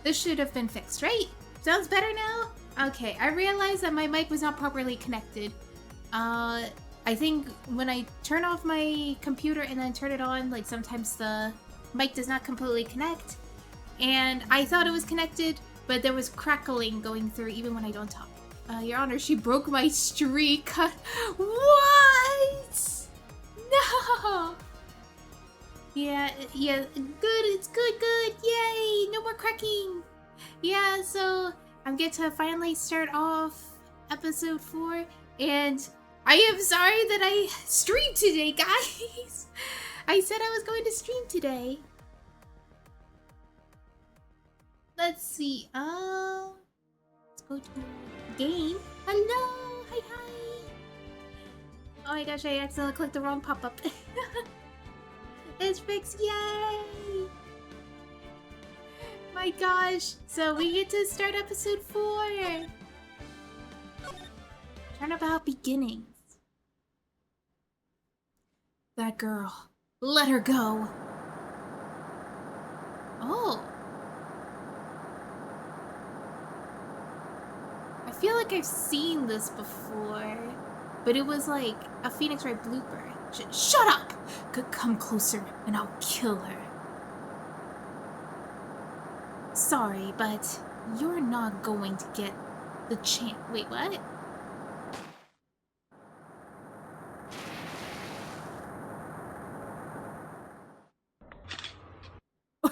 This should have been fixed, right? Sounds better now? Okay, I realized that my mic was not properly connected. I think when I turn off my computer and then turn it on, like sometimes the mic does not completely connect. And I thought it was connected, but there was crackling going through even when I don't talk. Your Honor, she broke my streak. What? No! Yeah, good, it's good, yay! No more cracking! Yeah, so I'm getting to finally start off episode 4, and I am sorry that I streamed today, guys! I said I was going to stream today. Let's see, let's go to game. Hello! Hi! Oh my gosh, I accidentally clicked the wrong pop-up. It's fixed, yay! My gosh, so we get to start episode 4. Turnabout beginnings. That girl, let her go. Oh. I feel like I've seen this before, but it was like a Phoenix Wright blooper. Shut up! Come closer and I'll kill her. Sorry, but you're not going to get the chance. Wait, what? Oh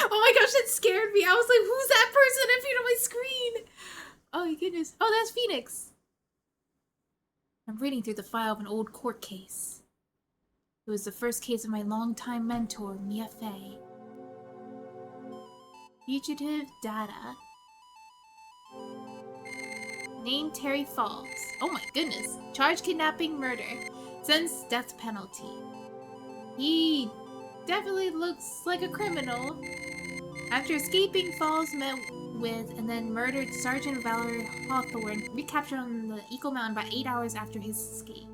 my gosh, that scared me. I was like, who's that person appeared on my screen? Oh my goodness. Oh, that's Phoenix. I'm reading through the file of an old court case. It was the first case of my longtime mentor, Mia Fey. Fugitive data. Name Terry Falls. Oh my goodness. Charge kidnapping, murder. Sentence death penalty. He definitely looks like a criminal. After escaping, Falls met with and then murdered Sergeant Valerie Hawthorne, recaptured on the Eagle Mountain about 8 hours after his escape.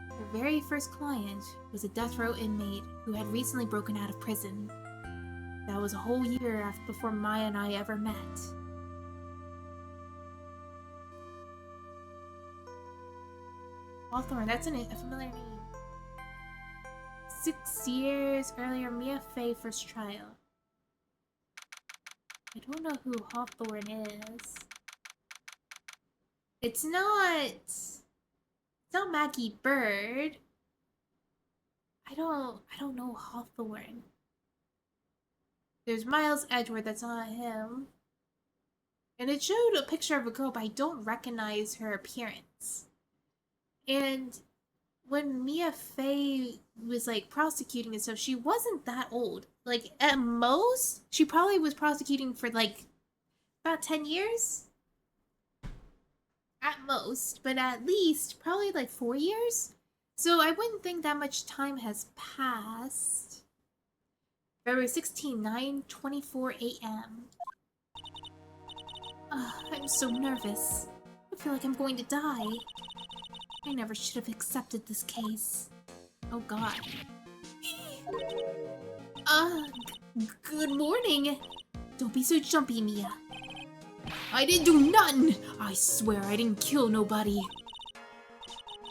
Her very first client was a death row inmate who had recently broken out of prison. That was a whole year before Maya and I ever met. Hawthorne, that's a familiar name. 6 years earlier, Mia Fey first trial. I don't know who Hawthorne is. It's not Maggie Bird. I don't know Hawthorne. There's Miles Edgeworth, that's not him. And it showed a picture of a girl, but I don't recognize her appearance. And when Mia Fey was like prosecuting and stuff, she wasn't that old. Like at most, she probably was prosecuting for like about 10 years. At most, but at least probably like 4 years. So I wouldn't think that much time has passed. February 16, 9:24 a.m. I'm so nervous. I feel like I'm going to die. I never should have accepted this case. Oh god. Good morning. Don't be so jumpy, Mia. I didn't do nothing! I swear I didn't kill nobody.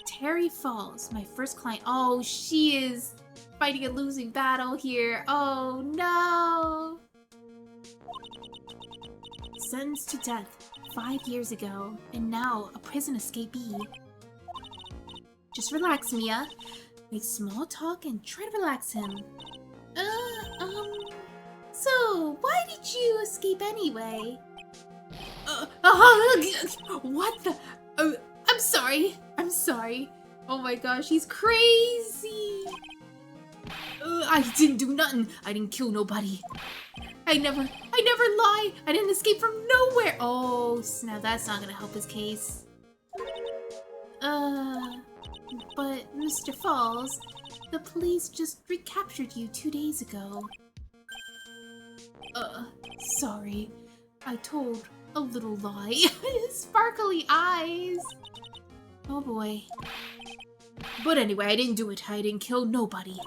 Terry Falls, my first client. Oh, she is fighting a losing battle here. Oh no! Sentenced to death 5 years ago, and now a prison escapee. Just relax, Mia. Make small talk and try to relax him. So, why did you escape anyway? What the? I'm sorry. Oh my gosh, he's crazy. I didn't do nothing. I didn't kill nobody. I never lie. I didn't escape from nowhere. Oh, snap, that's not gonna help his case. But Mr. Falls, the police just recaptured you 2 days ago. Sorry. I told a little lie. Sparkly eyes. Oh boy. But anyway, I didn't do it. I didn't kill nobody.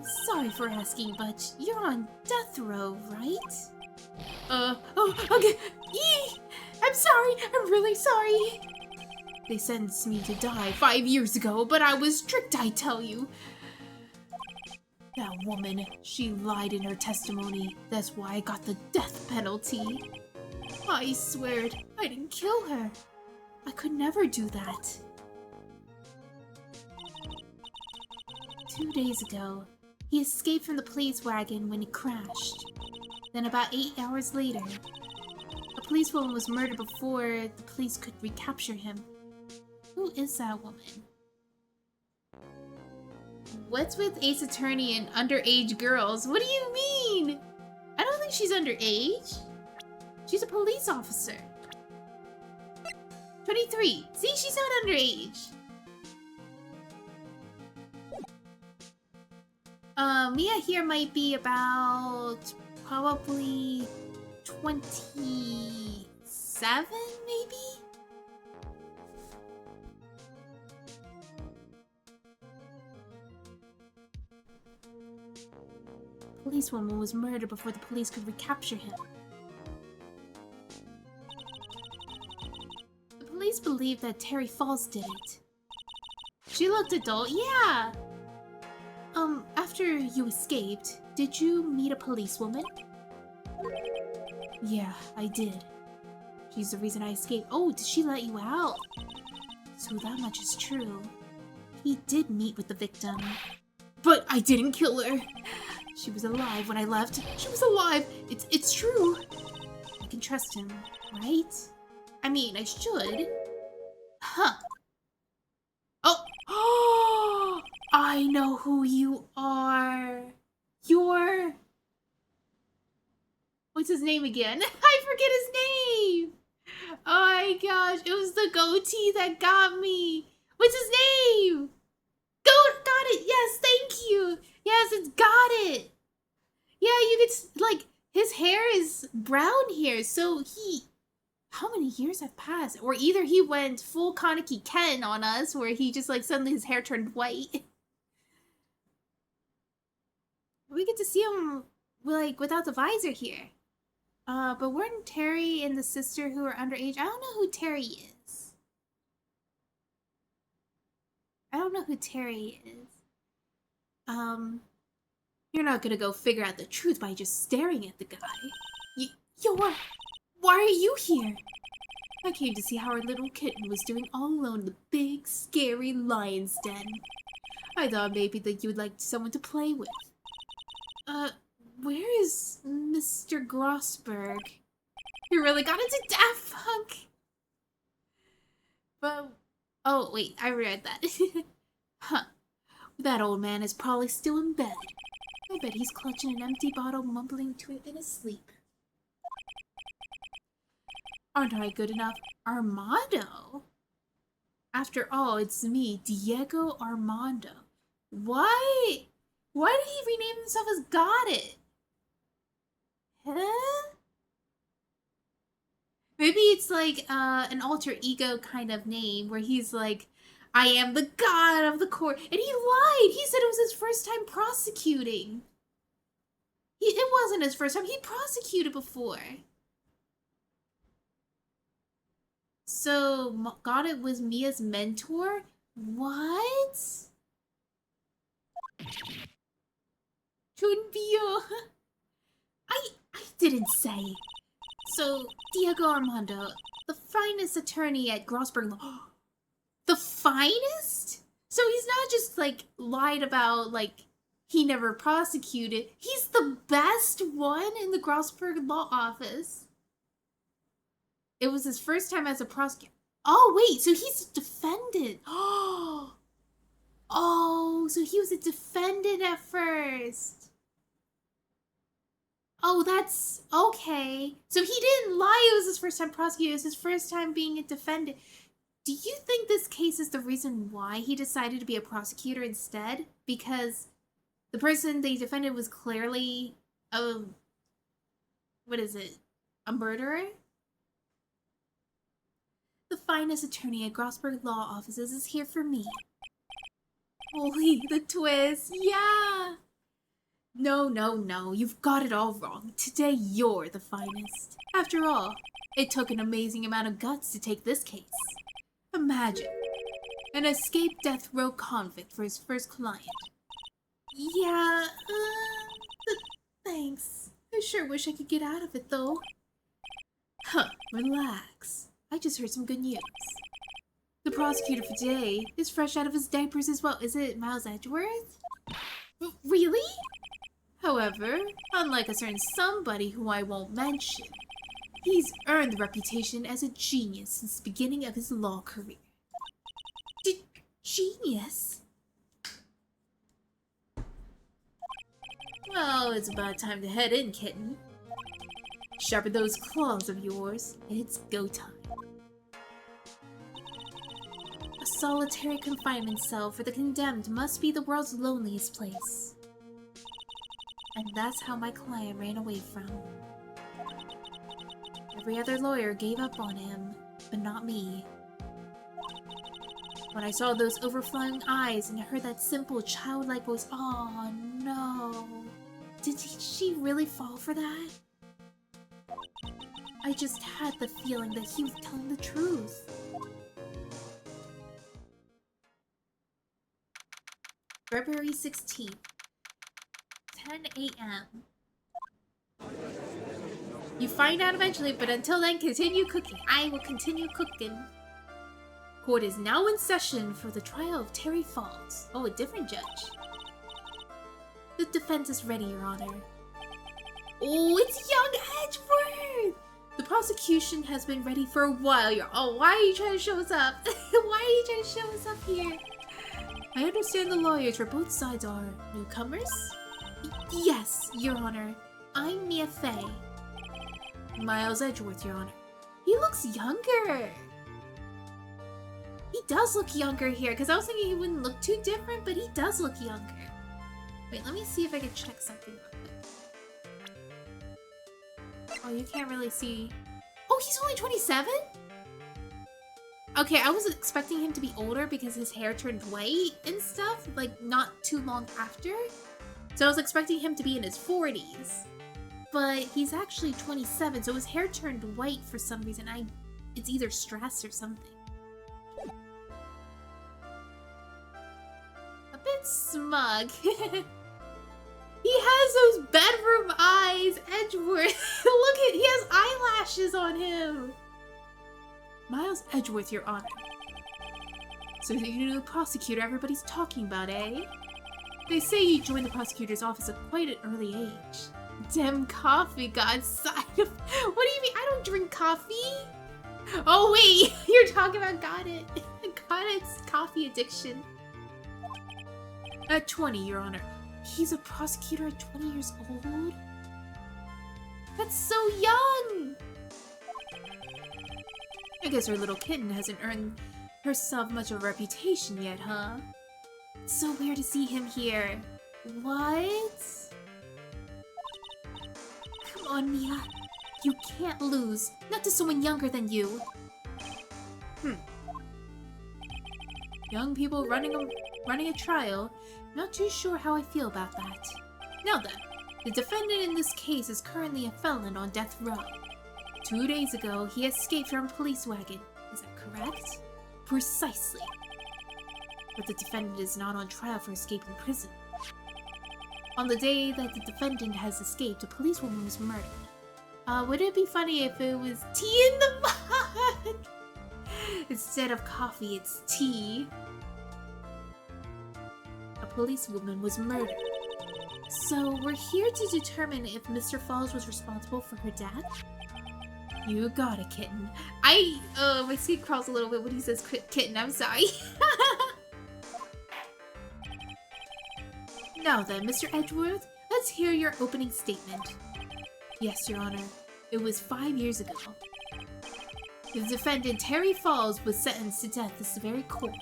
Sorry for asking, but you're on death row, right? Oh, okay. Eee! I'm sorry, I'm really sorry. They sentenced me to die 5 years ago, but I was tricked, I tell you. That woman, she lied in her testimony. That's why I got the death penalty. I swear I didn't kill her. I could never do that. 2 days ago, he escaped from the police wagon when it crashed. Then about 8 hours later, a policewoman was murdered before the police could recapture him. Who is that woman? What's with Ace Attorney and underage girls? What do you mean? I don't think she's underage. She's a police officer. 23. See, she's not underage. Mia here might be about probably 27, maybe? Policewoman was murdered before the police could recapture him. The police believe that Terry Falls did it. She looked adult, yeah! After you escaped, did you meet a policewoman? Yeah, I did. She's the reason I escaped. Oh, did she let you out? So that much is true. He did meet with the victim. But I didn't kill her. She was alive when I left. She was alive. It's true. I can trust him, right? I mean, I should. Huh. Oh, I know who you are. You're... What's his name again? I forget his name. Oh my gosh, it was the goatee that got me. What's his name? Got it. Yes, thank you. Yes, it's got it. Yeah, you could, like, his hair is brown here, so he... How many years have passed? Or either he went full Kaneki Ken on us, where he just, like, suddenly his hair turned white. We get to see him, like, without the visor here. But weren't Terry and the sister who are underage? I don't know who Terry is. I don't know who Terry is. You're not gonna go figure out the truth by just staring at the guy. Why are you here? I came to see how our little kitten was doing all alone in the big, scary lion's den. I thought maybe that you'd like someone to play with. Where is Mr. Grossberg? You really got into Daft Punk! But, oh wait, I read that. Huh. That old man is probably still in bed. I bet he's clutching an empty bottle, mumbling to it in his sleep. Aren't I good enough? Armando? After all, it's me, Diego Armando. Why did he rename himself as Got It? Huh? Maybe it's like an alter ego kind of name where he's like, I am the god of the court. And he lied. He said it was his first time prosecuting. It wasn't his first time. He prosecuted before. So, God, it was Mia's mentor? What? Chunbio. I didn't say. So, Diego Armando, the finest attorney at Grossberg Law. The finest? So he's not just, like, lied about, like, he never prosecuted. He's the best one in the Grossberg Law Office. It was his first time as a prosecutor. Oh, wait, so he's a defendant. Oh, so he was a defendant at first. Oh, that's okay. So he didn't lie it was his first time prosecutor. It was his first time being a defendant. Do you think this case is the reason why he decided to be a prosecutor instead? Because the person they defended was clearly a... What is it? A murderer? The finest attorney at Grossberg Law Offices is here for me. Holy, the twist. Yeah! No, you've got it all wrong. Today you're the finest. After all, it took an amazing amount of guts to take this case. Imagine, an escaped death row convict for his first client. Yeah, thanks. I sure wish I could get out of it, though. Relax. I just heard some good news. The prosecutor for today is fresh out of his diapers as well. Is it Miles Edgeworth? Really? However, unlike a certain somebody who I won't mention, he's earned the reputation as a genius since the beginning of his law career. Genius? Well, it's about time to head in, kitten. Sharpen those claws of yours, it's go time. A solitary confinement cell for the condemned must be the world's loneliest place. And that's how my client ran away from. Every other lawyer gave up on him, but not me. When I saw those overflowing eyes and heard that simple, childlike voice, oh no. Did she really fall for that? I just had the feeling that he was telling the truth. February 16th, 10 a.m. You find out eventually, but until then, continue cooking. I will continue cooking. Court is now in session for the trial of Terry Falls. Oh, a different judge. The defense is ready, Your Honor. Oh, it's young Edgeworth! The prosecution has been ready for a while. Oh, why are you trying to show us up? Why are you trying to show us up here? I understand the lawyers for both sides are newcomers? Yes, Your Honor. I'm Mia Fey. Miles Edgeworth, Your Honor. He looks younger. He does look younger here, because I was thinking he wouldn't look too different, but he does look younger. Wait, let me see if I can check something real quick. Oh, you can't really see. Oh, he's only 27? Okay, I was expecting him to be older because his hair turned white and stuff, like not too long after. So I was expecting him to be in his 40s. But he's actually 27, so his hair turned white for some reason. It's either stress or something. A bit smug. He has those bedroom eyes, Edgeworth. Look at, he has eyelashes on him. Miles Edgeworth, Your Honor. So you're the prosecutor everybody's talking about, eh? They say you joined the prosecutor's office at quite an early age. Damn coffee got inside of... What do you mean? I don't drink coffee. Oh wait, you're talking about got it's coffee addiction. At 20, Your Honor. He's a prosecutor at 20 years old? That's so young! I guess our little kitten hasn't earned herself much of a reputation yet, huh? It's so weird to see him here. What? Come on, Mia. You can't lose. Not to someone younger than you. Young people running a trial. Not too sure how I feel about that. Now then, the defendant in this case is currently a felon on death row. 2 days ago, he escaped from a police wagon. Is that correct? Precisely. But the defendant is not on trial for escaping prison. On the day that the defendant has escaped, a policewoman was murdered. Would it be funny if it was tea in the mug? Instead of coffee, it's tea. A policewoman was murdered. So we're here to determine if Mr. Falls was responsible for her death? You got it, kitten. My skin crawls a little bit when he says kitten, I'm sorry. Now then, Mr. Edgeworth, let's hear your opening statement. Yes, Your Honor. It was 5 years ago. The defendant, Terry Falls, was sentenced to death this very court.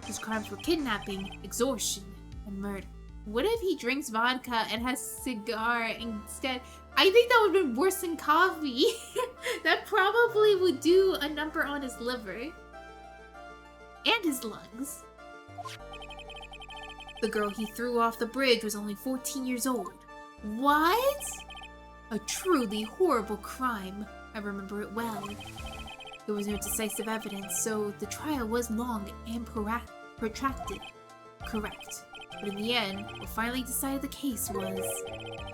His crimes were kidnapping, extortion, and murder. What if he drinks vodka and has cigar instead? I think that would have been worse than coffee. That probably would do a number on his liver. And his lungs. The girl he threw off the bridge was only 14 years old. What? A truly horrible crime. I remember it well. There was no decisive evidence, so the trial was long and protracted. Correct. But in the end, what finally decided the case was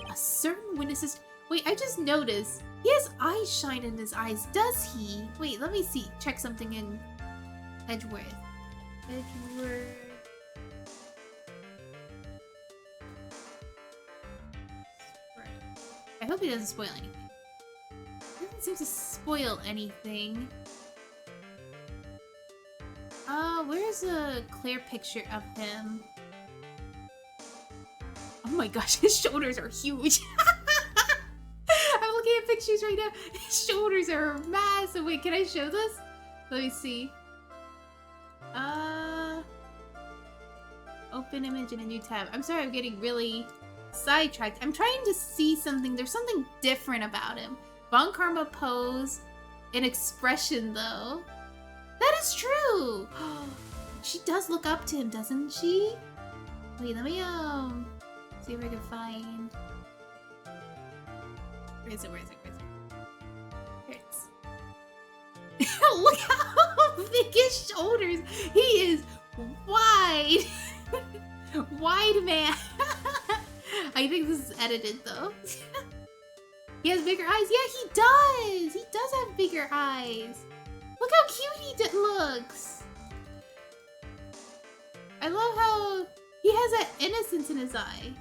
a certain witness's... Wait, I just noticed. He has eye shine in his eyes, does he? Wait, let me see. Check something in Edgeworth. Edgeworth. I hope he doesn't spoil anything. He doesn't seem to spoil anything. Where's a clear picture of him? Oh my gosh, his shoulders are huge. I'm looking at pictures right now. His shoulders are massive. Wait, can I show this? Let me see. Open image in a new tab. I'm sorry, I'm getting really sidetracked. I'm trying to see something. There's something different about him. Von Karma pose, an expression though. That is true. She does look up to him, doesn't she? Wait, let me see if I can find. Where is it? Where is it? Where is it? Here it is. Look how big his shoulders. He is wide. Wide man. I think this is edited though. He has bigger eyes. Yeah, he does. He does have bigger eyes. Look how cute he looks. I love how he has that innocence in his eye.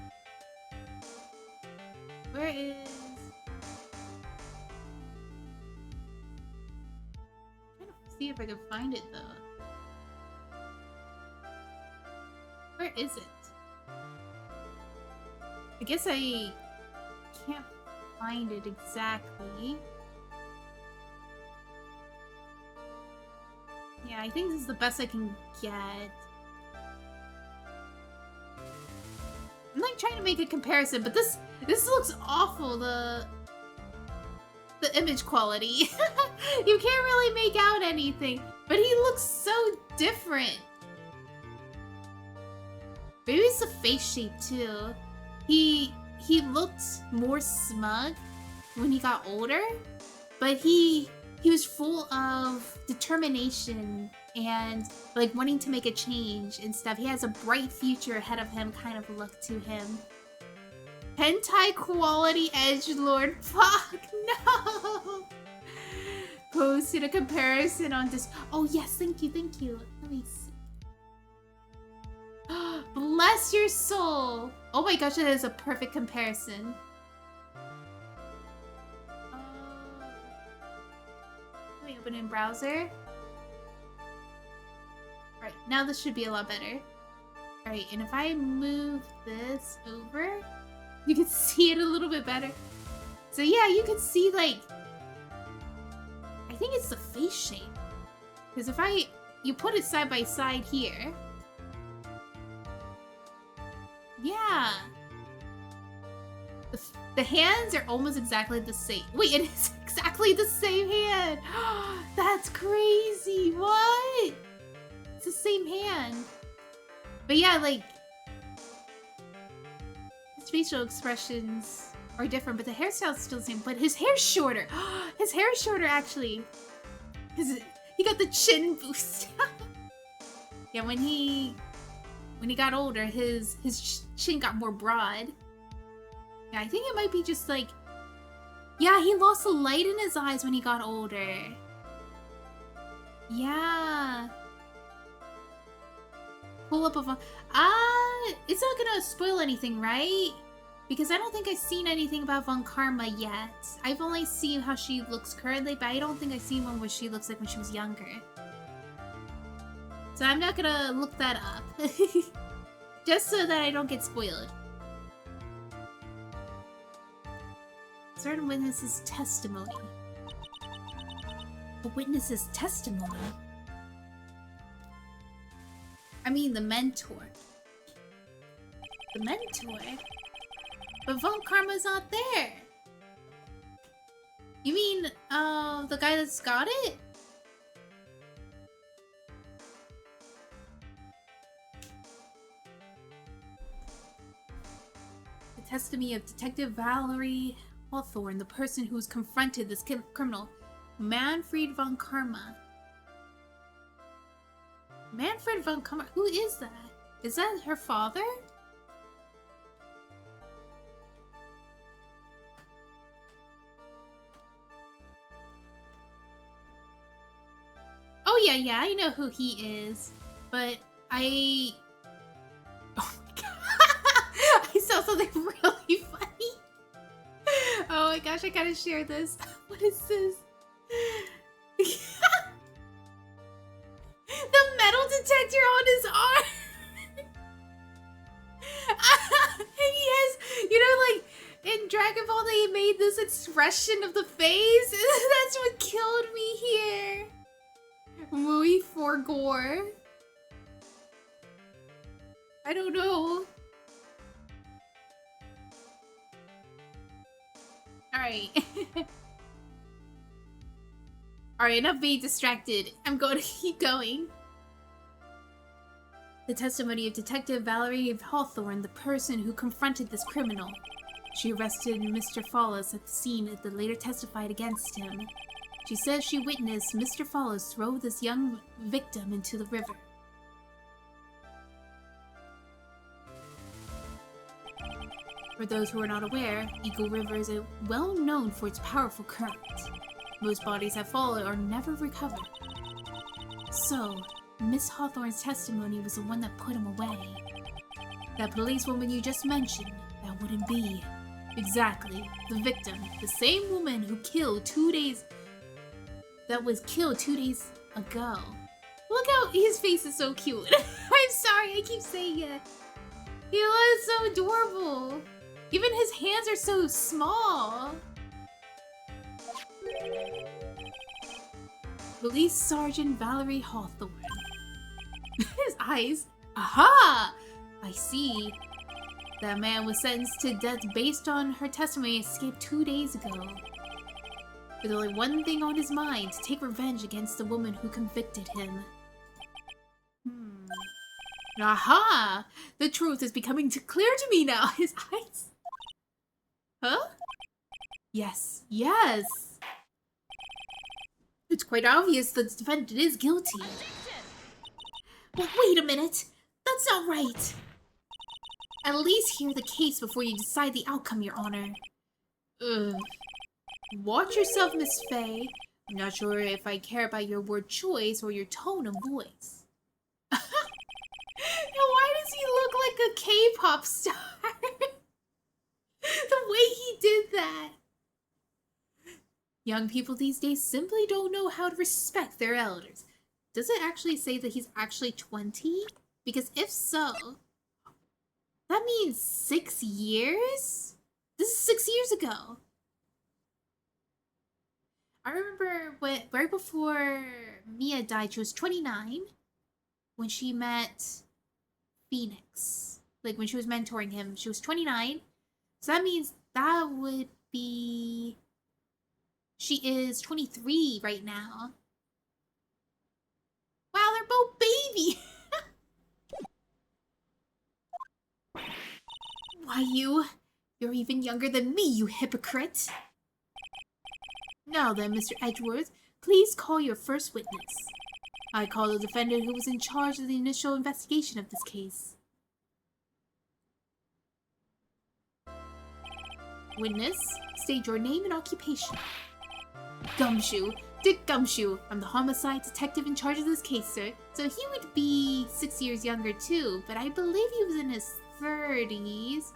Where is... I'm trying to see if I can find it though. Where is it? I guess I can't find it exactly. Yeah, I think this is the best I can get. I'm like trying to make a comparison, but this looks awful, the image quality. You can't really make out anything, but he looks so different. Maybe it's the face shape too. He looked more smug when he got older, but he was full of determination and like wanting to make a change and stuff. He has a bright future ahead of him kind of look to him. Hentai quality edgelord. Fuck no. Posted a comparison on this. Oh yes, thank you, thank you. Let me see. Bless your soul. Oh my gosh, that is a perfect comparison. Let me open in browser. Alright, now this should be a lot better. Alright, and if I move this over, you can see it a little bit better. So yeah, you can see like, I think it's the face shape. Because if you put it side by side here. Yeah. The hands are almost exactly the same. Wait, it is exactly the same hand. That's crazy. What? It's the same hand. But yeah, like, his facial expressions are different, but the hairstyle is still the same. But his hair's shorter. His hair is shorter, actually. He got the chin boost. Yeah, when he got older, his chin got more broad. Yeah, I think it might be just like... Yeah, he lost the light in his eyes when he got older. Yeah. Pull up a... it's not gonna spoil anything, right? Because I don't think I've seen anything about Von Karma yet. I've only seen how she looks currently, but I don't think I've seen one where she looks like when she was younger. So I'm not gonna look that up. Just so that I don't get spoiled. Certain witnesses' testimony. A witness's testimony? I mean the mentor. The mentor? But Von Karma's not there. You mean, the guy that's got it? testimony of Detective Valerie Hawthorne, the person who's confronted this criminal, Manfred von Karma. Manfred von Karma? Who is that? Is that her father? Oh yeah, I know who he is. But I... Oh my god! I saw something really funny! Oh my gosh, I gotta share this. What is this? The metal detector on his arm! And he has, you know, like, in Dragon Ball they made this expression of the face? That's what killed me here. Movie for gore. I don't know. Alright. Alright, enough being distracted. I'm going to keep going. The testimony of Detective Valerie Hawthorne, the person who confronted this criminal. She arrested Mr. Follis at the scene and later testified against him. She says she witnessed Mr. Follis throw this young victim into the river. For those who are not aware, Eagle River is well known for its powerful current. Most bodies that fall are never recovered. So, Miss Hawthorne's testimony was the one that put him away. That policewoman you just mentioned, that wouldn't be. Exactly, the victim, the same woman who killed 2 days... that was killed 2 days ago. Look how his face is so cute. I'm sorry, I keep saying it. He looks so adorable. Even his hands are so small. Police Sergeant Valerie Hawthorne. His eyes. Aha! I see. That man was sentenced to death based on her testimony escaped 2 days ago. With only one thing on his mind, to take revenge against the woman who convicted him. Aha! The truth is becoming clear to me now. His eyes. Huh? Yes. Yes! It's quite obvious the defendant is guilty. But wait a minute! That's not right! At least hear the case before you decide the outcome, Your Honor. Ugh. Watch yourself, Miss Faye. I'm not sure if I care about your word choice or your tone of voice. Now why does he look like a K-pop star? The way he did that. Young people these days simply don't know how to respect their elders. Does it actually say that he's actually 20? Because if so, that means 6 years? This is 6 years ago. I remember when, right before Mia died, she was 29 when she met Phoenix. Like when she was mentoring him, she was 29. So that means that would be... She is 23 right now. Wow, they're both baby! Why you're even younger than me, you hypocrite! Now then, Mr. Edgeworth, please call your first witness. I call the defendant who was in charge of the initial investigation of this case. Witness, state your name and occupation. Gumshoe. Dick Gumshoe. I'm the homicide detective in charge of this case, sir. So he would be 6 years younger too, but I believe he was in his 30s.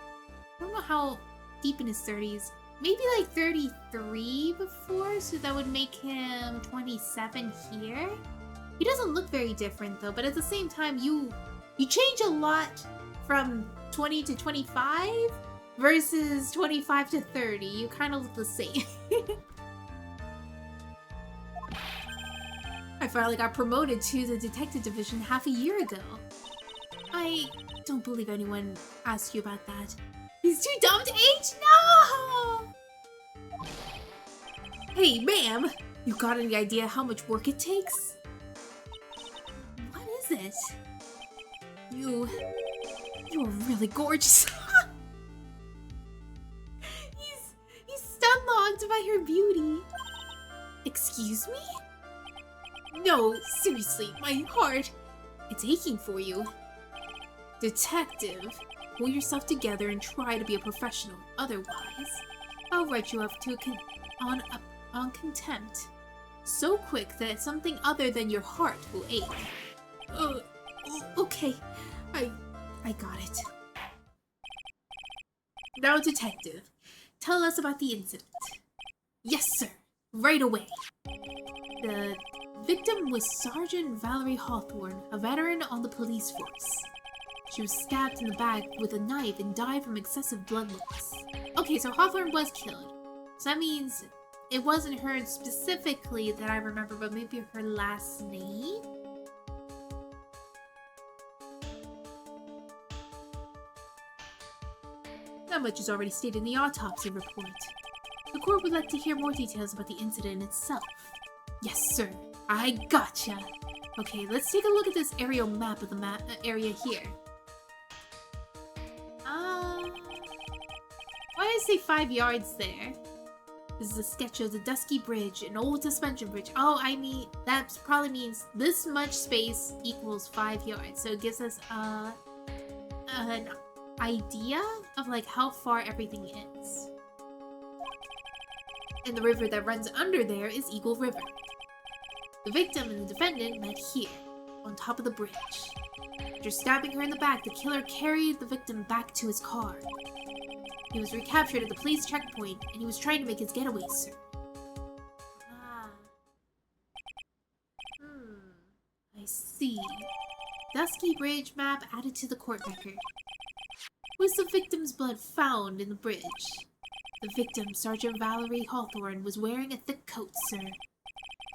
I don't know how deep in his 30s. Maybe like 33 before, so that would make him 27 here. He doesn't look very different though, but at the same time, you change a lot from 20 to 25 versus 25 to 30. You kind of look the same. I finally got promoted to the detective division half a year ago. I don't believe anyone asked you about that. He's too dumb to age? No! Hey, ma'am! You got any idea how much work it takes? What is it? You're really gorgeous. beauty. Excuse me? No, seriously, my heart. It's aching for you. Detective, pull yourself together and try to be a professional. Otherwise, I'll write you up to on contempt. So quick that something other than your heart will ache. Okay. I got it. Now, detective, tell us about the incident. Yes, sir. Right away. The victim was Sergeant Valerie Hawthorne, a veteran on the police force. She was stabbed in the back with a knife and died from excessive blood loss. Okay, so Hawthorne was killed. So that means it wasn't her specifically that I remember, but maybe her last name? Not much is already stated in the autopsy report. The court would like to hear more details about the incident itself. Yes, sir. I gotcha. Okay, let's take a look at this aerial map of the area here. Why did I say 5 yards there? This is a sketch of the Dusky Bridge, an old suspension bridge. Oh, I mean, that probably means this much space equals 5 yards. So it gives us an idea of like how far everything is. And the river that runs under there is Eagle River. The victim and the defendant met here, on top of the bridge. After stabbing her in the back, the killer carried the victim back to his car. He was recaptured at the police checkpoint, and he was trying to make his getaway, sir. I see. Dusky Bridge map added to the court record. Was the victim's blood found in the bridge? The victim, Sergeant Valerie Hawthorne, was wearing a thick coat, sir.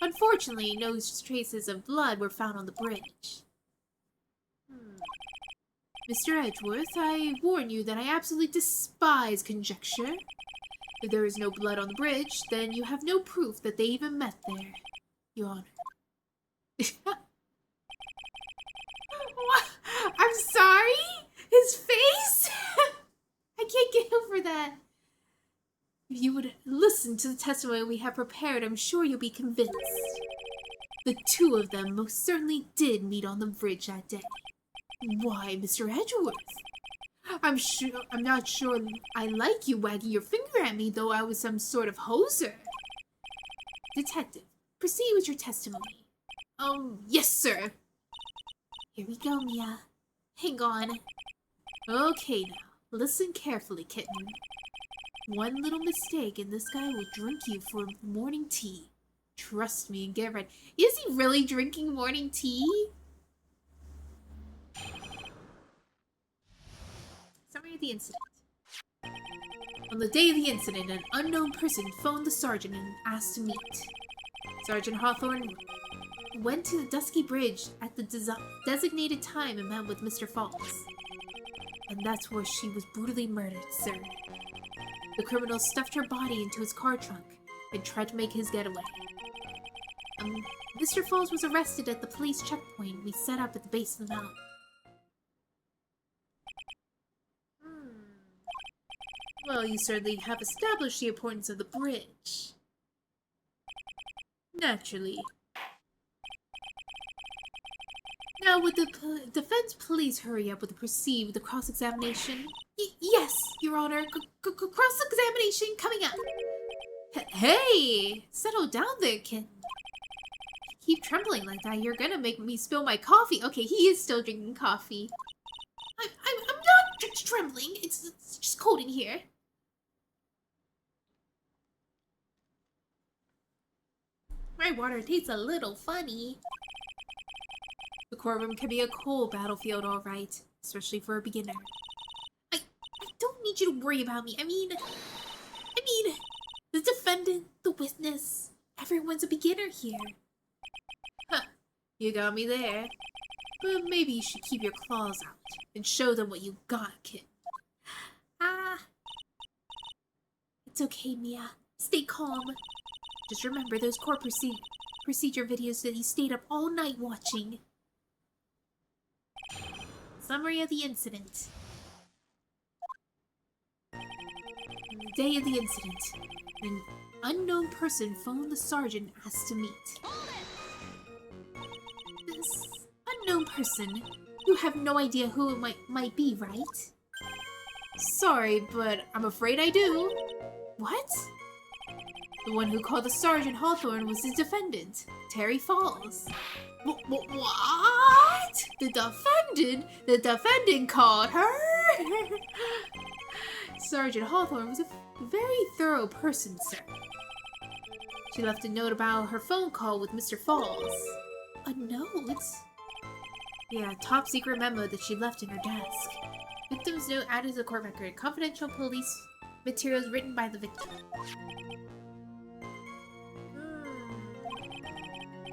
Unfortunately, no traces of blood were found on the bridge. Mr. Edgeworth, I warn you that I absolutely despise conjecture. If there is no blood on the bridge, then you have no proof that they even met there, Your Honor. What? I'm sorry? His face? I can't get over that. If you would listen to the testimony we have prepared, I'm sure you'll be convinced. The two of them most certainly did meet on the bridge that day. Why, Mr. Edgeworth? I'm not sure I like you wagging your finger at me, though I was some sort of hoser. Detective, proceed with your testimony. Yes, sir. Here we go, Mia. Hang on. Okay, now, listen carefully, kitten. One little mistake and this guy will drink you for morning tea. Trust me and get ready. Is he really drinking morning tea? Summary of the incident. On the day of the incident, an unknown person phoned the sergeant and asked to meet. Sergeant Hawthorne went to the Dusky Bridge at the designated time and met with Mr. Falls. And that's where she was brutally murdered, sir. The criminal stuffed her body into his car trunk and tried to make his getaway. Mr. Falls was arrested at the police checkpoint we set up at the base of the mountain. Well, you certainly have established the importance of the bridge. Naturally. Now, would the defense please hurry up with the cross-examination? Yes, Your Honor. Cross-examination coming up. Hey! Settle down there, kid. Keep trembling like that, you're gonna make me spill my coffee. Okay, he is still drinking coffee. I'm not trembling. It's just cold in here. My water tastes a little funny. The courtroom can be a cold battlefield, all right, especially for a beginner. I don't need you to worry about me. I mean, the defendant, the witness, everyone's a beginner here. Huh, you got me there. But maybe you should keep your claws out and show them what you got, kid. It's okay, Mia. Stay calm. Just remember those court procedure videos that you stayed up all night watching. Summary of the incident. the day of the incident. An unknown person phoned the sergeant and asked to meet. This unknown person, you have no idea who it might be, right? Sorry, but I'm afraid I do. What? The one who called the Sergeant Hawthorne was his defendant, Terry Falls. What? The defendant? The defendant called her? Sergeant Hawthorne was a very thorough person, sir. She left a note about her phone call with Mr. Falls. A note? Yeah, a top secret memo that she left in her desk. Victim's note added to the court record. Confidential police materials written by the victim.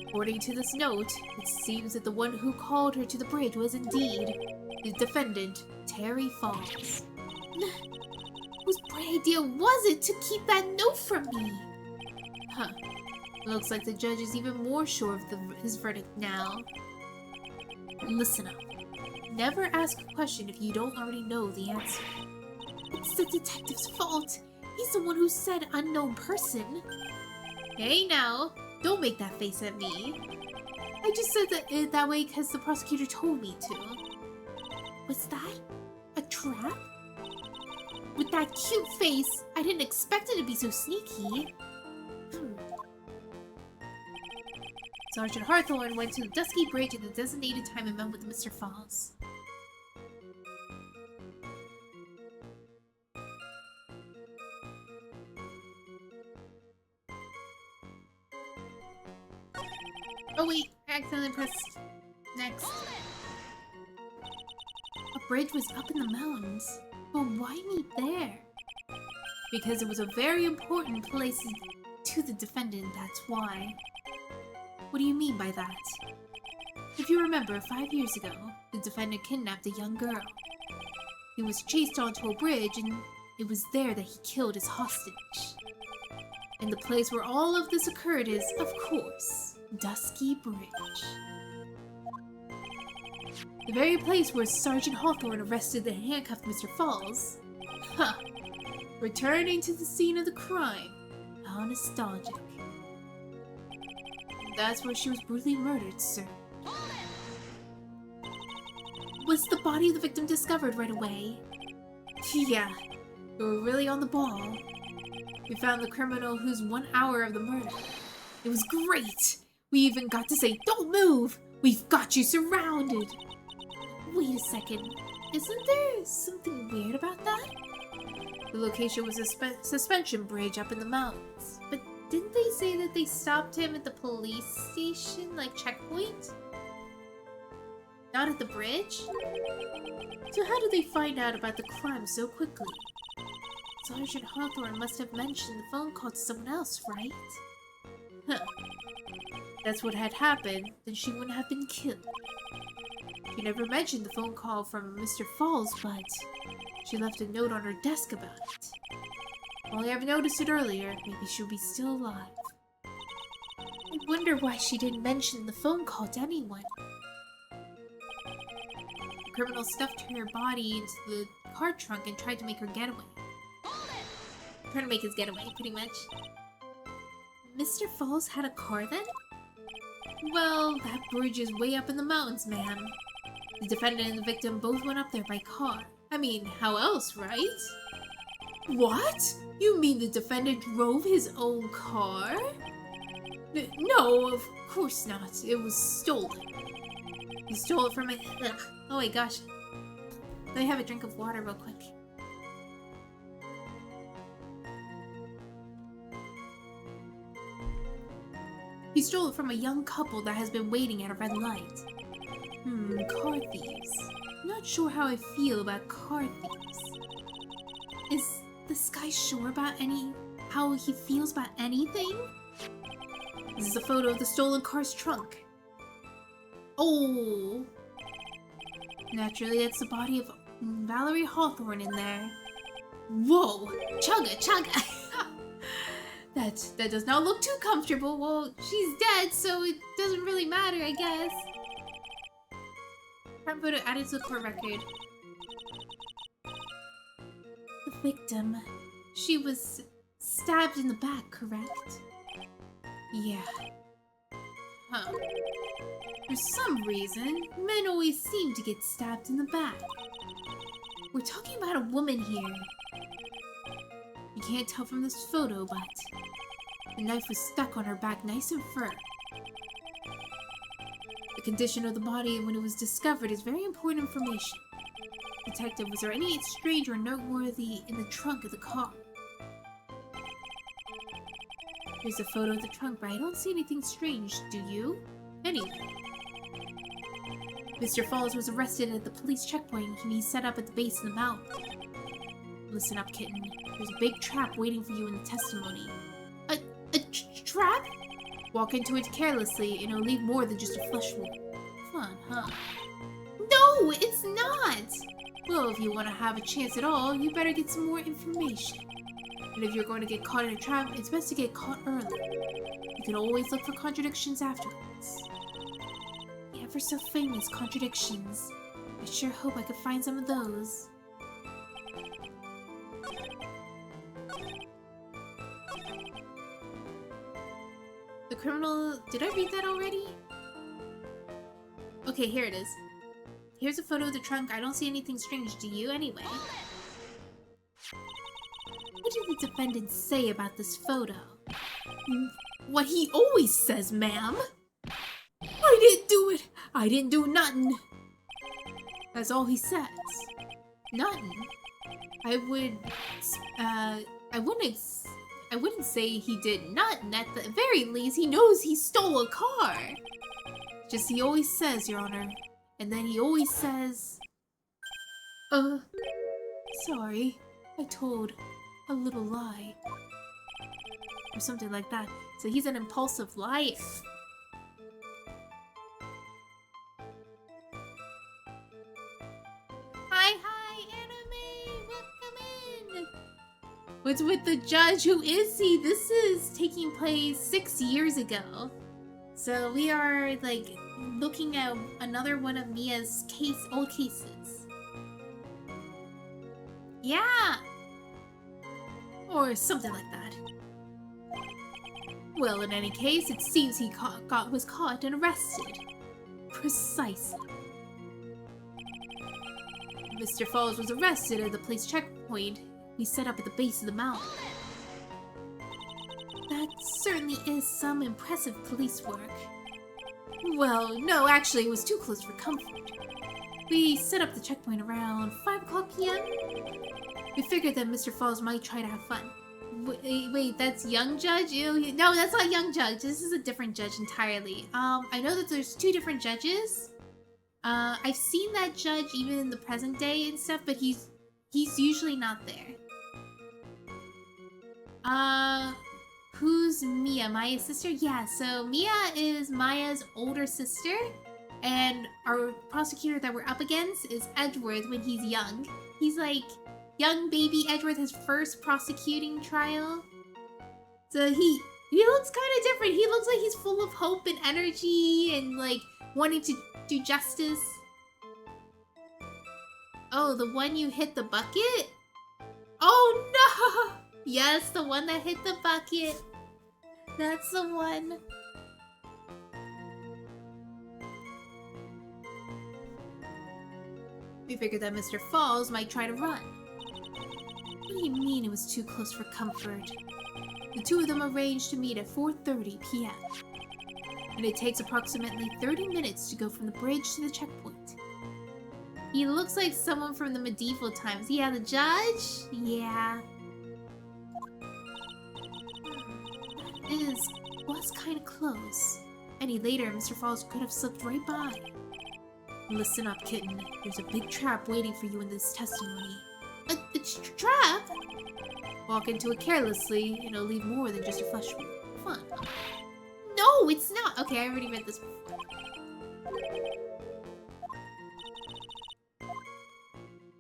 According to this note, it seems that the one who called her to the bridge was indeed the defendant, Terry Falls. Whose bright idea was it to keep that note from me? Huh. Looks like the judge is even more sure of his verdict now. Listen up. Never ask a question if you don't already know the answer. It's the detective's fault. He's the one who said unknown person. Hey now, don't make that face at me. I just said that way because the prosecutor told me to. Was that a trap? With that cute face, I didn't expect it to be so sneaky. Sergeant Hawthorne went to the dusky bridge at the designated time and met with Mr. Falls. Oh wait, I accidentally pressed next. A bridge was up in the mountains, but why meet there? Because it was a very important place to the defendant, that's why. What do you mean by that? If you remember, 5 years ago, the defendant kidnapped a young girl. He was chased onto a bridge, and it was there that he killed his hostage. And the place where all of this occurred is, of course, Dusky Bridge. The very place where Sergeant Hawthorne arrested and handcuffed Mr. Falls. Huh. Returning to the scene of the crime. How nostalgic. That's where she was brutally murdered, sir. Was the body of the victim discovered right away? Yeah, we were really on the ball. We found the criminal who's 1 hour of the murder. It was great! We even got to say, "Don't move! We've got you surrounded!" Wait a second. Isn't there something weird about that? The location was a suspension bridge up in the mountains. But didn't they say that they stopped him at the police station, like checkpoint? Not at the bridge? So how did they find out about the crime so quickly? Sergeant Hawthorne must have mentioned the phone call to someone else, right? Huh. That's what had happened, then she wouldn't have been killed. She never mentioned the phone call from Mr. Falls, but she left a note on her desk about it. Only I've noticed it earlier, maybe she'll be still alive. I wonder why she didn't mention the phone call to anyone. The criminal stuffed her body into the car trunk and tried to make her getaway. Trying to make his getaway, pretty much. Mr. Falls had a car then? Well, that bridge is way up in the mountains, ma'am. The defendant and the victim both went up there by car. I mean, how else, right? What? You mean the defendant drove his own car? No, of course not. It was stolen. He stole it from a... Ugh. Oh my gosh. Let me have a drink of water real quick. He stole it from a young couple that has been waiting at a red light. Car thieves. Not sure how I feel about car thieves. Is this guy sure about how he feels about anything? This is a photo of the stolen car's trunk. Oh! Naturally, that's the body of Valerie Hawthorne in there. Whoa! Chugga, chugga! That does not look too comfortable. Well, she's dead, so it doesn't really matter, I guess. Crime photo added to the court record. The victim. She was stabbed in the back, correct? Yeah. Huh. For some reason, men always seem to get stabbed in the back. We're talking about a woman here. You can't tell from this photo, but the knife was stuck on her back nice and firm. The condition of the body when it was discovered is very important information. Detective, was there any strange or noteworthy in the trunk of the car? Here's a photo of the trunk, but I don't see anything strange, do you? Anyway. Mr. Falls was arrested at the police checkpoint and he's set up at the base of the mountain. Listen up, kitten. There's a big trap waiting for you in the testimony. A trap? Walk into it carelessly and it'll leave more than just a flesh wound. Fun, huh? No, it's not! Well, if you want to have a chance at all, you better get some more information. And if you're going to get caught in a trap, it's best to get caught early. You can always look for contradictions afterwards. The ever so famous contradictions. I sure hope I could find some of those. The criminal... Did I read that already? Okay, here it is. Here's a photo of the trunk. I don't see anything strange, do you, anyway? What did the defendant say about this photo? What he always says, ma'am. I didn't do it. I didn't do nothing. That's all he says. Nothing. I wouldn't say he did nothing. At the very least, he knows he stole a car. Just he always says, Your Honor. And then he always says, sorry, I told a little lie. Or something like that. So he's an impulsive liar. Hi, anime! Welcome in! What's with the judge? Who is he? This is taking place 6 years ago. So we are, like, looking at another one of Mia's old cases. Yeah! Or something like that. Well, in any case, it seems he was caught and arrested. Precisely. Mr. Falls was arrested at the police checkpoint we set up at the base of the mountain. That certainly is some impressive police work. Well, no, actually, it was too close for comfort. We set up the checkpoint around 5 o'clock p.m. We figured that Mr. Falls might try to have fun. Wait, that's Young Judge? Ew, no, that's not Young Judge. This is a different judge entirely. I know that there's 2 different judges. I've seen that judge even in the present day and stuff, but he's usually not there. Who's Mia? Maya's sister? Yeah, so Mia is Maya's older sister, and our prosecutor that we're up against is Edgeworth when he's young. He's like young baby Edgeworth, his first prosecuting trial. So he looks kind of different. He looks like he's full of hope and energy and like wanting to do justice. Oh, the one you hit the bucket? Oh no! Yes, the one that hit the bucket. That's the one. We figured that Mr. Falls might try to run. What do you mean it was too close for comfort? The 2 of them arranged to meet at 4:30 p.m. And it takes approximately 30 minutes to go from the bridge to the checkpoint. He looks like someone from the medieval times. Yeah, the judge? Yeah. Was kind of close. Any later, Mr. Falls could have slipped right by. Listen up, kitten. There's a big trap waiting for you in this testimony. A trap? Walk into it carelessly, and it'll leave more than just a flesh wound. Fun. No, it's not. Okay, I already read this before.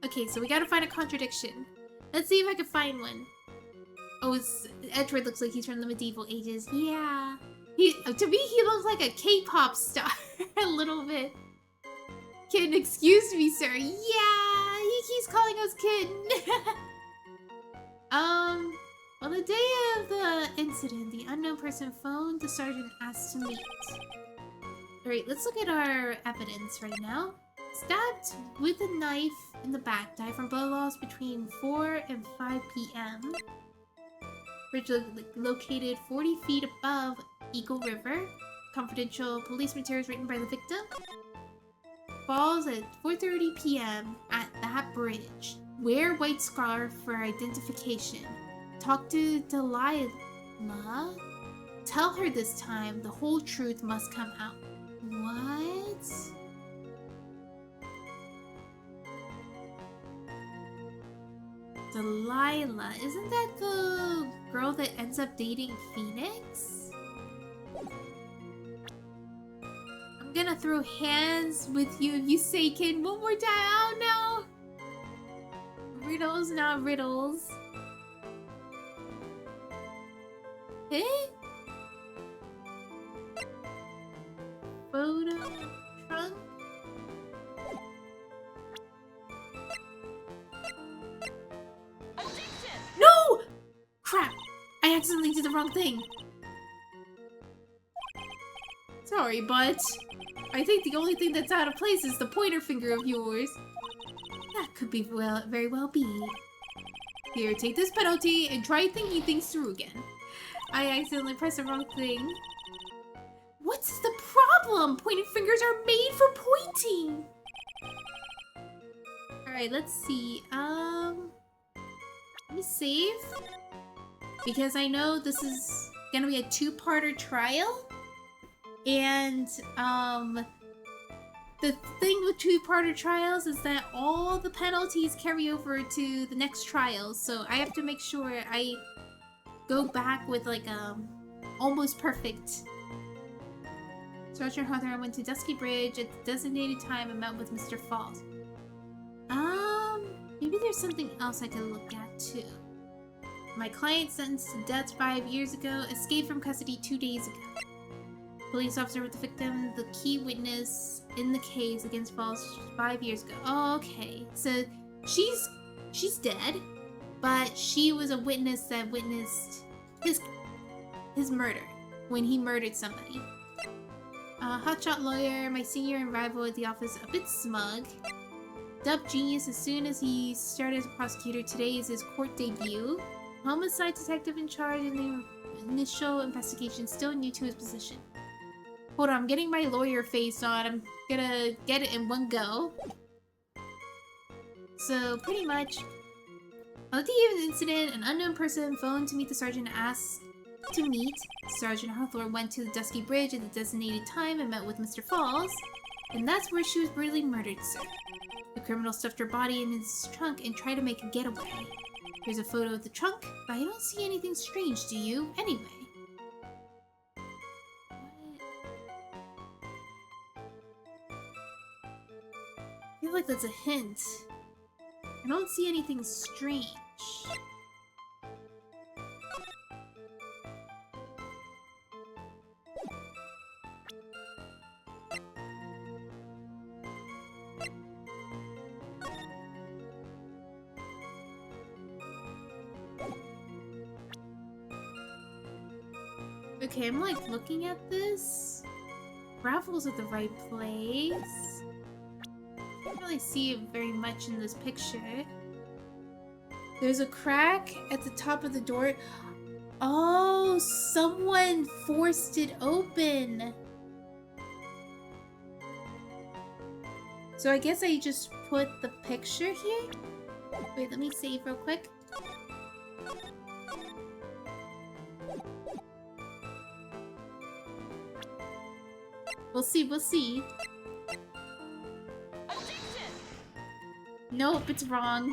Okay, so we gotta find a contradiction. Let's see if I can find one. Oh, Edgeworth looks like he's from the medieval ages. Yeah. To me, he looks like a K-pop star. A little bit. Kitten, excuse me, sir. Yeah, he keeps calling us kitten. On the day of the incident, the unknown person phoned the sergeant and asked to meet. Alright, let's look at our evidence right now. Stabbed with a knife in the back, died from blood loss between 4 and 5 p.m. Bridge located 40 feet above Eagle River. Confidential police materials written by the victim. Falls at 4:30 p.m. at that bridge. Wear white scarf for identification. Talk to Delilah. Tell her this time the whole truth must come out. What? Delilah. Isn't that the girl that ends up dating Phoenix? I'm gonna throw hands with you if you say kid one more time. Oh no! Riddles, not riddles. Eh? Photo trunk? No! Crap! I accidentally did the wrong thing. Sorry, but I think the only thing that's out of place is the pointer finger of yours. That could be very well be. Here, take this penalty and try thinking things through again. I accidentally pressed the wrong thing. What's the problem? Pointing fingers are made for pointing. Alright, let's see. Let me save. Because I know this is gonna be a two-parter trial. And, the thing with two-parter trials is that all the penalties carry over to the next trial. So I have to make sure I go back with, like, almost perfect. Sergeant Hawthorne went to Dusky Bridge at the designated time and met with Mr. Falls. Maybe there's something else I could look at, too. My client sentenced to death 5 years ago, escaped from custody 2 days ago. Police officer with the victim, the key witness in the case against Falls 5 years ago. Oh, okay. So, she's dead, but she was a witness that witnessed his murder, when he murdered somebody. Hotshot lawyer, my senior and rival at the office, a bit smug. Dubbed genius as soon as he started as a prosecutor. Today is his court debut. Homicide detective in charge in the initial investigation, still new to his position. Hold on, I'm getting my lawyer face on. I'm gonna get it in one go. So, pretty much, on the day of the incident, an unknown person phoned to meet the sergeant and asked to meet. Sergeant Hawthorne went to the Dusky Bridge at the designated time and met with Mr. Falls. And that's where she was brutally murdered, sir. The criminal stuffed her body in his trunk and tried to make a getaway. Here's a photo of the trunk, but I don't see anything strange, do you? Anyway. I feel like that's a hint. I don't see anything strange. Okay, I'm like looking at this. Gravel's at the right place. Can't really see it very much in this picture. There's a crack at the top of the door. Oh, someone forced it open. So I guess I just put the picture here. Wait, let me save real quick. We'll see, we'll see. Nope, it's wrong.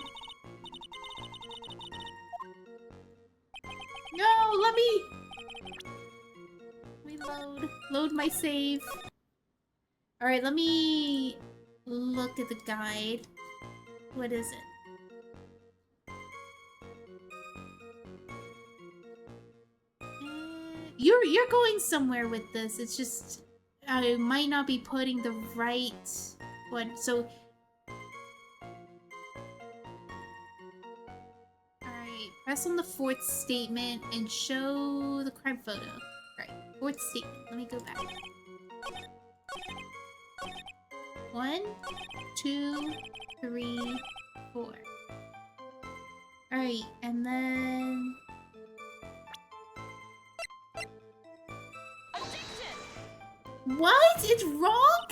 No, let me load my save. Alright, let me look at the guide. What is it? You're going somewhere with this. It's just I might not be putting the right one. So alright, Press on the fourth statement and show the crime photo. Right, fourth statement. Let me go back. 1, 2, 3, 4. Alright, and then... What? It's wrong?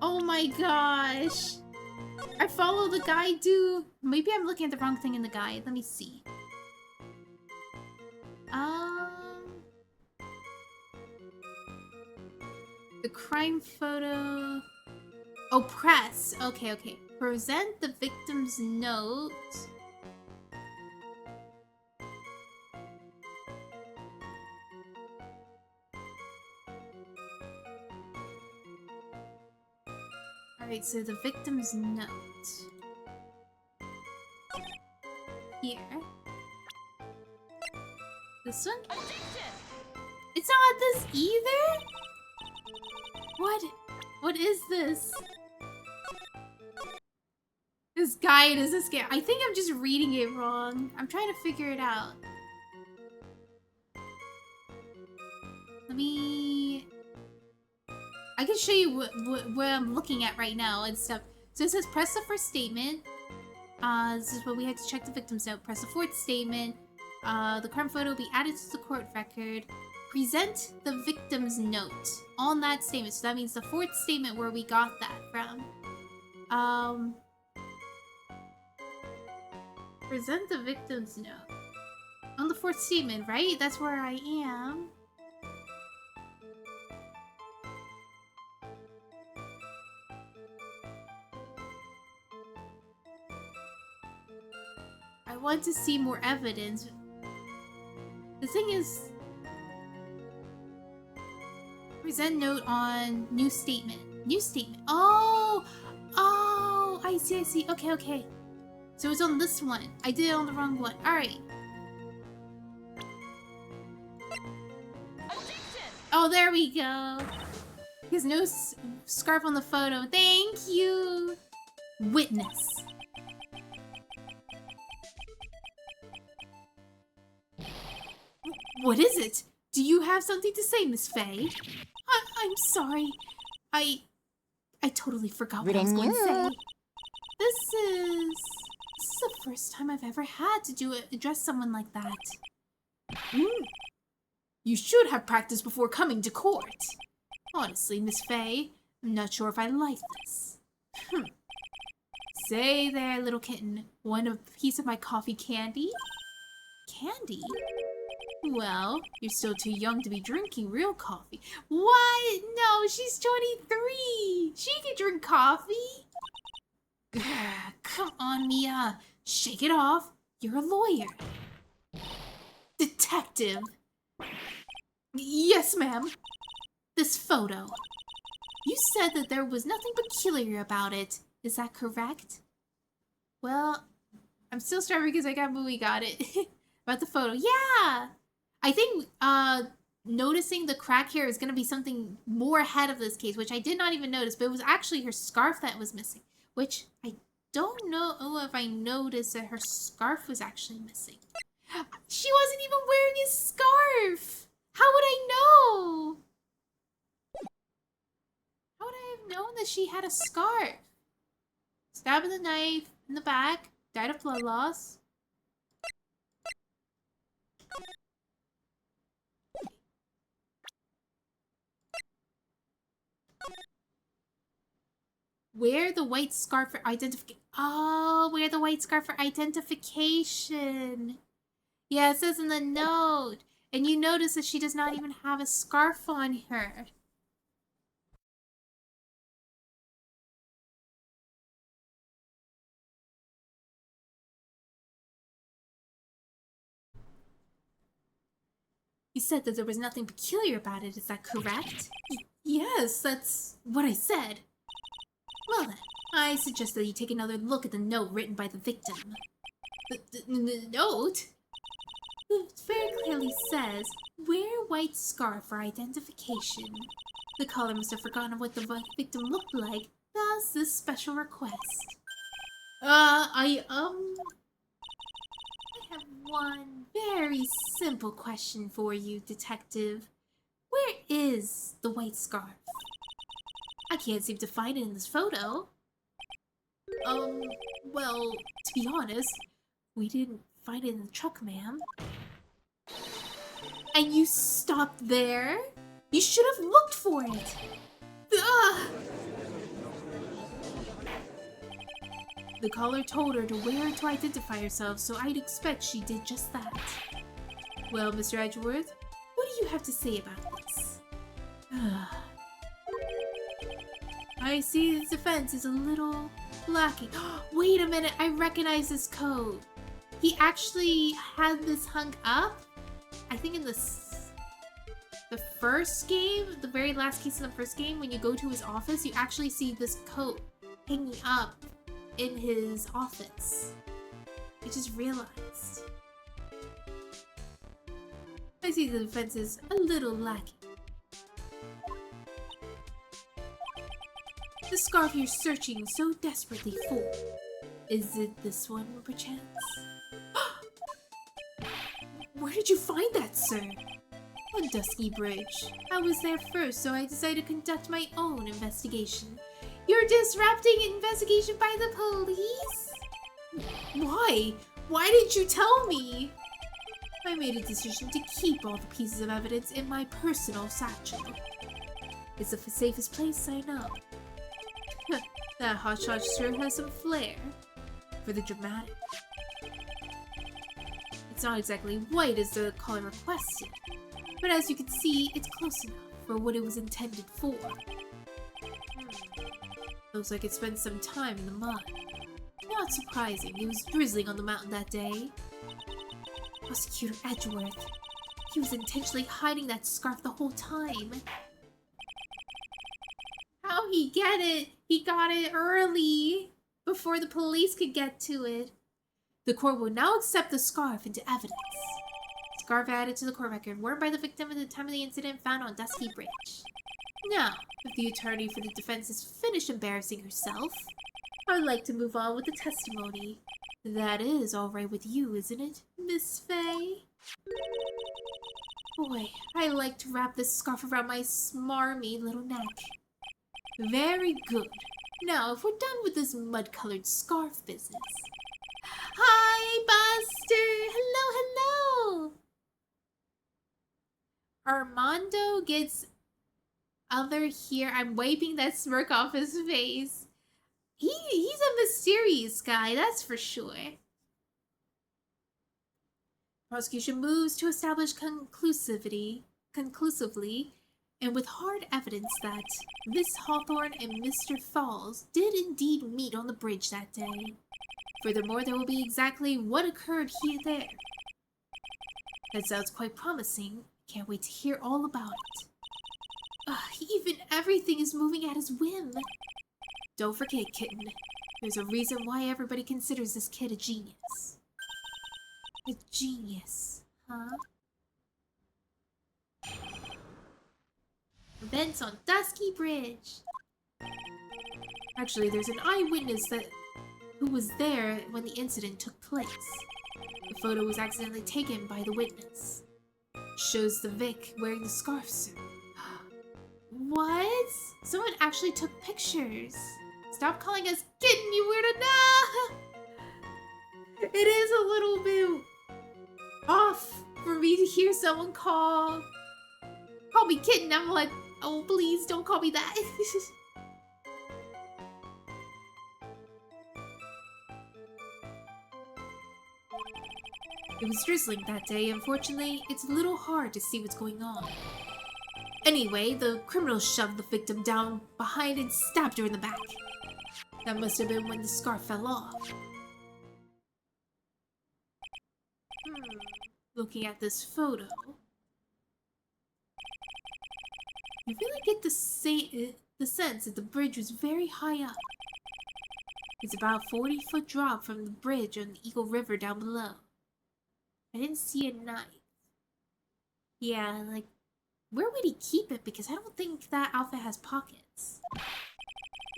Oh my gosh. I follow the guide too. Maybe I'm looking at the wrong thing in the guide. Let me see. The crime photo... Oh, press. Okay, okay. Present the victim's note. Alright, so the victim's note. Here. This one? It's not this either? What? What is this? This guide is a scam. I think I'm just reading it wrong. I'm trying to figure it out. Let me... I can show you what I'm looking at right now and stuff. So it says press the first statement. This is what we had to check the victim's note. Press the fourth statement. The crime photo will be added to the court record. Present the victim's note on that statement. So that means the fourth statement where we got that from. Present the victim's note. On the fourth statement, right? That's where I am. I want to see more evidence. The thing is... Present note on new statement. New statement. Oh! Oh! I see, I see. Okay, okay. So it's on this one. I did it on the wrong one. Alright. Oh, there we go. There's no scarf on the photo. Thank you! Witness. What is it? Do you have something to say, Miss Faye? I'm sorry. I totally forgot what I was going to say. This is the first time I've ever had to address someone like that. You should have practiced before coming to court. Honestly, Miss Faye, I'm not sure if I like this. Say there, little kitten. Want a piece of my coffee candy? Candy? Well, you're still too young to be drinking real coffee. What? No, she's 23. She can drink coffee. Come on, Mia. Shake it off. You're a lawyer. Detective. Yes, ma'am. This photo. You said that there was nothing peculiar about it. Is that correct? Well, I'm still struggling because I got it. About the photo. Yeah! I think noticing the crack here is going to be something more ahead of this case, which I did not even notice, but it was actually her scarf that was missing, which I don't know if I noticed that her scarf was actually missing. She wasn't even wearing a scarf! How would I know? How would I have known that she had a scarf? Stabbed with a knife in the back, died of blood loss. Wear the white scarf for identification. Oh, wear the white scarf for identification. Yeah, it says in the note. And you notice that she does not even have a scarf on her. You said that there was nothing peculiar about it, is that correct? Yes, that's what I said. Well then, I suggest that you take another look at the note written by the victim. The note? It very clearly says, wear white scarf for identification. The caller must have forgotten what the victim looked like, thus this special request. I have one very simple question for you, detective. Where is the white scarf? I can't seem to find it in this photo. Well, to be honest, we didn't find it in the truck, ma'am. And you stopped there? You should have looked for it. Ugh. The caller told her to wear it to identify herself, so I'd expect she did just that. Well, Mr. Edgeworth, what do you have to say about this? I see the defense is a little lacking. Wait a minute, I recognize this coat. He actually had this hung up, I think in the first game, the very last case in the first game, when you go to his office, you actually see this coat hanging up in his office. I just realized. I see the defense is a little lacking. The scarf you're searching so desperately for. Is it this one, perchance? Where did you find that, sir? On Dusky Bridge. I was there first, so I decided to conduct my own investigation. You're disrupting investigation by the police? Why? Why didn't you tell me? I made a decision to keep all the pieces of evidence in my personal satchel. It's the safest place I know. That hotshot sure has some flair for the dramatic. It's not exactly white as the caller requested, but as you can see, it's close enough for what it was intended for. Looks like it spent some time in the mud. Not surprising, it was drizzling on the mountain that day. Prosecutor Edgeworth. He was intentionally hiding that scarf the whole time. How'd he get it? He got it early, before the police could get to it. The court will now accept the scarf into evidence. Scarf added to the court record, worn by the victim at the time of the incident, found on Dusky Bridge. Now, if the attorney for the defense is finished embarrassing herself, I'd like to move on with the testimony. That is all right with you, isn't it, Miss Faye? Boy, I like to wrap this scarf around my smarmy little neck. Very good. Now, if we're done with this mud-colored scarf business. Hi, Buster! Hello, hello! Armando gets other here. I'm wiping that smirk off his face. He's a mysterious guy, that's for sure. Prosecution moves to establish conclusively, and with hard evidence that Miss Hawthorne and Mr. Falls did indeed meet on the bridge that day. Furthermore, there will be exactly what occurred here there. That sounds quite promising. Can't wait to hear all about it. Even everything is moving at his whim. Don't forget, kitten. There's a reason why everybody considers this kid a genius. A genius, huh? Events on Dusky Bridge. Actually, there's an eyewitness who was there when the incident took place. The photo was accidentally taken by the witness. Shows the Vic wearing the scarf, sir. What? Someone actually took pictures. Stop calling us kitten, you weirdo. No! It is a little bit off for me to hear someone call me kitten. I'm like, oh, please don't call me that. It was drizzling that day. Unfortunately, it's a little hard to see what's going on. Anyway, the criminal shoved the victim down behind and stabbed her in the back. That must have been when the scarf fell off. Looking at this photo, you really get the sense that the bridge was very high up. It's about a 40-foot drop from the bridge on the Eagle River down below. I didn't see a knife. Yeah, like, where would he keep it? Because I don't think that outfit has pockets.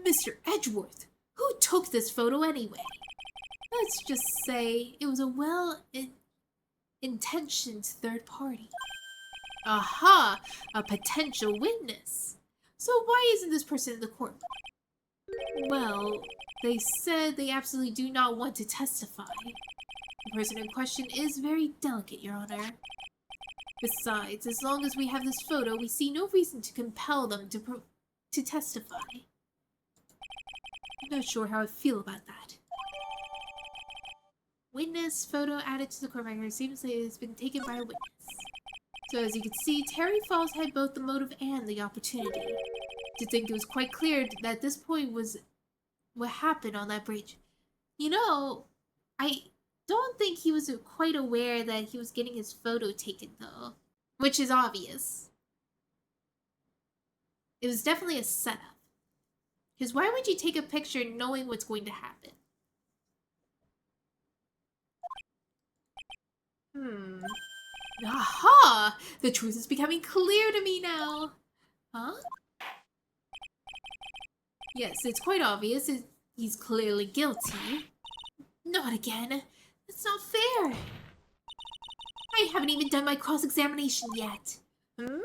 Mr. Edgeworth, who took this photo anyway? Let's just say it was a well-intentioned third party. Aha! A potential witness. So why isn't this person in the court? Well, they said they absolutely do not want to testify. The person in question is very delicate, Your Honor. Besides, as long as we have this photo, we see no reason to compel them to testify. I'm not sure how I feel about that. Witness photo added to the court record seems like it has been taken by a witness. So as you can see, Terry Falls had both the motive and the opportunity. To think it was quite clear that this point was what happened on that bridge. You know, I don't think he was quite aware that he was getting his photo taken though. Which is obvious. It was definitely a setup. Because why would you take a picture knowing what's going to happen? Aha! The truth is becoming clear to me now. Huh? Yes, it's quite obvious. He's clearly guilty. Not again. That's not fair. I haven't even done my cross-examination yet. What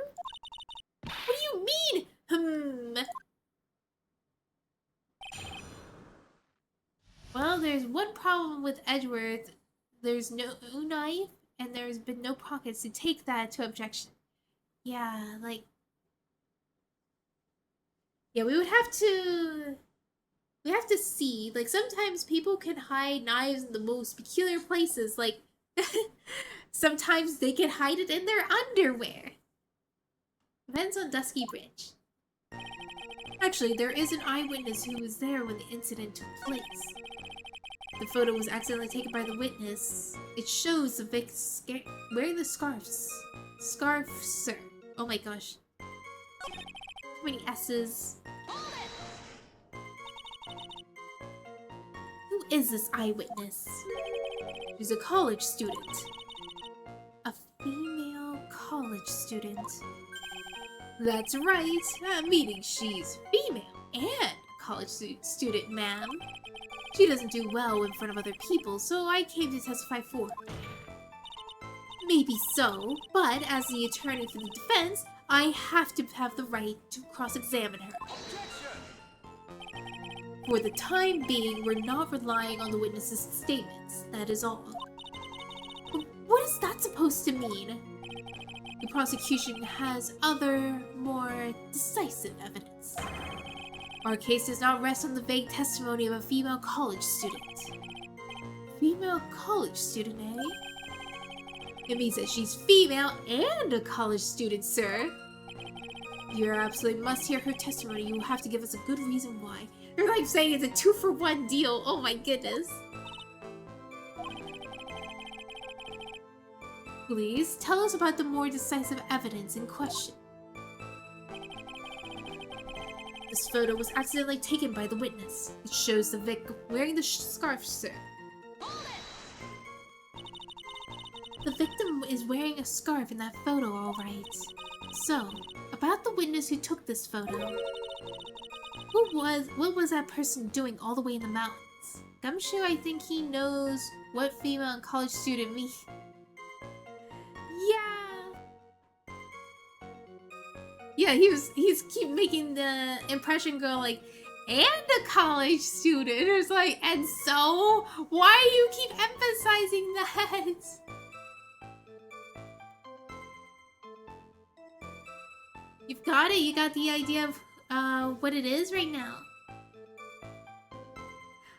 do you mean? Well, there's one problem with Edgeworth. There's no knife, and there's been no pockets to take that to objection. Yeah, like... Yeah, we have to see, like, sometimes people can hide knives in the most peculiar places, like, sometimes they can hide it in their underwear. Depends on Dusky Bridge. Actually, there is an eyewitness who was there when the incident took place. The photo was accidentally taken by the witness. It shows the victim wearing the scarves. Scarf, sir. Oh my gosh. Too many S's. Who is this eyewitness? She's a college student. A female college student. That's right, meaning she's female and college student, ma'am. She doesn't do well in front of other people, so I came to testify for her. Maybe so, but as the attorney for the defense, I have to have the right to cross-examine her. For the time being, we're not relying on the witness's statements, that is all. What is that supposed to mean? The prosecution has other, more decisive evidence. Our case does not rest on the vague testimony of a female college student. Female college student, eh? It means that she's female and a college student, sir. You absolutely must hear her testimony. You will have to give us a good reason why. You're like saying it's a 2-for-1 deal. Oh my goodness. Please, tell us about the more decisive evidence in question. This photo was accidentally taken by the witness. It shows the victim wearing the scarf, sir. The victim is wearing a scarf in that photo, alright. So, about the witness who took this photo. What was that person doing all the way in the mountains? Gumshoe, I think he knows what female and college student means. Yeah, he's keep making the impression go like, and a college student. It's like, and so? Why do you keep emphasizing that? You've got it? You got the idea of what it is right now?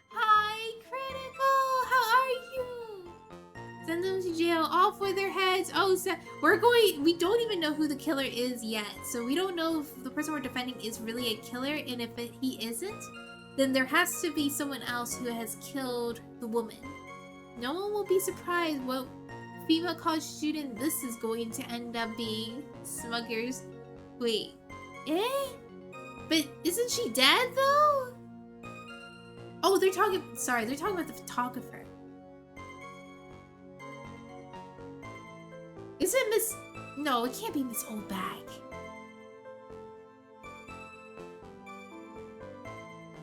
Hi, Critical! How are you? Send them to jail, off with their heads. Oh, so we don't even know who the killer is yet. So we don't know if the person we're defending is really a killer, and if he isn't, then there has to be someone else who has killed the woman. No one will be surprised what female college student this is going to end up being. Smuggers. Wait. Eh? But isn't she dead though? Oh, they're talking about the photographer. Is it Miss... No, it can't be Miss Oldbag.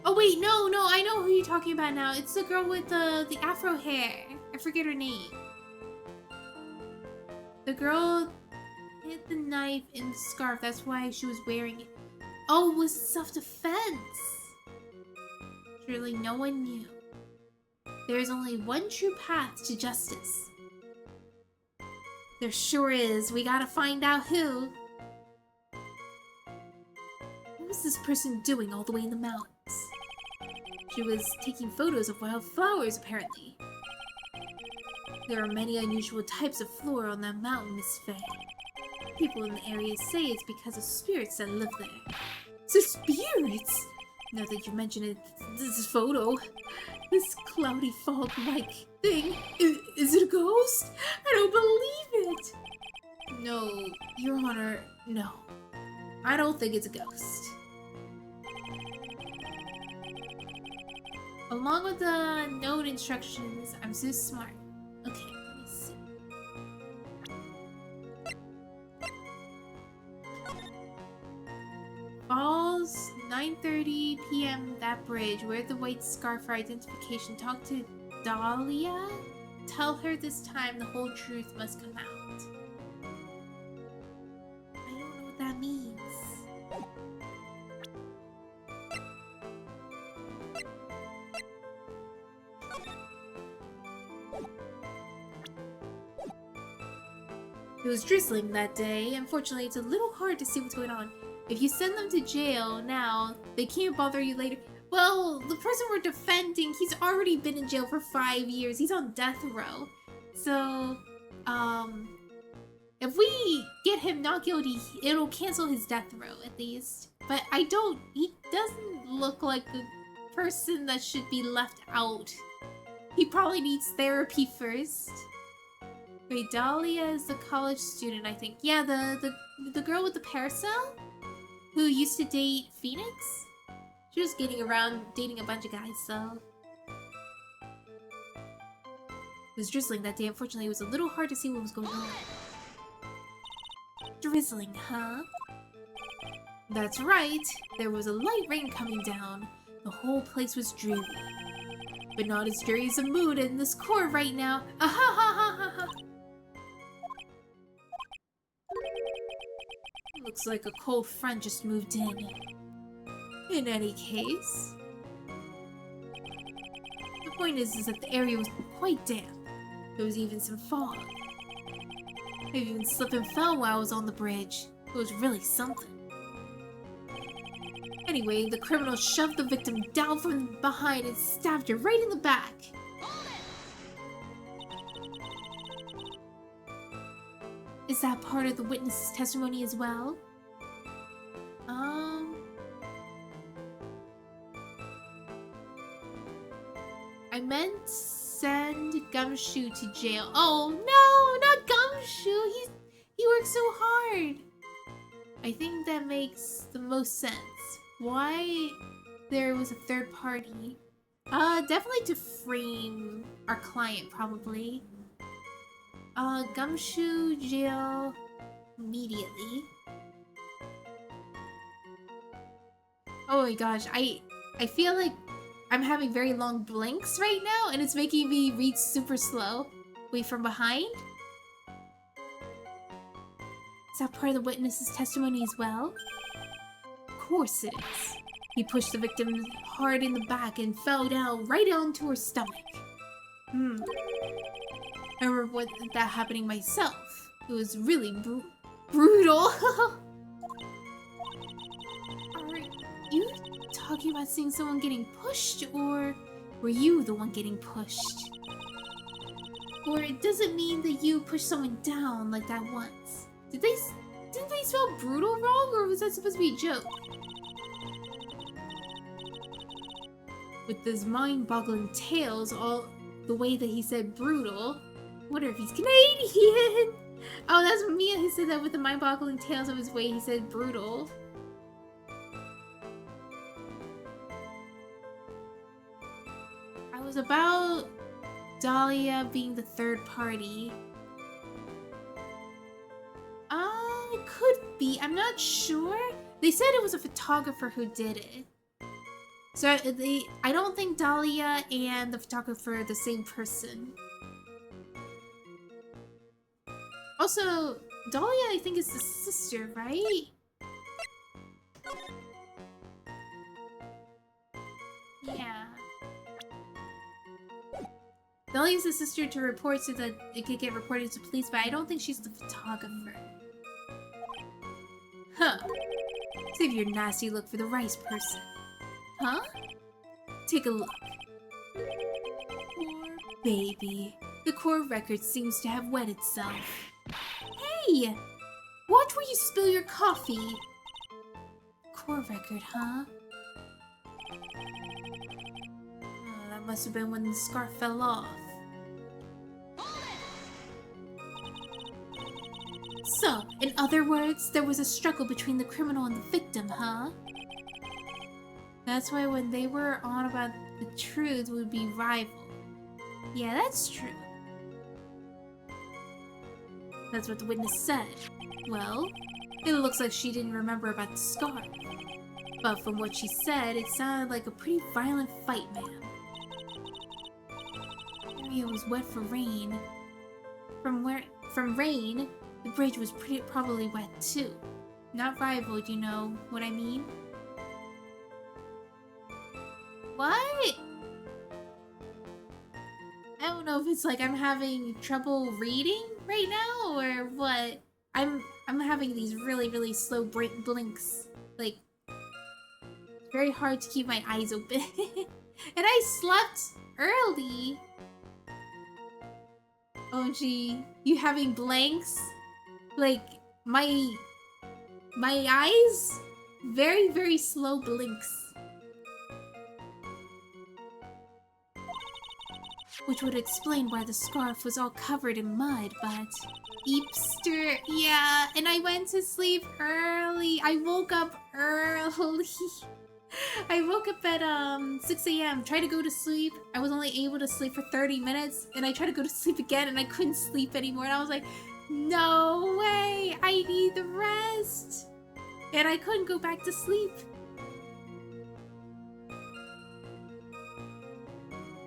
Oh wait, no, I know who you're talking about now. It's the girl with the afro hair. I forget her name. The girl hit the knife in the scarf. That's why she was wearing it. Oh, it was self-defense. Surely no one knew. There is only one true path to justice. There sure is. We gotta find out who. What was this person doing all the way in the mountains? She was taking photos of wild flowers, apparently. There are many unusual types of flora on that mountain, Miss Faye. People in the area say it's because of spirits that live there. So spirits? Now that you mention it, this photo, this cloudy fog-like thing, is it a ghost? I don't believe it! No, Your Honor, no. I don't think it's a ghost. Along with the note instructions, I'm so smart. Okay, let me see. Falls, 9:30 p.m. That bridge. Wear the white scarf for identification. Talk to Dahlia. Tell her this time the whole truth must come out. I don't know what that means. It was drizzling that day. Unfortunately, it's a little hard to see what's going on. If you send them to jail now, they can't bother you later. Well, the person we're defending, he's already been in jail for 5 years. He's on death row. So, if we get him not guilty, it'll cancel his death row at least. But he doesn't look like the person that should be left out. He probably needs therapy first. Wait, Dahlia is the college student, I think. Yeah, the girl with the parasol? Who used to date Phoenix? She was getting around dating a bunch of guys, so... It was drizzling that day. Unfortunately, it was a little hard to see what was going on. Drizzling, huh? That's right. There was a light rain coming down. The whole place was dreary. But not as dreary as the mood in this court right now. Ah ha ha ha ha ha! Looks like a cold front just moved in. In any case... The point is that the area was quite damp. There was even some fog. I even slipped and fell while I was on the bridge. It was really something. Anyway, the criminal shoved the victim down from behind and stabbed her right in the back. Is that part of the witness's testimony as well? I meant send Gumshoe to jail. Oh no, not Gumshoe! He works so hard! I think that makes the most sense. Why there was a third party? Definitely to frame our client, probably. Gumshoe jail immediately. Oh my gosh, I feel like I'm having very long blinks right now, and it's making me read super slow. Wait, from behind? Is that part of the witness's testimony as well? Of course it is. He pushed the victim hard in the back and fell down right onto her stomach. I remember that happening myself. It was really brutal. Are you talking about seeing someone getting pushed, or were you the one getting pushed? Or does it mean that you pushed someone down like that once? Did they spell brutal wrong, or was that supposed to be a joke? With those mind-boggling tales, all the way that he said brutal. I wonder if he's Canadian! Oh, that's Mia who said that with the mind-boggling tales of his way he said brutal. I was about Dahlia being the third party. It could be. I'm not sure. They said it was a photographer who did it. So I don't think Dahlia and the photographer are the same person. Also, Dahlia, I think, is the sister, right? Yeah. Dahlia's the sister to report so that it could get reported to police, but I don't think she's the photographer. Huh. Save your nasty look for the rice person. Huh? Take a look. Poor baby. The core record seems to have wet itself. Hey! Watch where you spill your coffee. Core record, huh? Oh, that must have been when the scarf fell off. So, in other words, there was a struggle between the criminal and the victim, huh? That's why when they were on about the truth would be rival. Yeah, that's true. That's what the witness said. Well, it looks like she didn't remember about the scarf. But from what she said, it sounded like a pretty violent fight, man. The area was wet for rain. From rain, the bridge was probably wet too. Not rivaled, you know what I mean? What? I don't know if it's like I'm having trouble reading right now or what. I'm having these really slow blinks. Like, it's very hard to keep my eyes open. And I slept early. Oh gee, you having blanks? Like, my eyes? Very slow blinks. Which would explain why the scarf was all covered in mud, but... Eepster, yeah, and I went to sleep early. I woke up early. I woke up at 6 a.m. Tried to go to sleep. I was only able to sleep for 30 minutes, and I tried to go to sleep again, and I couldn't sleep anymore. And I was like, no way, I need the rest. And I couldn't go back to sleep.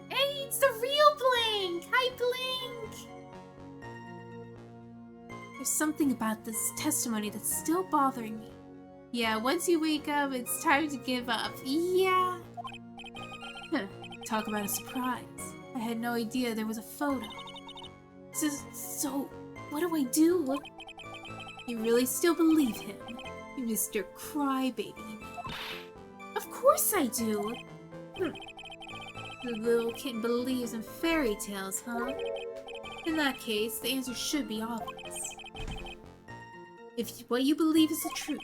Hey, it's the real Blink! Hi, Blink! There's something about this testimony that's still bothering me. Yeah, once you wake up, it's time to give up. Yeah. Talk about a surprise. I had no idea there was a photo. So what do I do? You really still believe him? You Mr. Crybaby. Of course I do. The little kid believes in fairy tales, huh? In that case, the answer should be obvious. If what you believe is the truth,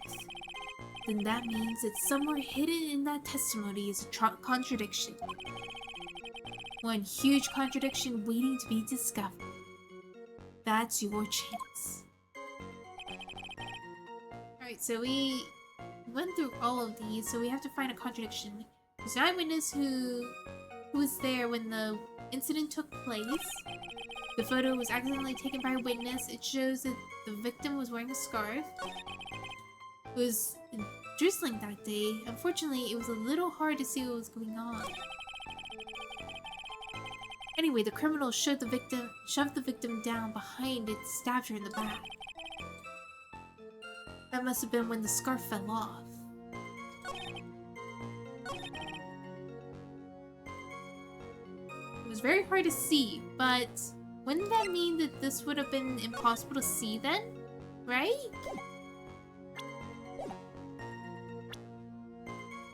then that means that somewhere hidden in that testimony is a contradiction. One huge contradiction waiting to be discovered. That's your chance. Alright, so we went through all of these, so we have to find a contradiction. There's an eyewitness who was there when the incident took place. The photo was accidentally taken by a witness. It shows that the victim was wearing a scarf. It was drizzling that day. Unfortunately, it was a little hard to see what was going on. Anyway, the criminal shoved the victim down behind it, stabbed her in the back. That must have been when the scarf fell off. It was very hard to see, but wouldn't that mean that this would have been impossible to see then? Right?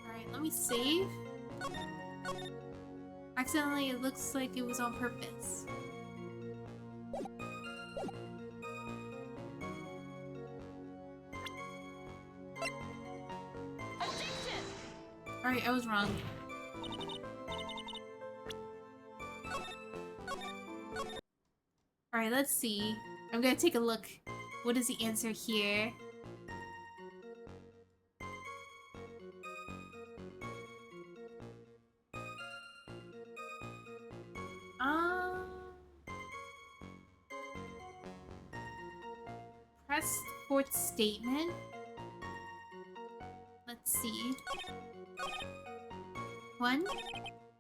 Alright, let me save. Accidentally, it looks like it was on purpose. Alright, I was wrong. Alright, let's see. I'm gonna take a look. What is the answer here? Press fourth statement. Let's see. 1,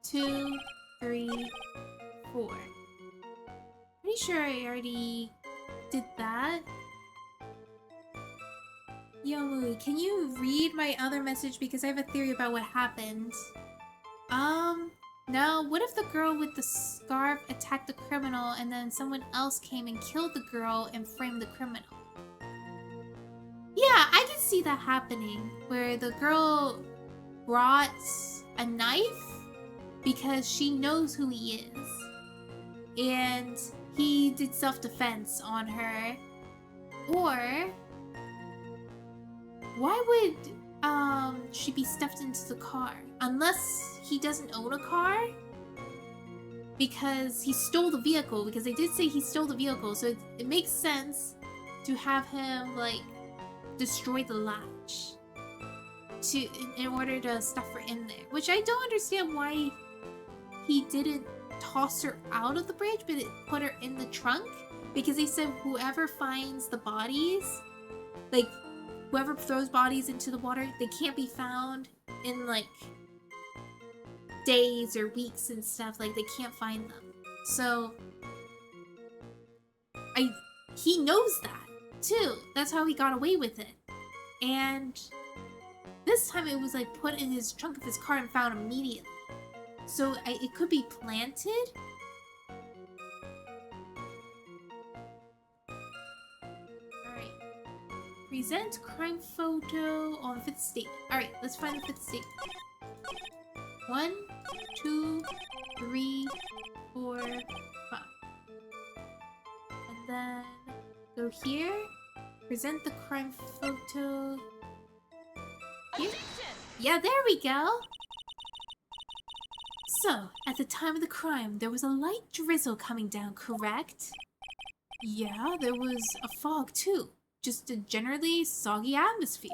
2, 3, 4. Pretty sure I already did that. Yo, can you read my other message? Because I have a theory about what happened. No. What if the girl with the scarf attacked the criminal and then someone else came and killed the girl and framed the criminal? Yeah, I can see that happening. Where the girl brought a knife because she knows who he is. And he did self-defense on her. Or why would she be stuffed into the car? Unless he doesn't own a car? Because he stole the vehicle, because they did say he stole the vehicle, so it makes sense to have him, like, destroy the latch in order to stuff her in there. Which I don't understand why he didn't toss her out of the bridge, but put her in the trunk, because they said whoever finds the bodies, like, whoever throws bodies into the water, they can't be found in, like, days or weeks and stuff. Like, they can't find them. So, he knows that, too. That's how he got away with it. And this time it was, like, put in his trunk of his car and found immediately. So, it could be planted. Alright. Present crime photo on 5th statement. Alright, let's find the 5th statement. 1, 2, 3, 4, 5. And then go here. Present the crime photo. Here? Yeah, there we go. So, at the time of the crime, there was a light drizzle coming down, correct? Yeah, there was a fog too. Just a generally soggy atmosphere.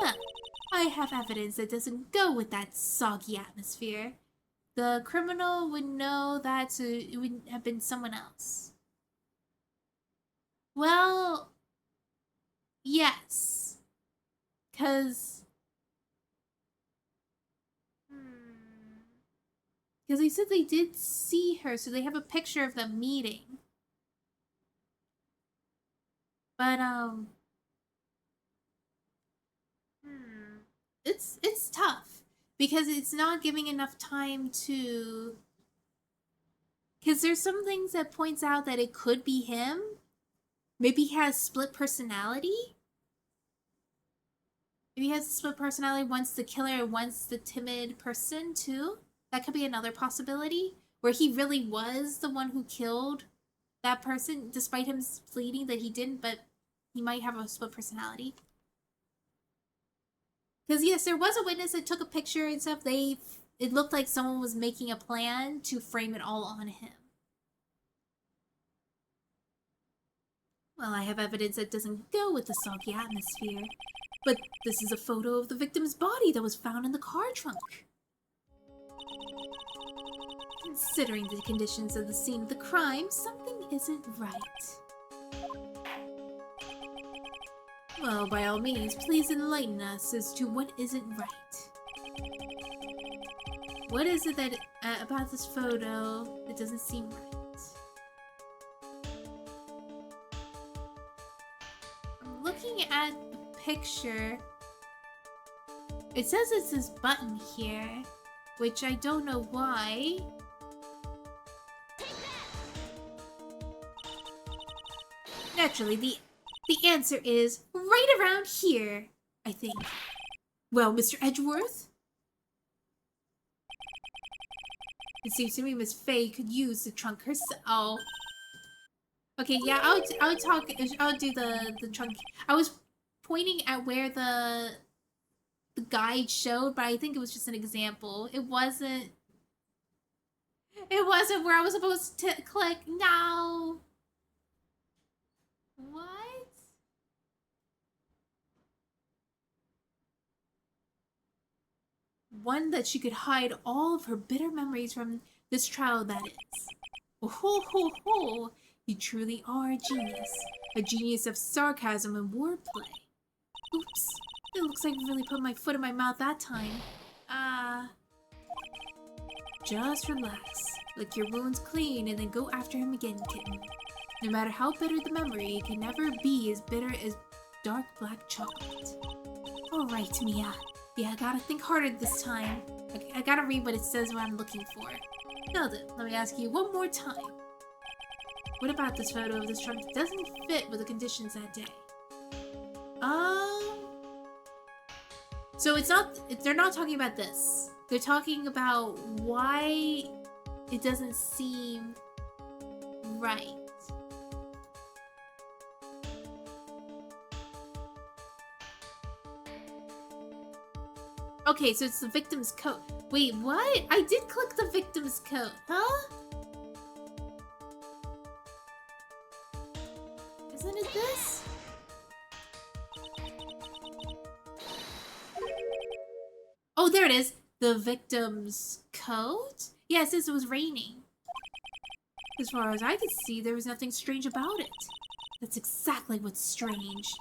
Well, I have evidence that doesn't go with that soggy atmosphere. The criminal would know that, so it would have been someone else. Well, yes. Because they said they did see her, so they have a picture of them meeting. But, it's tough. Because it's not giving enough time to... Because there's some things that points out that it could be him. Maybe he has split personality? Maybe he has a split personality, once the killer and once the timid person, too? That could be another possibility. Where he really was the one who killed that person, despite him pleading that he didn't, but he might have a split personality. Because, yes, there was a witness that took a picture and stuff. It looked like someone was making a plan to frame it all on him. Well, I have evidence that doesn't go with the soggy atmosphere. But this is a photo of the victim's body that was found in the car trunk. Considering the conditions of the scene of the crime, something isn't right. Well, by all means, please enlighten us as to what isn't right. What is it that about this photo that doesn't seem right? I'm looking at the picture. It says it's this button here, which I don't know why. Naturally, the answer is right around here, I think. Well, Mr. Edgeworth? It seems to me Miss Faye could use the trunk herself. Oh. Okay, yeah, I'll do the trunk. I was pointing at where the guide showed, but I think it was just an example. It wasn't where I was supposed to click. No. What? One that she could hide all of her bitter memories from this trial, that is. Oh, ho, ho, ho. You truly are a genius. A genius of sarcasm and wordplay. Oops. It looks like I really put my foot in my mouth that time. Just relax. Lick your wounds clean and then go after him again, kitten. No matter how bitter the memory, it can never be as bitter as dark black chocolate. Alright, Mia. Yeah, I gotta think harder this time. I gotta read what it says what I'm looking for. Now then, let me ask you one more time. What about this photo of this trunk that doesn't fit with the conditions that day? So they're not talking about this. They're talking about why it doesn't seem right. Okay, so it's the victim's coat. Wait, what? I did click the victim's coat, huh? Isn't it this? Oh, there it is. The victim's coat? Yeah, it says it was raining. As far as I could see, there was nothing strange about it. That's exactly what's strange.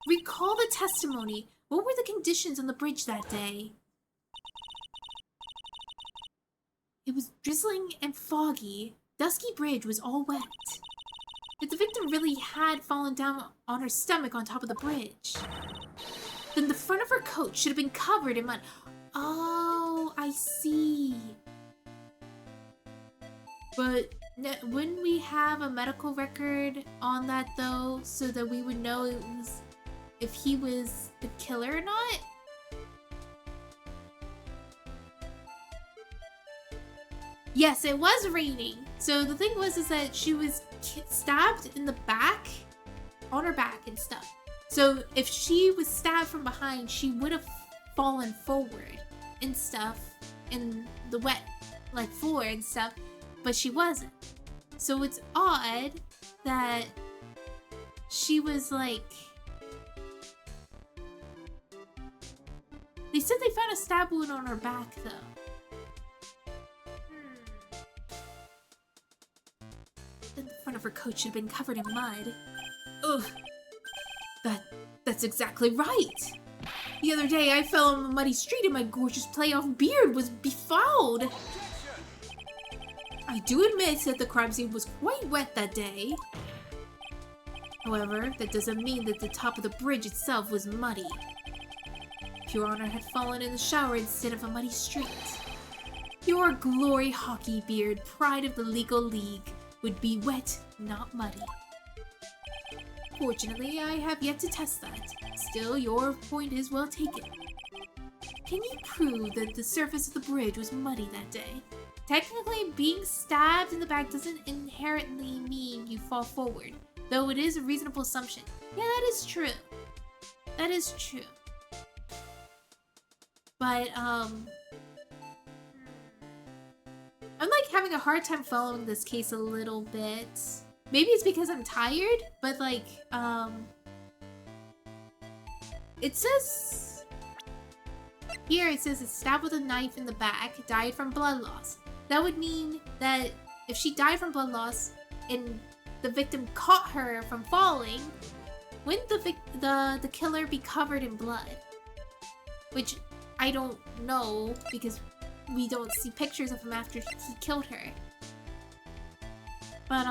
Recall the testimony. What were the conditions on the bridge that day? It was drizzling and foggy. Dusky bridge was all wet. If the victim really had fallen down on her stomach on top of the bridge, then the front of her coat should have been covered in mud. Oh, I see. But wouldn't we have a medical record on that though, so that we would know it was, if he was the killer or not? Yes, it was raining. So the thing was is that she was stabbed in the back, on her back and stuff. So if she was stabbed from behind, she would have fallen forward and stuff in the wet, like, floor and stuff, but she wasn't. So it's odd that she was like... They said they found a stab wound on her back though. Then the front of her coat should have been covered in mud. Ugh. That's exactly right. The other day I fell on a muddy street and my gorgeous playoff beard was befouled. I do admit that the crime scene was quite wet that day. However, that doesn't mean that the top of the bridge itself was muddy. If Your Honor had fallen in the shower instead of a muddy street, your glory hockey beard, pride of the legal league, would be wet, not muddy. Fortunately, I have yet to test that. Still, your point is well taken. Can you prove that the surface of the bridge was muddy that day? Technically, being stabbed in the back doesn't inherently mean you fall forward, though it is a reasonable assumption. Yeah, that is true. That is true. But, I'm like having a hard time following this case a little bit. Maybe it's because I'm tired, but like, it says, here it says it's stabbed with a knife in the back, died from blood loss. That would mean that if she died from blood loss and the victim caught her from falling, wouldn't the killer be covered in blood? Which I don't know because we don't see pictures of him after he killed her. But,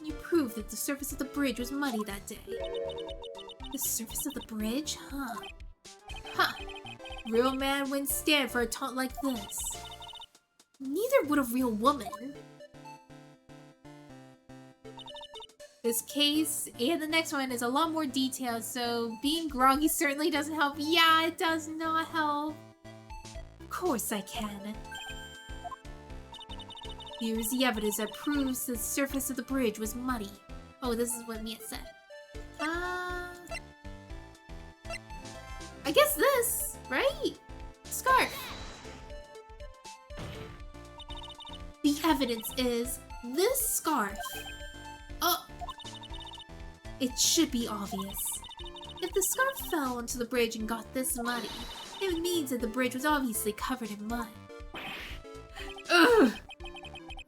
you prove that the surface of the bridge was muddy that day. The surface of the bridge? Huh. Huh. Real man wouldn't stand for a taunt like this. Neither would a real woman. This case and the next one is a lot more detailed, so being groggy certainly doesn't help. Yeah, it does not help. Of course I can. Here is the evidence that proves the surface of the bridge was muddy. Oh, this is what Mia said. I guess this, right? Scarf. The evidence is this scarf. Oh, it should be obvious. If the scarf fell onto the bridge and got this muddy, it means that the bridge was obviously covered in mud. Ugh!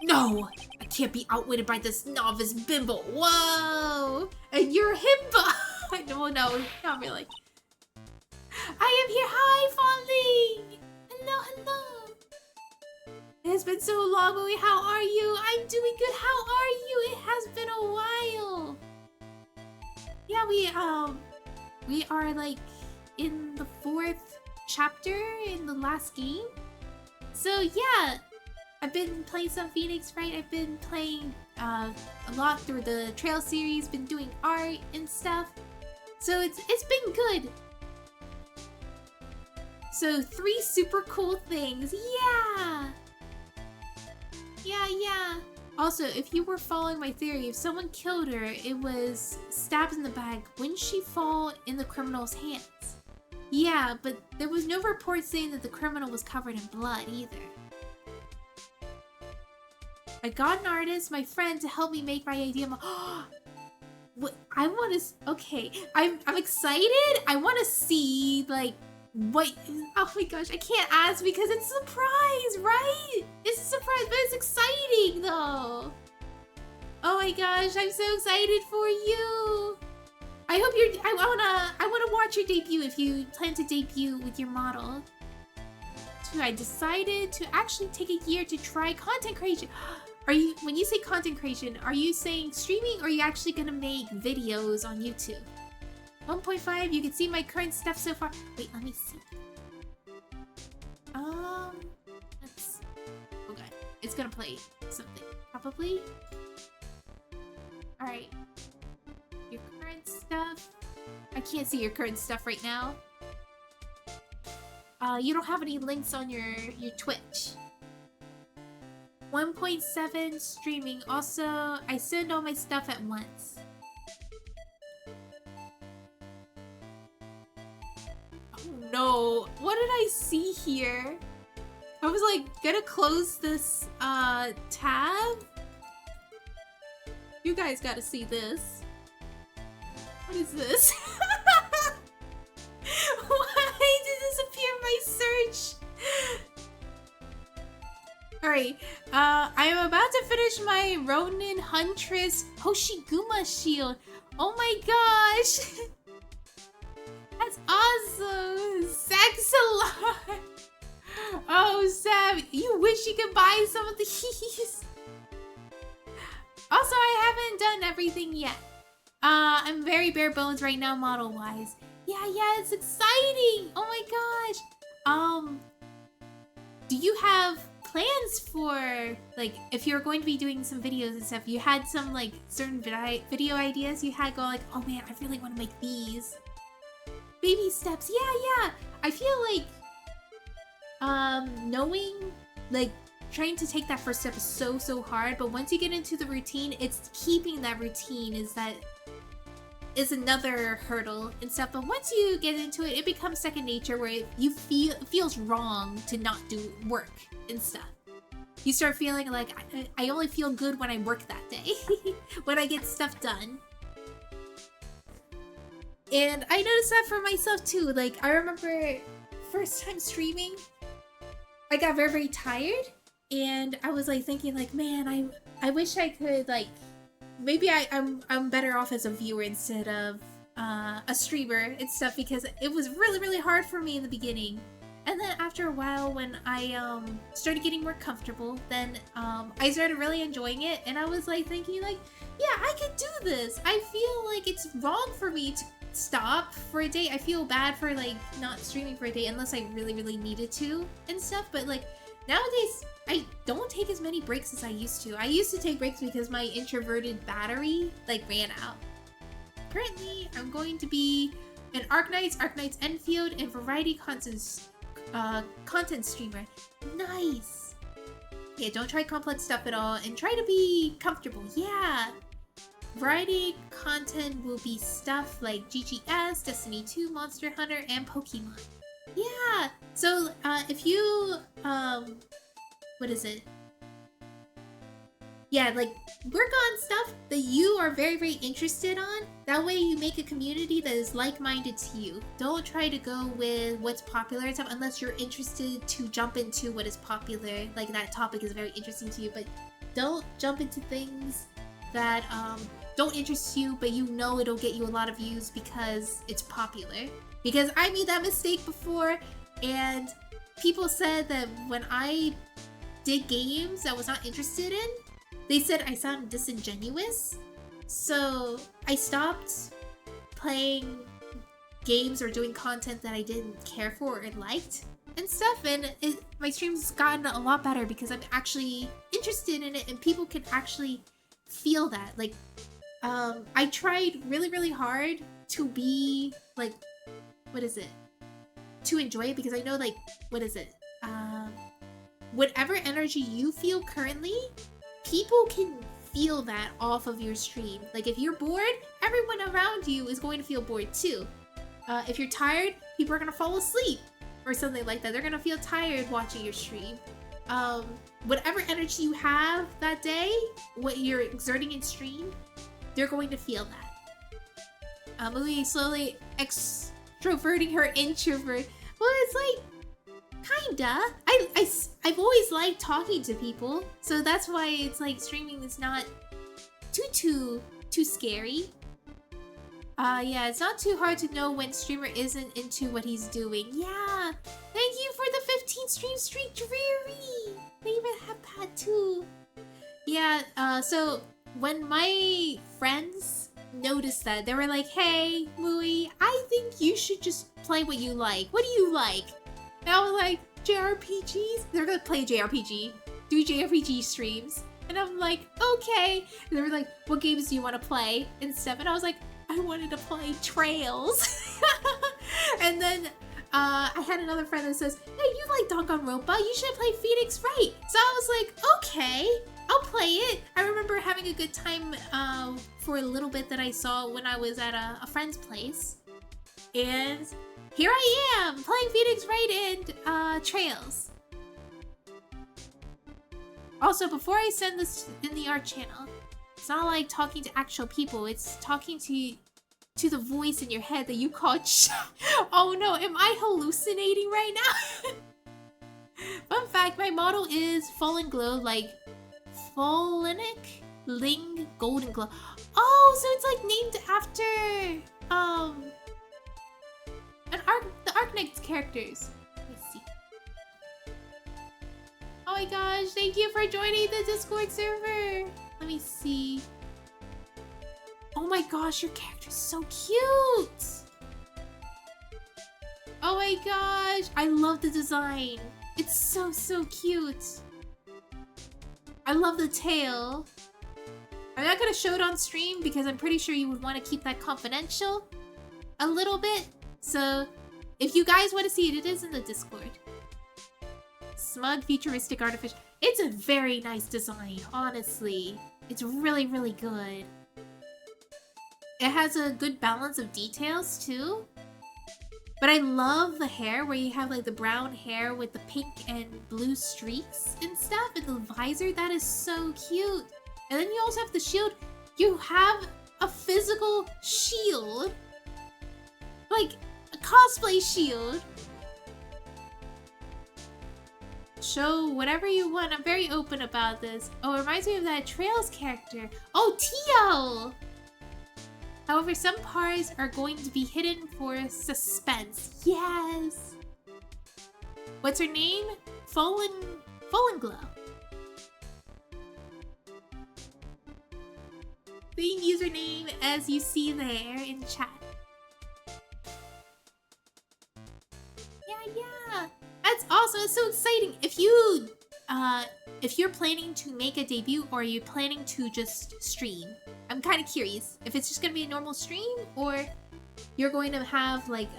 No! I can't be outwitted by this novice bimbo. Whoa! And you're a himbo! No, not really. I am here. Hi, Fondling! Hello, hello. It has been so long, Louie. How are you? I'm doing good. How are you? It has been a while. Yeah, we are like in the 4th chapter in the last game. So yeah, I've been playing some Phoenix Wright. I've been playing a lot through the Trail series, been doing art and stuff. So it's been good. So 3 super cool things. Yeah. Yeah. Also, if you were following my theory, if someone killed her, it was stabbed in the back, wouldn't she fall in the criminal's hands? Yeah, but there was no report saying that the criminal was covered in blood either. I got an artist, my friend, to help me make my idea. What I want to. Okay, I'm excited. I want to see like what. Oh my gosh, I can't ask because it's a surprise, right? It's a surprise, but it's exciting though. Oh my gosh, I'm so excited for you. I hope you're. I wanna watch your debut if you plan to debut with your model. So I decided to actually take a year to try content creation. Are you, when you say content creation, are you saying streaming or are you actually gonna make videos on YouTube? 1.5, you can see my current stuff so far. Wait, let me see. Let's, okay, it's gonna play something, probably. Alright. Your current stuff. I can't see your current stuff right now. You don't have any links on your Twitch. 1.7 streaming. Also, I send all my stuff at once. Oh no, what did I see here? I was like gonna close this tab. You guys gotta see this. What is this? Why did this appear in my search? Alright, I am about to finish my Ronin Huntress Hoshiguma shield. Oh my gosh! That's awesome! Saxalon! Oh, Sam, you wish you could buy some of these. Also, I haven't done everything yet. I'm very bare bones right now, model-wise. Yeah, it's exciting! Oh my gosh! Do you have plans for, like, if you're going to be doing some videos and stuff, you had some, like, certain video ideas you had go like, oh man, I really want to make these. Baby steps, yeah. I feel like, knowing, like, trying to take that first step is so hard, but once you get into the routine, it's keeping that routine is another hurdle and stuff. But once you get into it, it becomes second nature where it feels wrong to not do work and stuff. You start feeling like, I only feel good when I work that day, when I get stuff done. And I noticed that for myself too. Like, I remember first time streaming, I got very tired, and I was like thinking like, man, I wish I could, like, maybe I'm better off as a viewer instead of a streamer and stuff, because it was really hard for me in the beginning. And then after a while, when I started getting more comfortable, then I started really enjoying it, and I was like thinking like, yeah, I could do this. I feel like it's wrong for me to stop for a day. I feel bad for like not streaming for a day unless I really needed to and stuff. But like nowadays, I don't take as many breaks as I used to. I used to take breaks because my introverted battery like ran out. Currently, I'm going to be an Arknights Enfield, and variety content streamer. Nice! Yeah, don't try complex stuff at all, and try to be comfortable. Yeah! Variety content will be stuff like GGS, Destiny 2, Monster Hunter, and Pokemon. Yeah! So, if you, what is it? Yeah, like, work on stuff that you are very interested on. That way you make a community that is like-minded to you. Don't try to go with what's popular and stuff unless you're interested to jump into what is popular. Like, that topic is very interesting to you, but don't jump into things that don't interest you, but you know it'll get you a lot of views because it's popular. Because I made that mistake before, and people said that when I did games I was not interested in, they said I sound disingenuous. So I stopped playing games or doing content that I didn't care for or liked and stuff, and my stream's gotten a lot better because I'm actually interested in it and people can actually feel that. Like, I tried really hard to be like, what is it? To enjoy it, because I know, like, what is it? Whatever energy you feel currently, people can feel that off of your stream. Like, if you're bored, everyone around you is going to feel bored too. If you're tired, people are gonna fall asleep or something like that. They're gonna feel tired watching your stream. Whatever energy you have that day, what you're exerting in stream, they're going to feel that. Movie slowly extroverting her introvert. Well, it's like, kinda. I've always liked talking to people, so that's why it's like streaming is not too scary. Yeah, it's not too hard to know when streamer isn't into what he's doing. Yeah, thank you for the 15 stream streak, Dreary. They even have that too. Yeah, so when my friends noticed that, they were like, hey, Mui, I think you should just play what you like. What do you like? And I was like, JRPGs? They're gonna play JRPG. Do JRPG streams. And I'm like, okay. And they were like, what games do you want to play? And stuff. And I was like, I wanted to play Trails. And then I had another friend that says, hey, you like Danganronpa? You should play Phoenix Wright. So I was like, okay, I'll play it. I remember having a good time for a little bit that I saw when I was at a friend's place. And here I am, playing Phoenix Wright and Trails. Also, before I send this in the art channel, it's not like talking to actual people, it's talking to the voice in your head that you call Oh no, am I hallucinating right now? Fun fact, my model is Fallen Glow, like Falenic Ling Golden Glow. Oh, so it's like named after the Arknights characters. Let me see. Oh my gosh, thank you for joining the Discord server. Let me see. Oh my gosh, your character's so cute. Oh my gosh, I love the design. It's so cute. I love the tail. I'm not gonna show it on stream because I'm pretty sure you would want to keep that confidential a little bit. So if you guys want to see it, it is in the Discord. Smug, futuristic, artificial. It's a very nice design, honestly. It's really good. It has a good balance of details too. But I love the hair where you have like the brown hair with the pink and blue streaks and stuff, and the visor. That is so cute. And then you also have the shield. You have a physical shield. Like a cosplay shield. Show whatever you want. I'm very open about this. Oh, it reminds me of that Trails character. Oh, Tio! However, some parts are going to be hidden for suspense. Yes! What's her name? Fallen Glow. Same username as you see there in chat. Yeah. That's awesome. It's so exciting. If you're planning to make a debut or you're planning to just stream, I'm kind of curious if it's just gonna be a normal stream or you're going to have like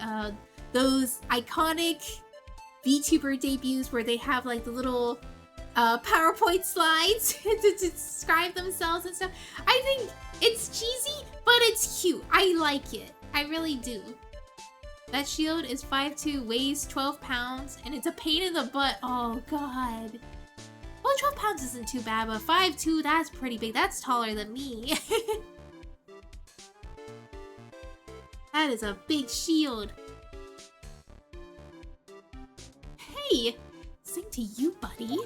those iconic VTuber debuts where they have like the little PowerPoint slides to describe themselves and stuff. I think it's cheesy, but it's cute. I like it. I really do. That shield is 5'2", weighs 12 pounds, and it's a pain in the butt. Oh, God. Well, 12 pounds isn't too bad, but 5'2", that's pretty big. That's taller than me. That is a big shield. Hey, sing to you, buddy.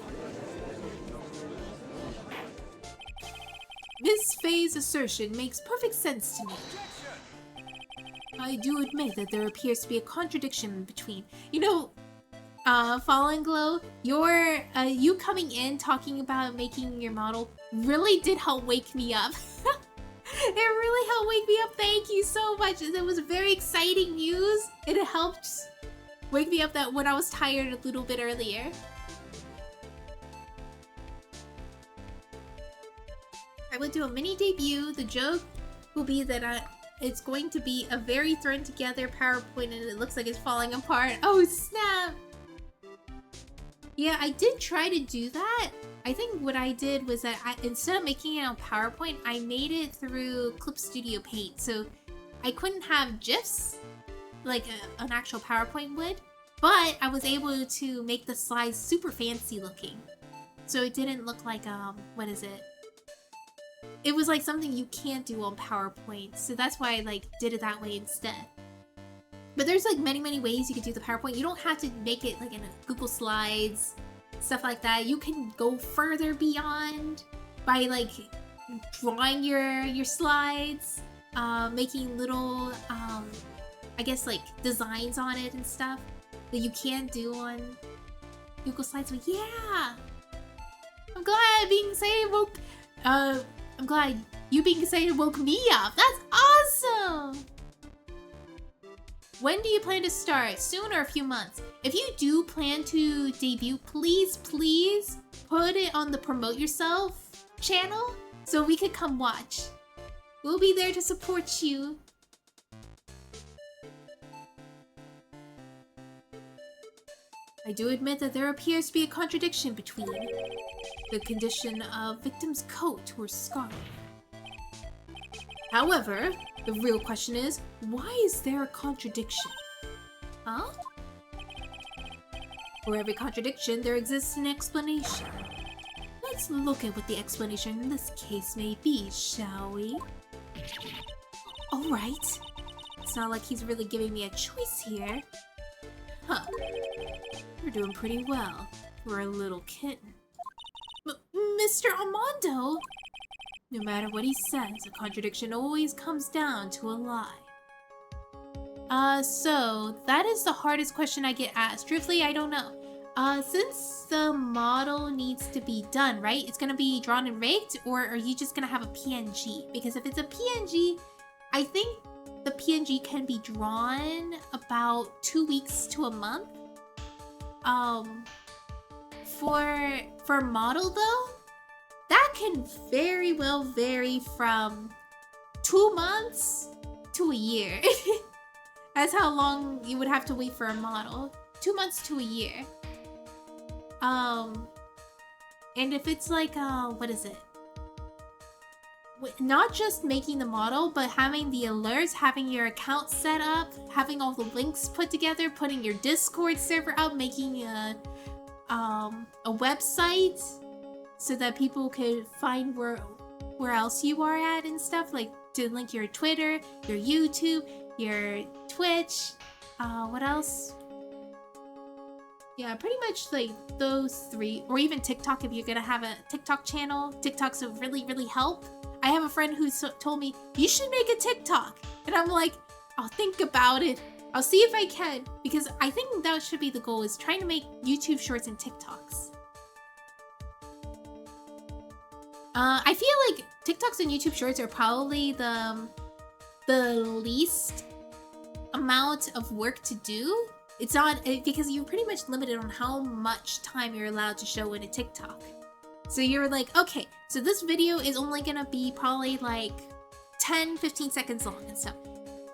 Faye's assertion makes perfect sense to me. I do admit that there appears to be a contradiction between, you know, Fallen Glow, you coming in talking about making your model really did help wake me up. It really helped wake me up. Thank you so much. It was very exciting news. It helped wake me up that when I was tired a little bit earlier. I will do a mini debut. The joke will be that it's going to be a very thrown together PowerPoint and it looks like it's falling apart. Oh snap! Yeah, I did try to do that. I think what I did was that instead of making it on PowerPoint, I made it through Clip Studio Paint. So I couldn't have GIFs like an actual PowerPoint would, but I was able to make the slides super fancy looking. So it didn't look like, what is it? It was like something you can't do on PowerPoint. So that's why I like did it that way instead. But there's like many ways you could do the PowerPoint. You don't have to make it like in a Google Slides, stuff like that. You can go further beyond by like drawing your slides, making little, I guess like designs on it and stuff that you can't do on Google Slides. But yeah, I'm glad being excited woke, I'm glad you being excited woke me up. That's awesome! When do you plan to start? Soon or a few months? If you do plan to debut, please put it on the Promote Yourself channel so we could come watch. We'll be there to support you. I do admit that there appears to be a contradiction between the condition of victim's coat or scarf. However, the real question is, why is there a contradiction? Huh? For every contradiction, there exists an explanation. Let's look at what the explanation in this case may be, shall we? Alright. It's not like he's really giving me a choice here. Huh. You're doing pretty well for a little kitten. Mr. Armando! No matter what he says, a contradiction always comes down to a lie. So that is the hardest question I get asked. Truthfully, I don't know. Since the model needs to be done, right? It's gonna be drawn and rigged, or are you just gonna have a PNG? Because if it's a PNG, I think the PNG can be drawn about 2 weeks to a month. For model though, that can very well vary from 2 months to a year. That's how long you would have to wait for a model. 2 months to a year. And if it's like, what is it? Not just making the model, but having the alerts, having your account set up, having all the links put together, putting your Discord server up, making a website so that people could find where else you are at and stuff, like to link your Twitter, your YouTube, your Twitch, what else? Yeah, pretty much like those 3, or even TikTok if you're gonna have a TikTok channel. TikToks would really help. I have a friend who told me, you should make a TikTok. And I'm like, I'll think about it. I'll see if I can. Because I think that should be the goal, is trying to make YouTube shorts and TikToks. I feel like TikToks and YouTube shorts are probably the least amount of work to do. It's not, because you're pretty much limited on how much time you're allowed to show in a TikTok. So you're like, okay, so this video is only gonna be probably like 10-15 seconds long and stuff.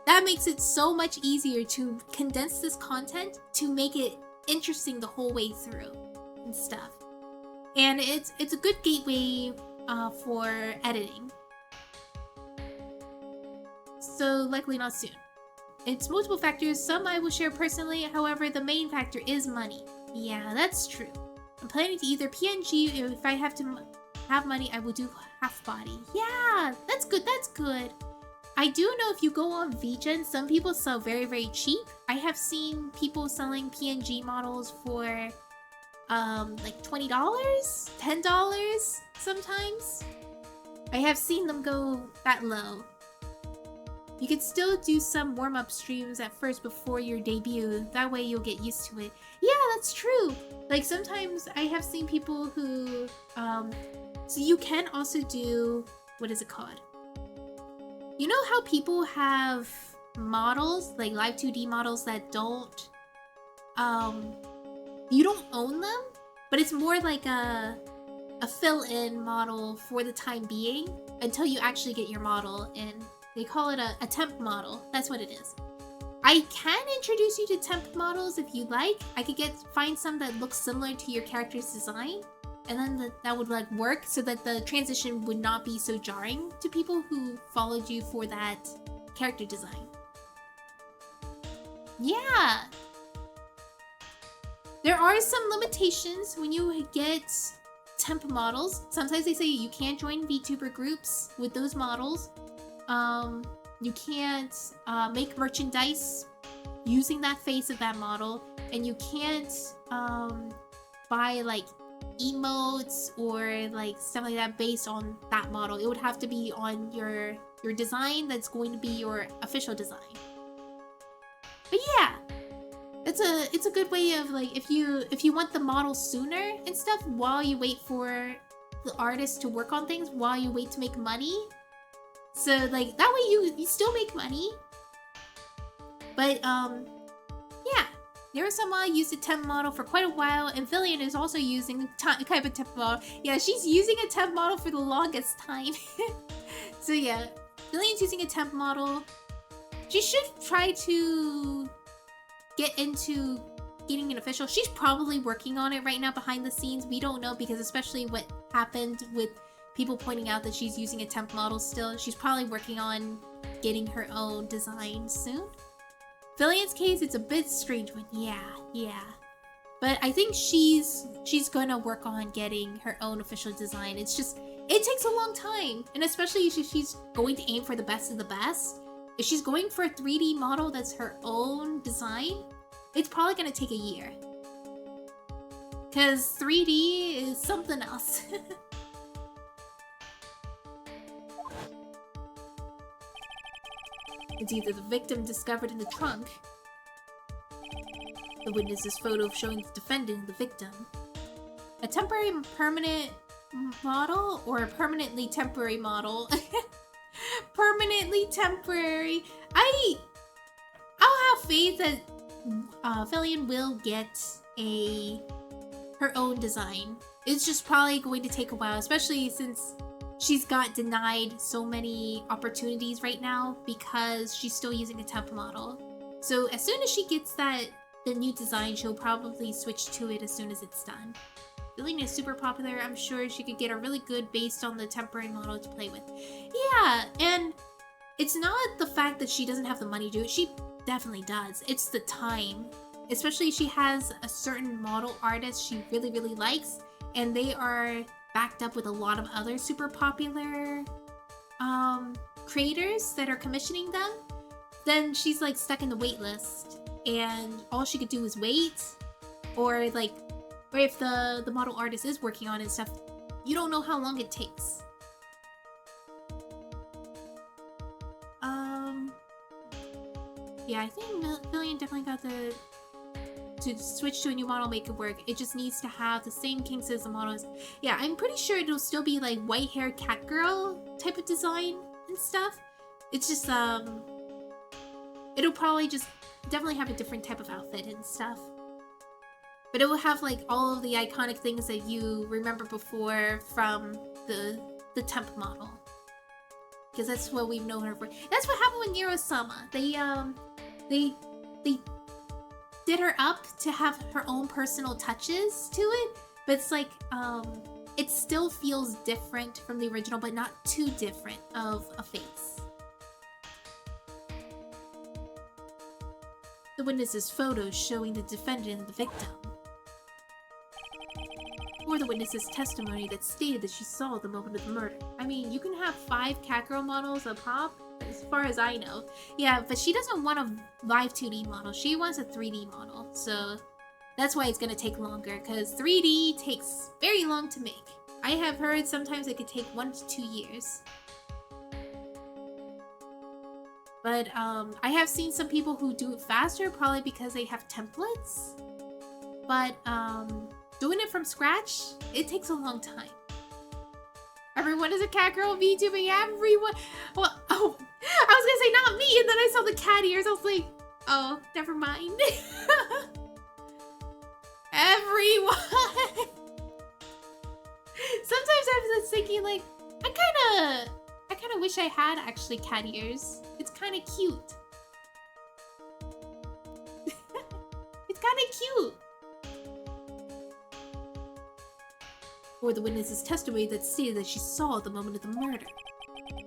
That makes it so much easier to condense this content to make it interesting the whole way through and stuff. And it's a good gateway for editing. So likely not soon. It's multiple factors, some I will share personally, however the main factor is money. Yeah, that's true. I'm planning to either PNG, if I have to have money, I will do half body. Yeah, that's good, that's good. I do know if you go on VGen, some people sell very cheap. I have seen people selling PNG models for like $20, $10 sometimes. I have seen them go that low. You can still do some warm-up streams at first before your debut. That way you'll get used to it. Yeah, that's true. Like sometimes I have seen people who, so you can also do, what is it called? You know how people have models, like live 2D models that don't, you don't own them, but it's more like a fill-in model for the time being until you actually get your model in. They call it a temp model. That's what it is. I can introduce you to temp models if you like. I could find some that look similar to your character's design, and then that would like work so that the transition would not be so jarring to people who followed you for that character design. Yeah. There are some limitations when you get temp models. Sometimes they say you can't join VTuber groups with those models. You can't make merchandise using that face of that model, and you can't buy like emotes or like stuff like that based on that model. It would have to be on your design that's going to be your official design. But yeah, it's a good way of like if you want the model sooner and stuff while you wait for the artist to work on things, while you wait to make money. So like that way you still make money. But yeah, Narasama used a temp model for quite a while, and Villian is also using kind of a temp model. Yeah, she's using a temp model for the longest time. So yeah, Villian's using a temp model. She should try to get into getting an official. She's probably working on it right now behind the scenes. We don't know, because especially what happened with people pointing out that she's using a temp model still. She's probably working on getting her own design soon. Villian's case, it's a bit strange one. Yeah. But I think she's gonna work on getting her own official design. It's just, it takes a long time. And especially if she's going to aim for the best of the best. If she's going for a 3D model that's her own design, it's probably gonna take a year. Because 3D is something else. It's either the victim discovered in the trunk, the witness's photo showing the defendant and the victim, a temporary permanent model, or a permanently temporary model. Permanently temporary. I'll have faith that Villian will get her own design. It's just probably going to take a while, especially since she's got denied so many opportunities right now because she's still using a temp model. So as soon as she gets the new design, she'll probably switch to it as soon as it's done. Villian is super popular. I'm sure she could get a really good based on the temporary model to play with. Yeah, and it's not the fact that she doesn't have the money to do it. She definitely does. It's the time. Especially she has a certain model artist she really, really likes, and they are backed up with a lot of other super popular creators that are commissioning them. Then she's like stuck in the wait list, and all she could do is wait, or if the model artist is working on it and stuff, you don't know how long it takes. Yeah, I think Villian definitely got to switch to a new model, make it work. It just needs to have the same kinks as the models. Yeah, I'm pretty sure it'll still be like white hair cat girl type of design and stuff. It's just it'll probably just definitely have a different type of outfit and stuff. But it will have like all of the iconic things that you remember before from the temp model. Because that's what we've known her for. That's what happened with Nero-sama. They did her up to have her own personal touches to it, but it's like it still feels different from the original, but not too different of a face. The witness's photos showing the defendant and the victim, or the witness's testimony that stated that she saw the moment of the murder. I mean, you can have 5 catgirl models a pop, as far as I know. Yeah, but she doesn't want a live 2D model. She wants a 3D model. So that's why it's gonna take longer, because 3D takes very long to make. I have heard sometimes it could take 1 to 2 years. But I have seen some people who do it faster, probably because they have templates. But doing it from scratch, it takes a long time. Everyone is a cat girl VTubing. Everyone. Well, oh, I was gonna say not me, and then I saw the cat ears. I was like, oh, never mind. Everyone. Sometimes I was thinking, like, I kind of wish I had actually cat ears. It's kind of cute. It's kind of cute. Or the witness's testimony that stated that she saw the moment of the murder.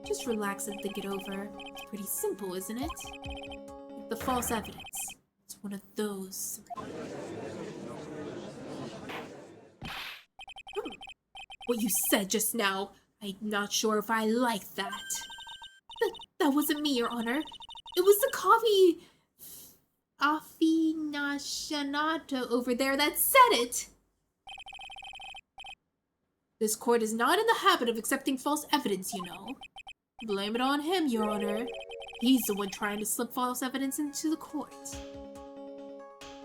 Just relax and think it over. It's pretty simple, isn't it? The false evidence. It's one of those. What you said just now, I'm not sure if I like that. That wasn't me, Your Honor. It was the coffee aficionado over there that said it. This court is not in the habit of accepting false evidence, you know. Blame it on him, Your Honor. He's the one trying to slip false evidence into the court.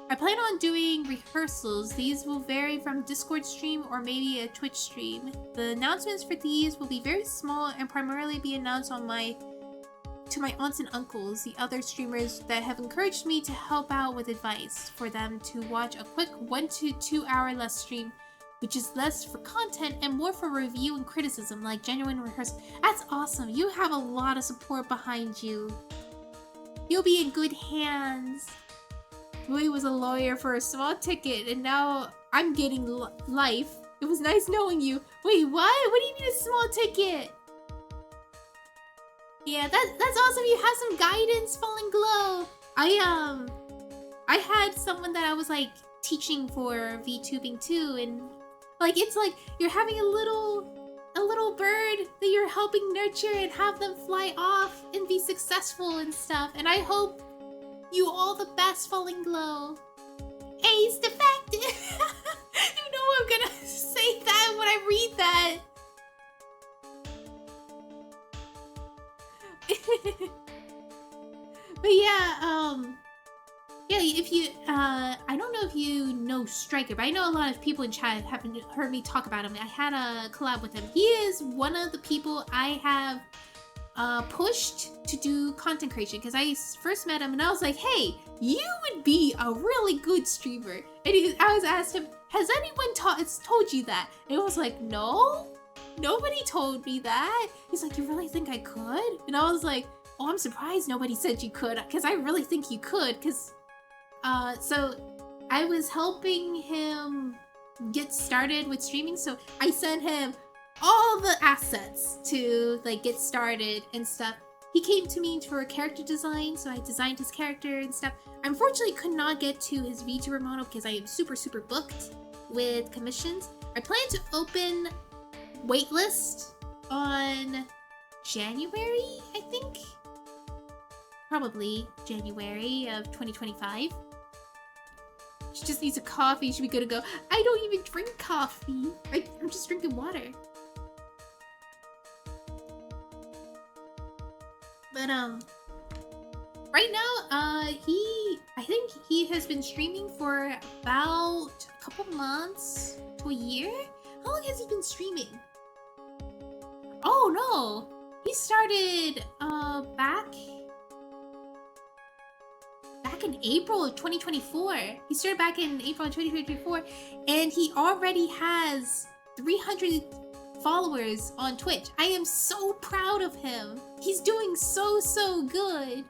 I plan on doing rehearsals. These will vary from Discord stream or maybe a Twitch stream. The announcements for these will be very small and primarily be announced to my aunts and uncles, the other streamers that have encouraged me to help out with advice for them to watch a quick 1 to 2 hour less stream, which is less for content and more for review and criticism, like genuine rehearsal. That's awesome. You have a lot of support behind you. You'll be in good hands. Louis was a lawyer for a small ticket, and now I'm getting life. It was nice knowing you. Wait, what? What do you mean a small ticket? Yeah, that's awesome. You have some guidance, Falling Glow. I had someone that I was like teaching for VTubing too, and like it's like you're having a little bird that you're helping nurture and have them fly off and be successful and stuff. And I hope you all the best, Falling Glow. Ace defective. You know I'm gonna say that when I read that. But yeah, if you, I don't know if you know Striker, but I know a lot of people in chat haven't heard me talk about him. I had a collab with him. He is one of the people I have pushed to do content creation, because I first met him and I was like, hey, you would be a really good streamer. And I was asked him, has anyone told you that? And it was like, no, nobody told me that. He's like, you really think I could? And I was like, oh, I'm surprised nobody said you could, because I really think you could, because so I was helping him get started with streaming, so I sent him all the assets to like get started and stuff. He came to me for a character design, so I designed his character and stuff. I unfortunately could not get to his VTuber model because I am super booked with commissions. I plan to open waitlist on January, I think. Probably January of 2025. She just needs a coffee. Should be good to go. I don't even drink coffee. I'm just drinking water. But right now, I think he has been streaming for about a couple months to a year. How long has he been streaming? Oh no, he started back in April of 2024. He started back in April of 2024, and he already has 300 followers on Twitch. I am so proud of him. He's doing so good.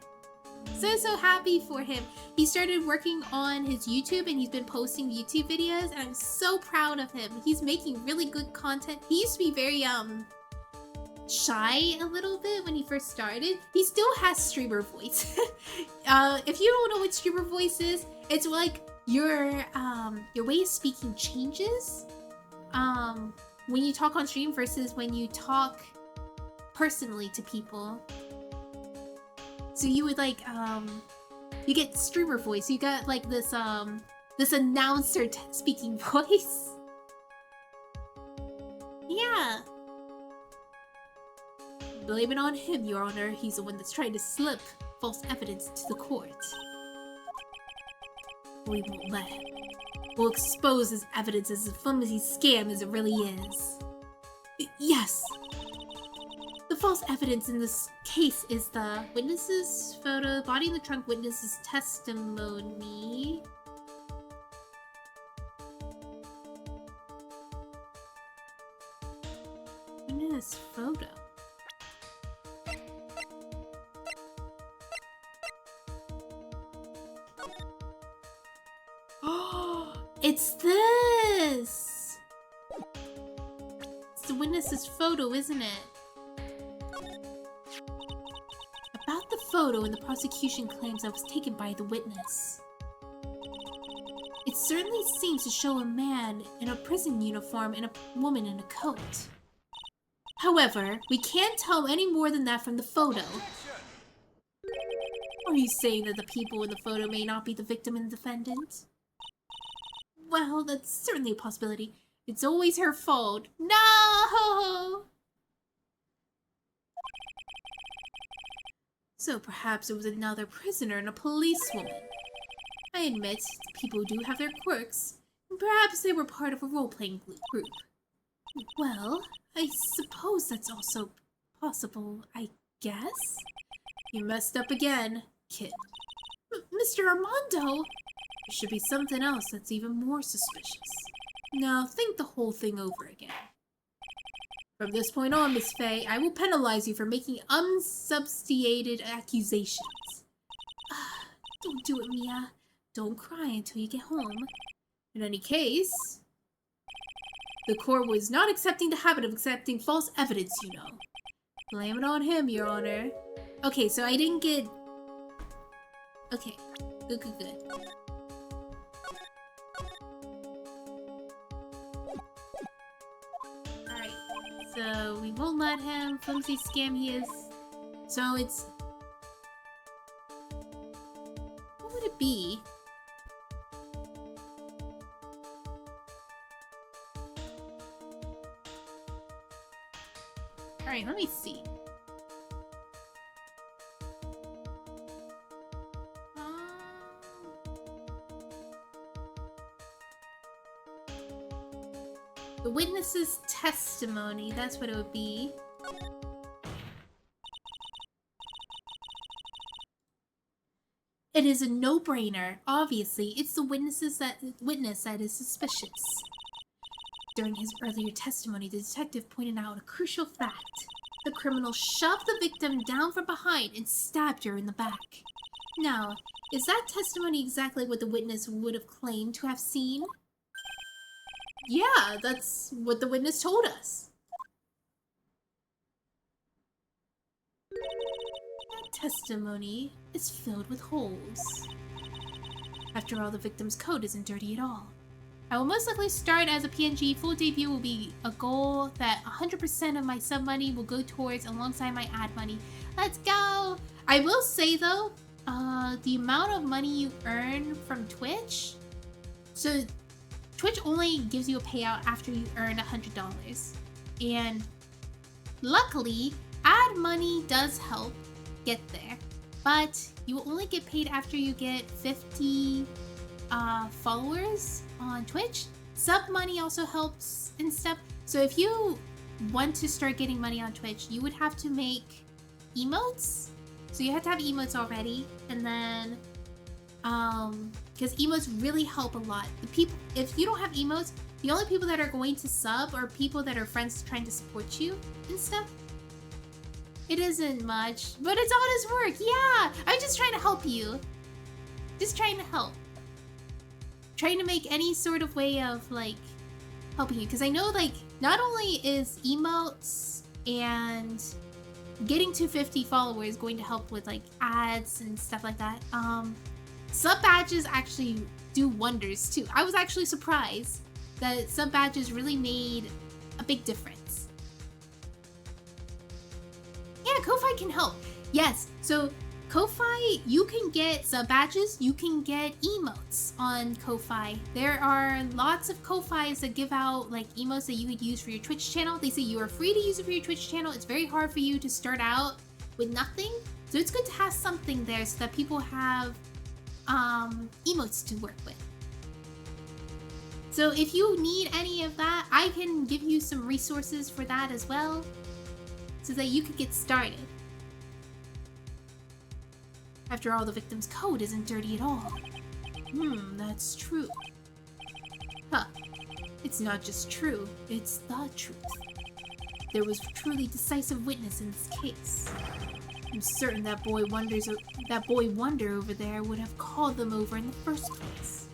So happy for him. He started working on his YouTube, and he's been posting YouTube videos, and I'm so proud of him. He's making really good content. He used to be very shy a little bit when he first started. He still has streamer voice. If you don't know what streamer voice is, it's like your way of speaking changes when you talk on stream versus when you talk personally to people. So you would like you get streamer voice. You got like this this announcer speaking voice. Yeah. Blame it on him, Your Honor. He's the one that's trying to slip false evidence to the court. We won't let him. We'll expose his evidence as a flimsy scam as it really is. Yes! The false evidence in this case is the witness's photo, body in the trunk, witness's testimony. Witness photo. Oh, it's this! It's the witness's photo, isn't it? About the photo, and the prosecution claims that was taken by the witness. It certainly seems to show a man in a prison uniform and a woman in a coat. However, we can't tell any more than that from the photo. Are you saying that the people in the photo may not be the victim and defendant? Well, that's certainly a possibility. It's always her fault. No! So perhaps it was another prisoner and a policewoman. I admit, people do have their quirks, and perhaps they were part of a role-playing group. Well, I suppose that's also possible, I guess? You messed up again, kid. Mr. Armando! There should be something else that's even more suspicious. Now, think the whole thing over again. From this point on, Miss Faye, I will penalize you for making unsubstantiated accusations. Don't do it, Mia. Don't cry until you get home. In any case, the court was not accepting the habit of accepting false evidence, you know. Blame it on him, Your Honor. Okay, so I didn't get... Okay, good. Alright, so we won't let him flimsy scam he is. So it's... What would it be? Alright, let me see. The witness's testimony, that's what it would be. It is a no-brainer. Obviously, it's the witness that is suspicious. During his earlier testimony, the detective pointed out a crucial fact. The criminal shoved the victim down from behind and stabbed her in the back. Now, is that testimony exactly what the witness would have claimed to have seen? Yeah, that's what the witness told us. That testimony is filled with holes. After all, the victim's coat isn't dirty at all. I will most likely start as a PNG. Full debut will be a goal that 100% of my sub money will go towards alongside my ad money. Let's go! I will say though, the amount of money you earn from Twitch, so Twitch only gives you a payout after you earn $100. And luckily, ad money does help get there. But you will only get paid after you get 50 followers on Twitch. Sub money also helps and stuff. So if you want to start getting money on Twitch, you would have to make emotes. So you have to have emotes already, and then because emotes really help a lot. The people, if you don't have emotes, the only people that are going to sub are people that are friends trying to support you and stuff. It isn't much, but it's honest work. Yeah, I'm just trying to help you. Just trying to help. Trying to make any sort of way of like helping you, because I know like not only is emotes and getting to 50 followers going to help with like ads and stuff like that. Sub badges actually do wonders too. I was actually surprised that sub badges really made a big difference. Yeah, Ko-Fi can help. Yes, so Ko-Fi, you can get sub-badges, you can get emotes on Ko-Fi. There are lots of Ko-Fis that give out like emotes that you could use for your Twitch channel. They say you are free to use it for your Twitch channel. It's very hard for you to start out with nothing. So it's good to have something there so that people have emotes to work with. So if you need any of that, I can give you some resources for that as well, so that you could get started. After all, the victim's code isn't dirty at all. That's true. Huh. It's not just true, it's the truth. There was truly decisive witness in this case. I'm certain that boy Wonder over there would have called them over in the first place.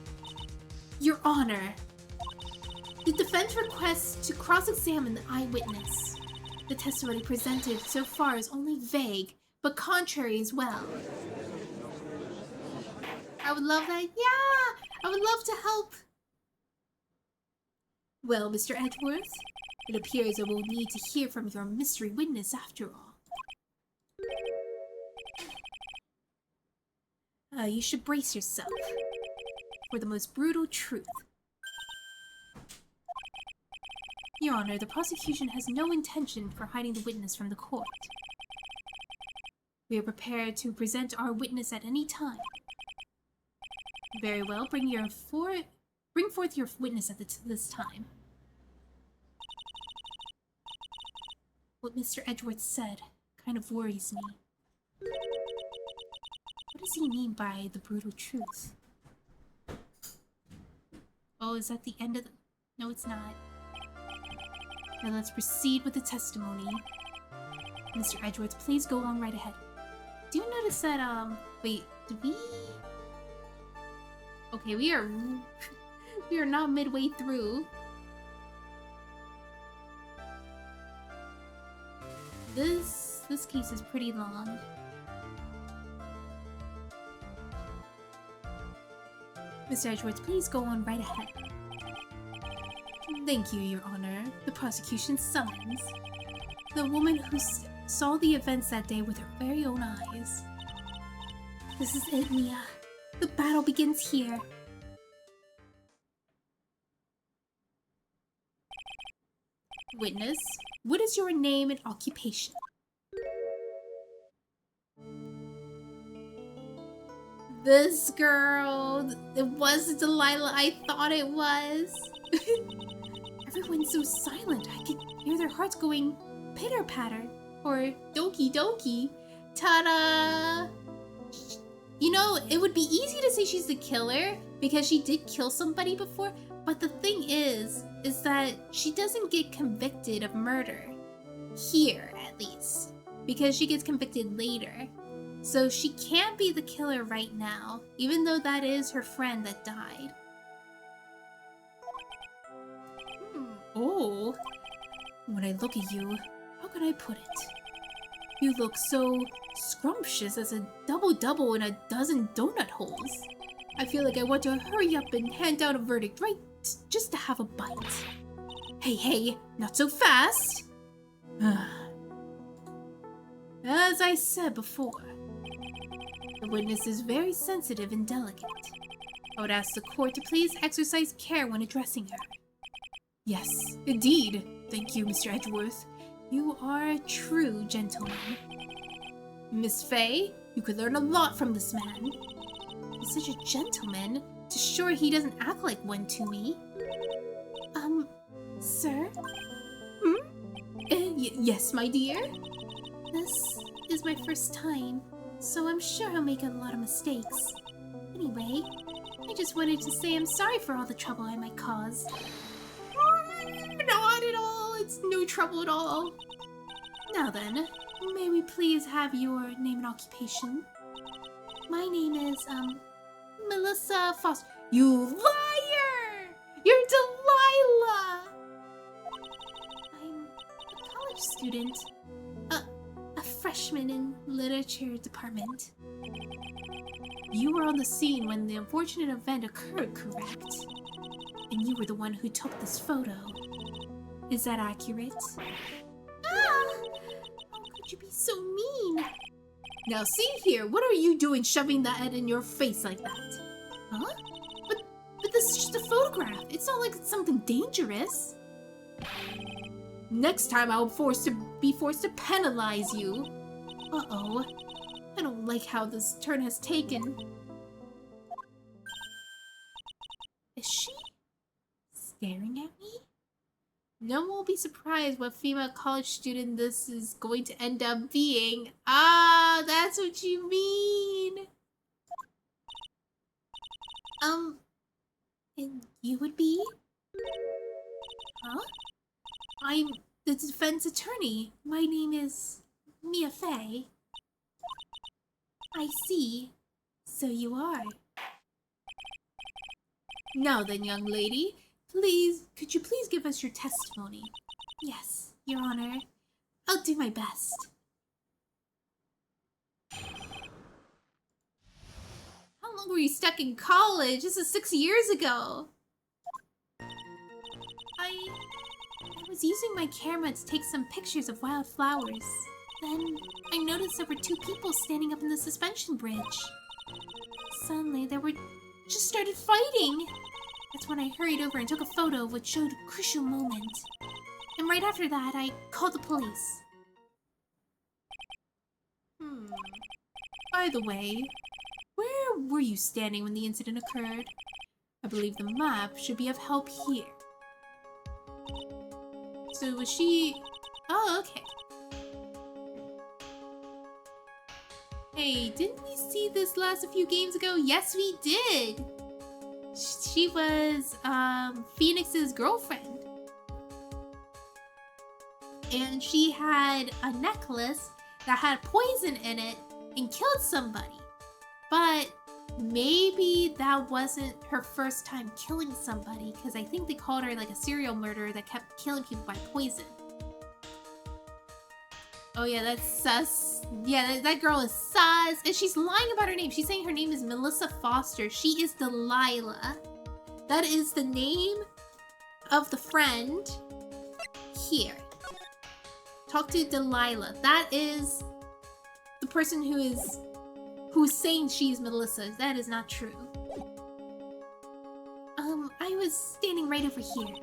Your Honor, the defense requests to cross-examine the eyewitness. The testimony presented so far is only vague, but contrary as well. I would love that. Yeah! I would love to help. Well, Mr. Edgeworth, it appears I will need to hear from your mystery witness after all. You should brace yourself for the most brutal truth. Your Honor, the prosecution has no intention for hiding the witness from the court. We are prepared to present our witness at any time. Very well, bring forth your witness at this time. What Mr. Edgeworth said kind of worries me. What does he mean by the brutal truth? Oh, is that the end of the... No, it's not. Now let's proceed with the testimony. Mr. Edgeworth, please go on right ahead. Do you notice that, wait, did we... Okay, we are not midway through. This case is pretty long. Mr. Edgeworth, please go on right ahead. Thank you, Your Honor. The prosecution summons the woman who saw the events that day with her very own eyes. This is it, Mia. The battle begins here. Witness, what is your name and occupation? This girl, it wasn't Delilah I thought it was. Everyone's so silent, I can hear their hearts going pitter-patter, or doki-doki. Ta-da! You know, it would be easy to say she's the killer, because she did kill somebody before, but the thing is that she doesn't get convicted of murder. Here, at least. Because she gets convicted later. So she can't be the killer right now, even though that is her friend that died. Oh, when I look at you, how can I put it? You look so scrumptious as a double-double in a dozen donut holes. I feel like I want to hurry up and hand down a verdict right just to have a bite. Hey, not so fast! As I said before, the witness is very sensitive and delicate. I would ask the court to please exercise care when addressing her. Yes, indeed. Thank you, Mr. Edgeworth. You are a true gentleman. Miss Faye, you could learn a lot from this man. He's such a gentleman. To sure he doesn't act like one to me. Sir? Yes, my dear? This is my first time, so I'm sure I'll make a lot of mistakes. Anyway, I just wanted to say I'm sorry for all the trouble I might cause. Not at all. It's no trouble at all. Now then, may we please have your name and occupation? My name is, Melissa Foster. You liar! You're Delilah! I'm a college student. A freshman in literature department. You were on the scene when the unfortunate event occurred, correct? And you were the one who took this photo. Is that accurate? Ah! How could you be so mean? Now see here, what are you doing shoving that in your face like that? Huh? But this is just a photograph. It's not like it's something dangerous. Next time I'll be forced to penalize you. Uh-oh. I don't like how this turn has taken. Is she staring at me? No one will be surprised what female college student this is going to end up being. Ah, that's what you mean. And you would be? Huh? I'm the defense attorney. My name is Mia Fey. I see. So you are. Now then, young lady, could you please give us your testimony? Yes, Your Honor. I'll do my best. How long were you stuck in college? This is 6 years ago. I was using my camera to take some pictures of wildflowers. Then I noticed there were 2 people standing up in the suspension bridge. Suddenly, just started fighting. That's when I hurried over and took a photo of what showed a crucial moment. And right after that, I called the police. By the way, where were you standing when the incident occurred? I believe the map should be of help here. So was she... Oh, okay. Hey, didn't we see this last a few games ago? Yes, we did! She was, Phoenix's girlfriend. And she had a necklace that had poison in it and killed somebody. But maybe that wasn't her first time killing somebody, because I think they called her like a serial murderer that kept killing people by poison. Oh yeah, that's sus. Yeah, that girl is sus. And she's lying about her name. She's saying her name is Melissa Foster. She is Delilah. That is the name of the friend here. Talk to Delilah. That is the person who's saying she's Melissa. That is not true. I was standing right over here.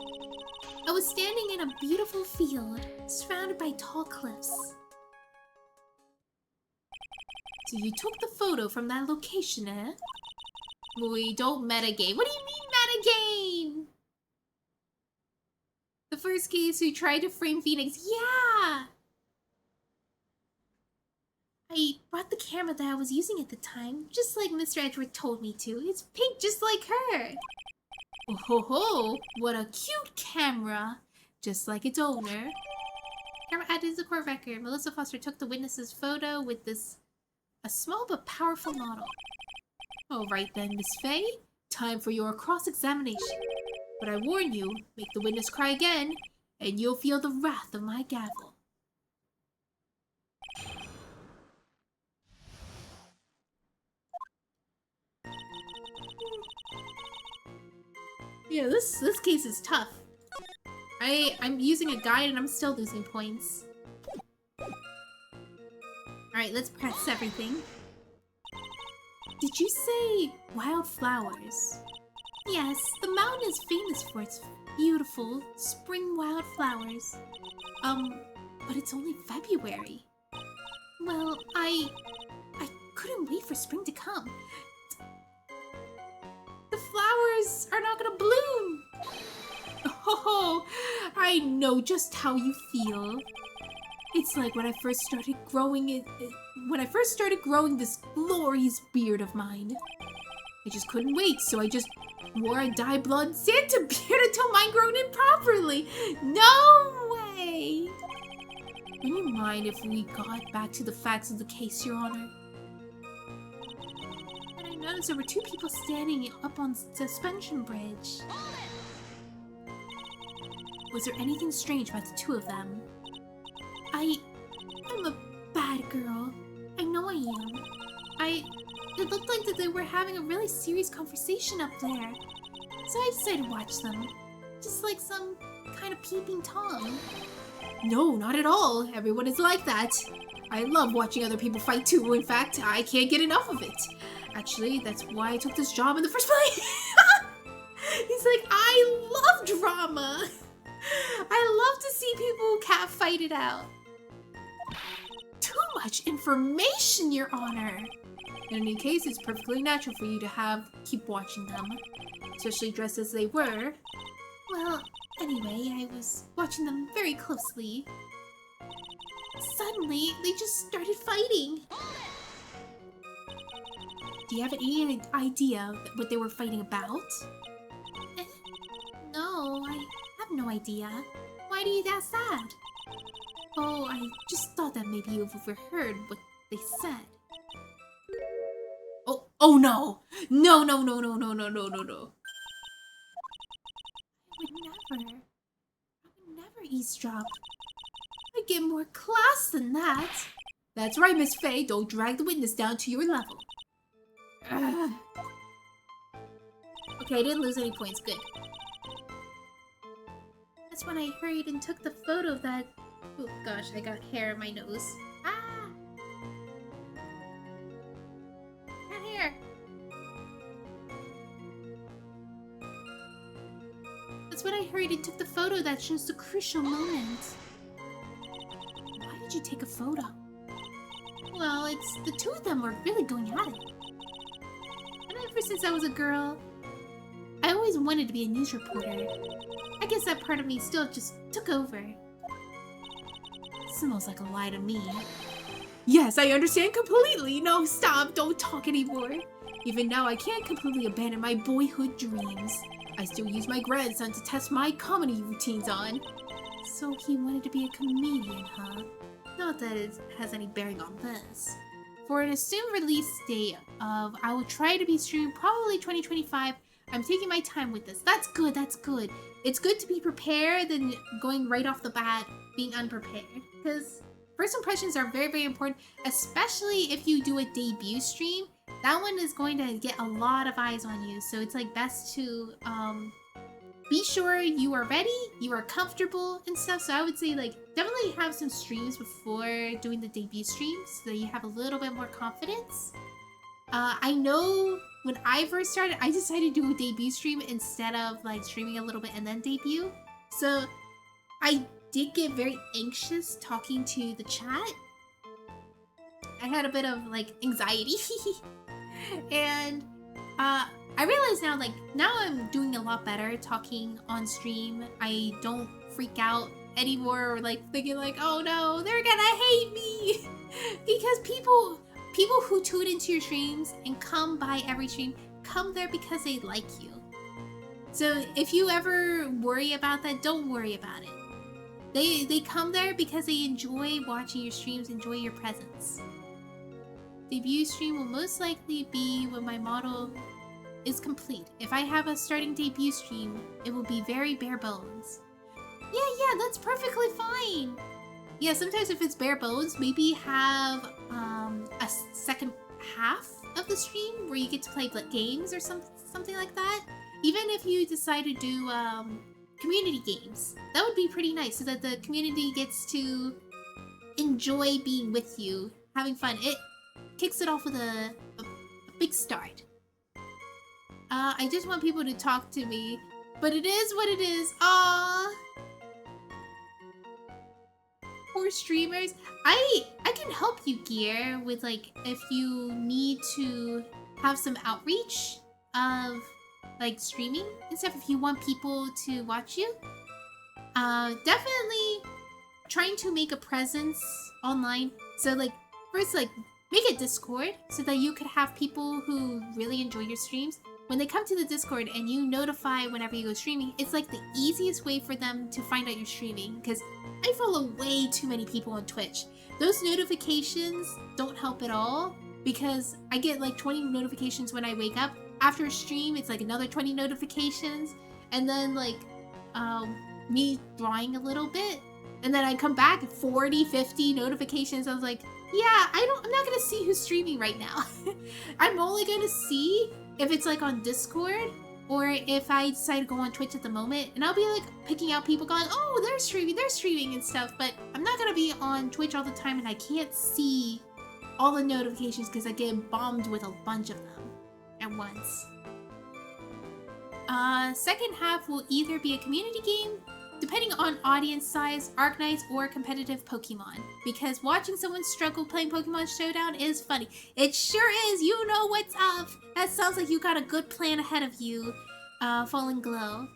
I was standing in a beautiful field, surrounded by tall cliffs. So you took the photo from that location, eh? We don't metagame. What do you mean metagame? The first case who tried to frame Phoenix. Yeah! I brought the camera that I was using at the time, just like Mr. Edgeworth told me to. It's pink just like her. Oh ho ho! What a cute camera! Just like its owner. Camera added to the court record. Melissa Foster took the witness's photo with a small but powerful model. All right then, Miss Fey. Time for your cross-examination. But I warn you, make the witness cry again, and you'll feel the wrath of my gavel. Yeah, this case is tough. I'm using a guide and I'm still losing points. Alright, let's press everything. Did you say wildflowers? Yes, the mountain is famous for its beautiful spring wildflowers. But it's only February. Well, I couldn't wait for spring to come. The flowers are not gonna bloom. Oh, I know just how you feel. It's like when I first started growing this glorious beard of mine. I just couldn't wait, so I just wore a dye-blonde Santa beard until mine grown in properly. No way! Would you mind if we got back to the facts of the case, Your Honor? And I noticed there were 2 people standing up on suspension bridge. Was there anything strange about the 2 of them? I'm a bad girl. I know I am. It looked like that they were having a really serious conversation up there. So I decided to watch them. Just like some kind of peeping Tom. No, not at all. Everyone is like that. I love watching other people fight too. In fact, I can't get enough of it. Actually, that's why I took this job in the first place. He's like, I love drama. I love to see people cat fight it out. Too much information, Your Honor. In any case, it's perfectly natural for you to keep watching them, especially dressed as they were. Well, anyway, I was watching them very closely. Suddenly, they just started fighting. Do you have any idea what they were fighting about? No, I have no idea. Why do you ask that? Oh, I just thought that maybe you've overheard what they said. Oh no! No. I would never eavesdrop. I get more class than that. That's right, Miss Faye. Don't drag the witness down to your level. Okay, I didn't lose any points. Good. That's when I hurried and took the photo of that. Oh gosh, I got hair in my nose. Ah! Got hair. That's when I hurried and took the photo that shows the crucial moment. Why did you take a photo? Well, it's the two of them were really going at it. And ever since I was a girl, I always wanted to be a news reporter. I guess that part of me still just took over. Smells like a lie to me. Yes, I understand completely. No, stop. Don't talk anymore. Even now, I can't completely abandon my boyhood dreams. I still use my grandson to test my comedy routines on. So he wanted to be a comedian, huh? Not that it has any bearing on this. For an assumed release date of I will try to be streamed probably 2025, I'm taking my time with this. That's good, that's good. It's good to be prepared than going right off the bat being unprepared. Because first impressions are very, very important, especially if you do a debut stream. That one is going to get a lot of eyes on you. So it's like best to be sure you are ready, you are comfortable and stuff. So I would say like definitely have some streams before doing the debut streams so that you have a little bit more confidence. I know when I first started, I decided to do a debut stream instead of like streaming a little bit and then debut. So I did get very anxious talking to the chat. I had a bit of like anxiety. And I realize now, like, now I'm doing a lot better talking on stream. I don't freak out anymore or like thinking like, oh no, they're gonna hate me. Because people who tune into your streams and come by every stream come there because they like you. So if you ever worry about that, don't worry about it. They come there because they enjoy watching your streams, enjoy your presence. Debut stream will most likely be when my model is complete. If I have a starting debut stream, it will be very bare bones. Yeah, that's perfectly fine. Yeah, sometimes if it's bare bones, maybe have a second half of the stream where you get to play games or something like that. Even if you decide to do community games, that would be pretty nice so that the community gets to enjoy being with you, having fun. It kicks it off with a big start. I just want people to talk to me, but it is what it is. Aww. Poor streamers. I can help you, Gear, with like if you need to have some outreach of like streaming and stuff. If you want people to watch you, definitely trying to make a presence online. So like first, like make a Discord so that you could have people who really enjoy your streams. When they come to the Discord and you notify whenever you go streaming, it's like the easiest way for them to find out you're streaming, because I follow way too many people on Twitch. Those notifications don't help at all because I get like 20 notifications when I wake up. After a stream, it's like another 20 notifications, and then like me drawing a little bit, and then I come back 40, 50 notifications. I was like, yeah, I'm not gonna see who's streaming right now. I'm only gonna see if it's like on Discord or if I decide to go on Twitch at the moment, and I'll be like picking out people going, oh, they're streaming and stuff, but I'm not gonna be on Twitch all the time and I can't see all the notifications because I get bombed with a bunch of them at once. Second half will either be a community game, depending on audience size, Arknights, or competitive Pokemon. Because watching someone struggle playing Pokemon Showdown is funny. It sure is! You know what's up! That sounds like you got a good plan ahead of you, Fallen Glow.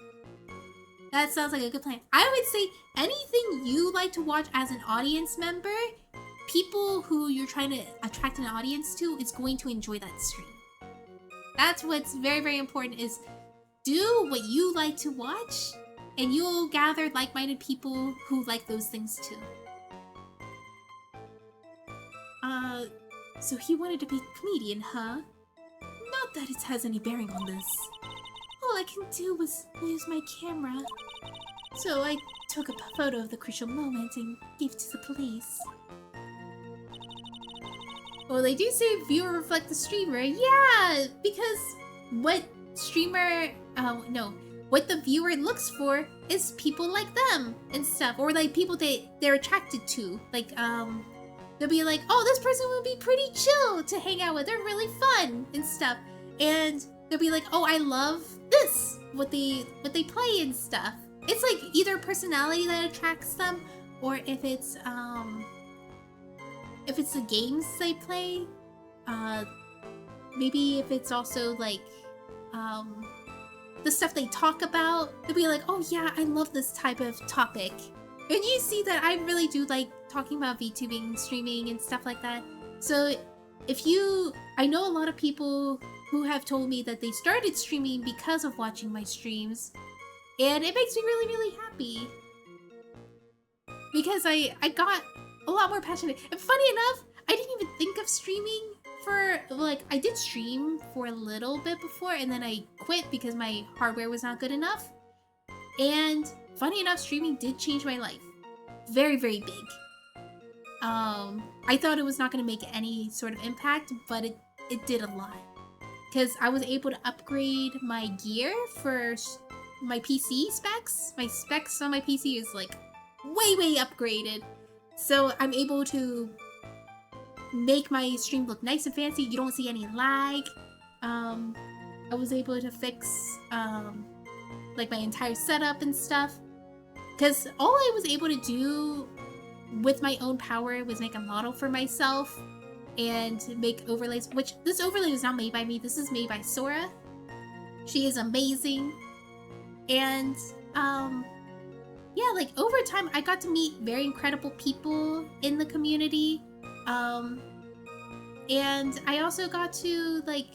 That sounds like a good plan. I would say anything you like to watch as an audience member, people who you're trying to attract an audience to is going to enjoy that stream. That's what's very, very important is do what you like to watch, and you'll gather like-minded people who like those things too. So he wanted to be a comedian, huh? Not that it has any bearing on this. All I can do was use my camera. So I took a photo of the crucial moment and gave it to the police. Well, they do say viewer reflect the streamer. Yeah, because what streamer, what the viewer looks for is people like them and stuff, or like people they're attracted to. Like, they'll be like, oh, this person would be pretty chill to hang out with. They're really fun and stuff. And they'll be like, oh, I love this, what they play and stuff. It's like either personality that attracts them, or if it's the games they play, maybe if it's also like the stuff they talk about, they'll be like, oh yeah, I love this type of topic. And you see that I really do like talking about VTubing, streaming, and stuff like that. So I know a lot of people who have told me that they started streaming because of watching my streams, and it makes me really, really happy. Because I got a lot more passionate. And funny enough, I didn't even think of streaming for, like, I did stream for a little bit before, and then I quit because my hardware was not good enough. And funny enough, streaming did change my life. Very, very big. I thought it was not going to make any sort of impact, but it did a lot. Because I was able to upgrade my gear for my PC specs. My specs on my PC is like way, way upgraded. So I'm able to make my stream look nice and fancy. You don't see any lag. I was able to fix like my entire setup and stuff. Because all I was able to do with my own power was make a model for myself and make overlays, which this overlay was not made by me. This is made by Sora. She is amazing. And yeah, like over time I got to meet very incredible people in the community. And I also got to like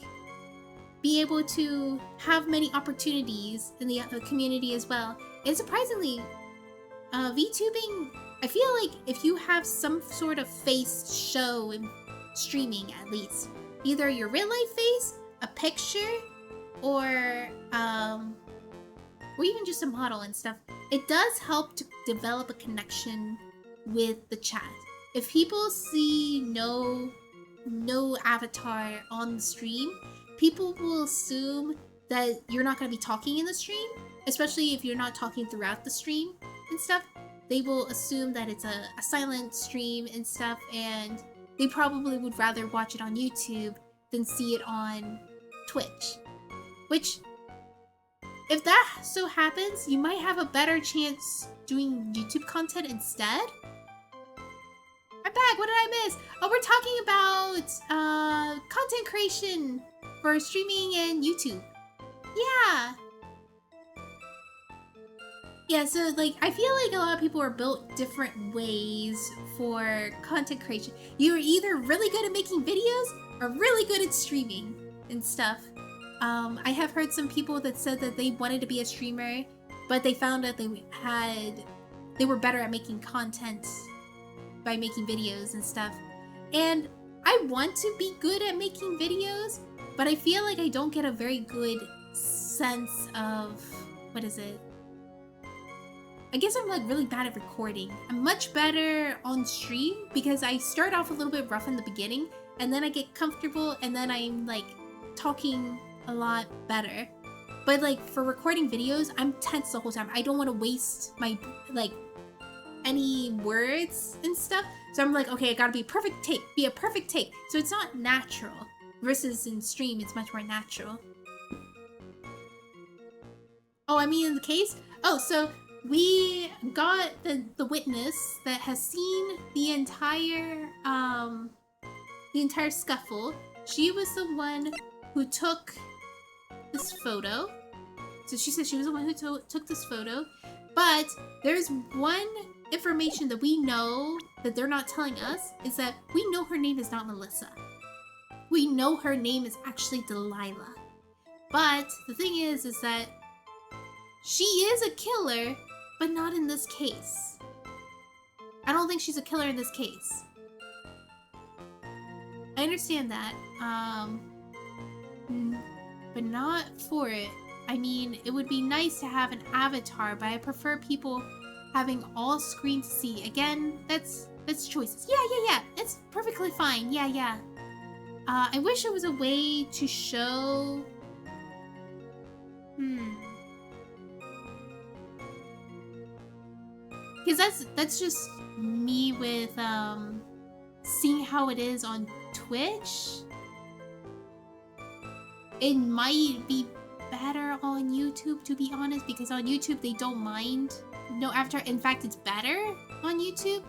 be able to have many opportunities in the community as well. And surprisingly, VTubing, I feel like if you have some sort of face show in streaming, at least, either your real life face, a picture, or even just a model and stuff, it does help to develop a connection with the chat. If people see no avatar on the stream, people will assume that you're not going to be talking in the stream, especially if you're not talking throughout the stream and stuff. They will assume that it's a silent stream and stuff, and they probably would rather watch it on YouTube than see it on Twitch. Which, if that so happens, you might have a better chance doing YouTube content instead. I'm back, what did I miss? Oh, we're talking about content creation for streaming and YouTube. Yeah. Yeah, so like I feel like a lot of people are built different ways for content creation. You're either really good at making videos or really good at streaming and stuff. I have heard some people that said that they wanted to be a streamer, but they found out they were better at making content by making videos and stuff. And I want to be good at making videos, but I feel like I don't get a very good sense of, what is it? I guess I'm like really bad at recording. I'm much better on stream because I start off a little bit rough in the beginning, and then I get comfortable, and then I'm like talking a lot better. But like for recording videos, I'm tense the whole time. I don't want to waste my like any words and stuff. So I'm like, okay, I gotta be a perfect take, be a perfect take. So it's not natural. Versus in stream, it's much more natural. Oh, I mean in the case? Oh, so we got the witness that has seen the entire scuffle. She was the one who took this photo. So she said she was the one who took this photo. But there's one information that we know that they're not telling us, is that we know her name is not Melissa. We know her name is actually Delilah. But the thing is that she is a killer, but not in this case. I don't think she's a killer in this case. I understand that, but not for it. I mean, it would be nice to have an avatar, but I prefer people having all screen to see. Again, that's choices. Yeah. It's perfectly fine. Yeah. I wish there was a way to show... Because that's just me with, seeing how it is on Twitch. It might be better on YouTube, to be honest, because on YouTube they don't mind no avatar. In fact, it's better on YouTube.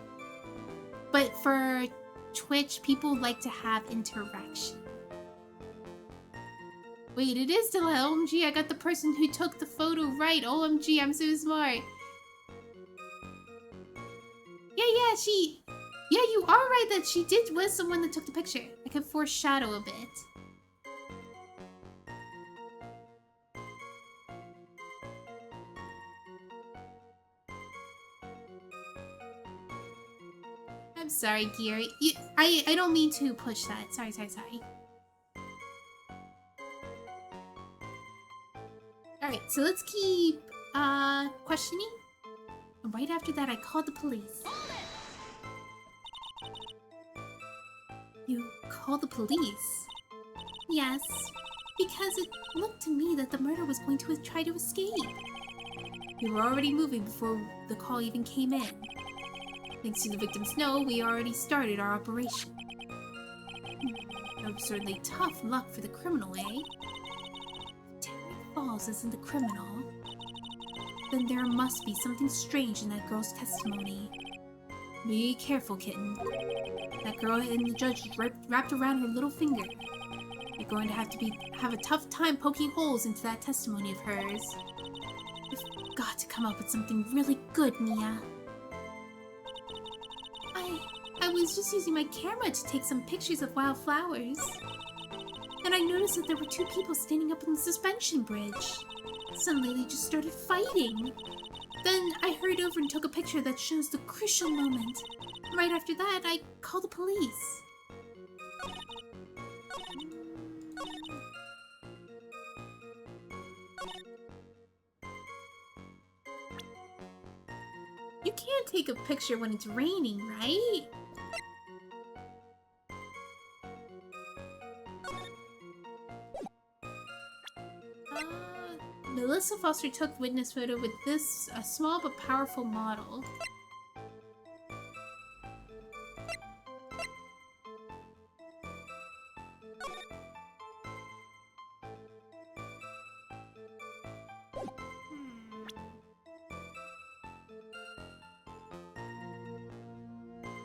But for Twitch, people like to have interaction. Wait, it is Delilah. OMG, I got the person who took the photo right. OMG, I'm so smart. Yeah, you are right that she was the one that took the picture. I can foreshadow a bit. I'm sorry, Gary. I don't mean to push that. Sorry. Alright, so let's keep, questioning. And right after that, I called the police. You called the police? Yes, because it looked to me that the murderer was going to try to escape. We were already moving before the call even came in. Thanks to the victim's note, we already started our operation. Absurdly tough luck for the criminal, eh? Terry Falls isn't the criminal. Then there must be something strange in that girl's testimony. Be careful, kitten. That girl and the judge wrapped around her little finger. You're going to have a tough time poking holes into that testimony of hers. You've got to come up with something really good, Mia. I was just using my camera to take some pictures of wildflowers. And I noticed that there were two people standing up on the suspension bridge. Suddenly they just started fighting. Then I hurried over and took a picture that shows the crucial moment. Right after that, I called the police. You can't take a picture when it's raining, right? Melissa Foster took witness photo with this, a small but powerful model.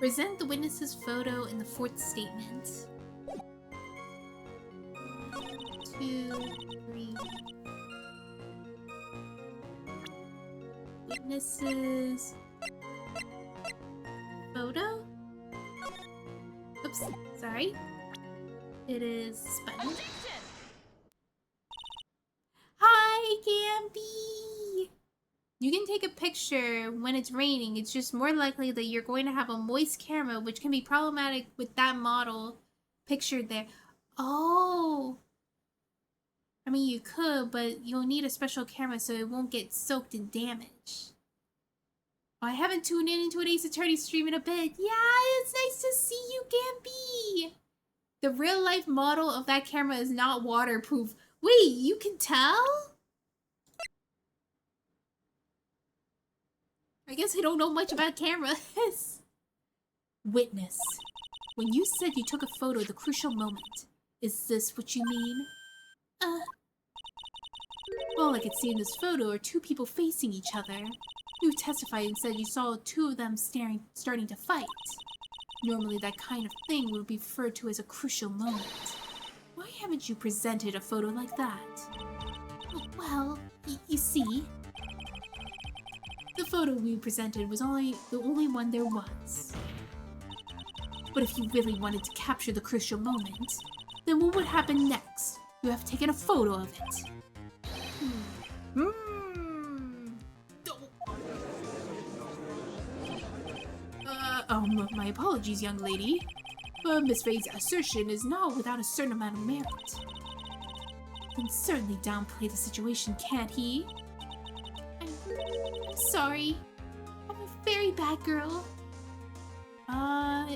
Present the witness's photo in the fourth statement. 2, 3. Witness's photo? Oops, sorry. It is button. Hi, Gamby! You can take a picture when it's raining. It's just more likely that you're going to have a moist camera, which can be problematic with that model pictured there. Oh! I mean, you could, but you'll need a special camera so it won't get soaked and damaged. I haven't tuned in into an Ace Attorney stream in a bit. Yeah, it's nice to see you, Gamby! The real-life model of that camera is not waterproof. Wait, you can tell? I guess I don't know much about cameras. Witness. When you said you took a photo at the crucial moment, is this what you mean? All I could see in this photo are two people facing each other. You testified and said you saw two of them starting to fight. Normally that kind of thing would be referred to as a crucial moment. Why haven't you presented a photo like that? Well, you see, the photo we presented was the only one there was. But if you really wanted to capture the crucial moment, then what would happen next? You have taken a photo of it. My apologies, young lady. But Miss Faye's assertion is not without a certain amount of merit. He can certainly downplay the situation, can't he? I'm sorry. I'm a very bad girl.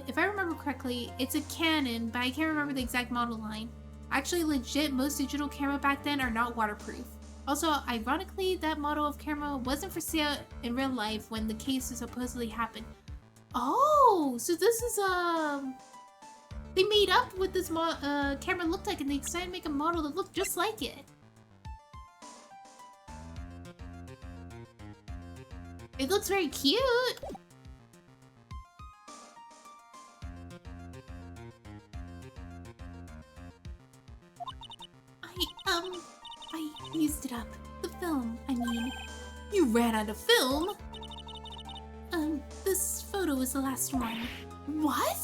If I remember correctly, it's a Canon, but I can't remember the exact model line. Actually, legit, most digital camera back then are not waterproof. Also, ironically, that model of camera wasn't for sale in real life when the case supposedly happened. Oh, so this is, they made up what this camera looked like and they decided to make a model that looked just like it. It looks very cute. I used it up. The film, I mean. You ran out of film? This photo is the last one. What?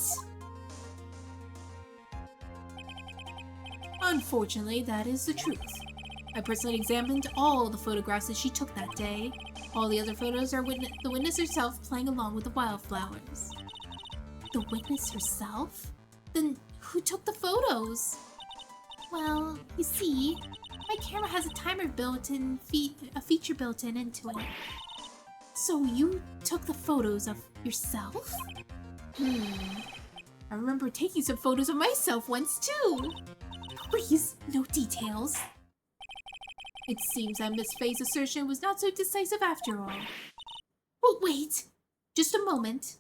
Unfortunately, that is the truth. I personally examined all the photographs that she took that day. All the other photos are the witness herself playing along with the wildflowers. The witness herself? Then who took the photos? Well, you see, my camera has a timer built-in, a feature built-in into it. So you took the photos of yourself? I remember taking some photos of myself once too. Please, no details. It seems that Miss Faye's assertion was not so decisive after all. But wait, just a moment.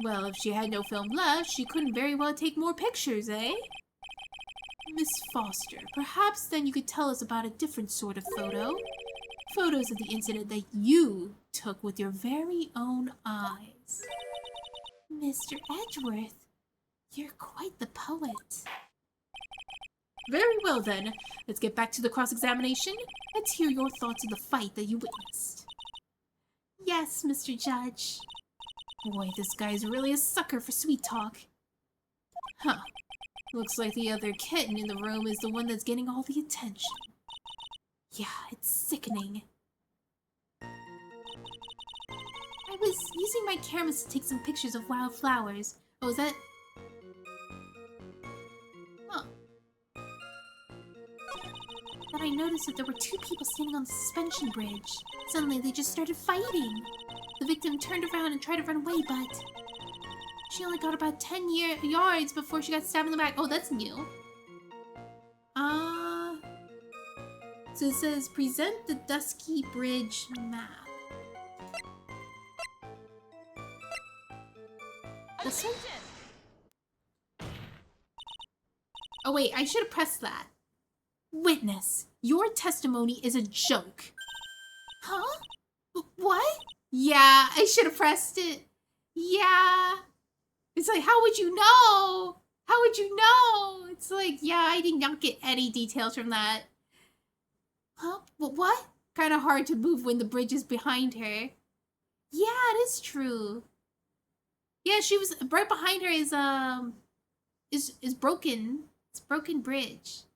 Well, if she had no film left, she couldn't very well take more pictures, eh? Miss Foster, perhaps then you could tell us about a different sort of photo. Photos of the incident that you took with your very own eyes. Mr. Edgeworth, you're quite the poet. Very well then, let's get back to the cross-examination. Let's hear your thoughts of the fight that you witnessed. Yes, Mr. Judge. Boy, this guy's really a sucker for sweet talk. Huh. Looks like the other kitten in the room is the one that's getting all the attention. Yeah, it's sickening. I was using my cameras to take some pictures of wildflowers. Oh, is that... Huh. But I noticed that there were two people standing on the suspension bridge. Suddenly, they just started fighting. The victim turned around and tried to run away, but... she only got about 10 yards before she got stabbed in the back. Oh, that's new. So it says, present the Dusky Bridge map. This one? Oh wait, I should have pressed that. Witness, your testimony is a joke. Huh? What? Yeah, I should have pressed it. Yeah. It's like, how would you know? How would you know? It's like, yeah, I did not get any details from that. Huh? What? Kind of hard to move when the bridge is behind her. Yeah, it is true. Yeah, she was right behind her is broken. It's a broken bridge.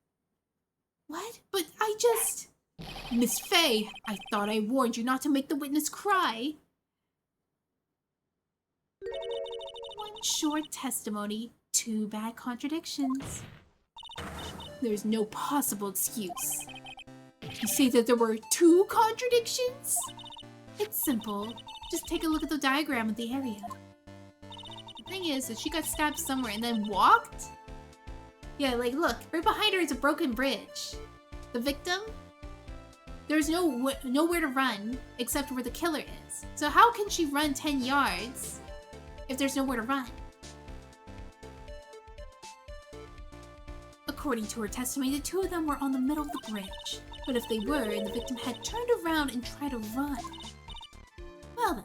What? But I just... Miss Faye, I thought I warned you not to make the witness cry. One short testimony, two bad contradictions. There's no possible excuse. You say that there were two contradictions? It's simple. Just take a look at the diagram of the area. The thing is that she got stabbed somewhere and then walked? Yeah, like look, right behind her is a broken bridge. The victim? There's nowhere to run except where the killer is. So how can she run 10 yards if there's nowhere to run? According to her testimony, the two of them were on the middle of the bridge. But if they were, and the victim had turned around and tried to run, well then,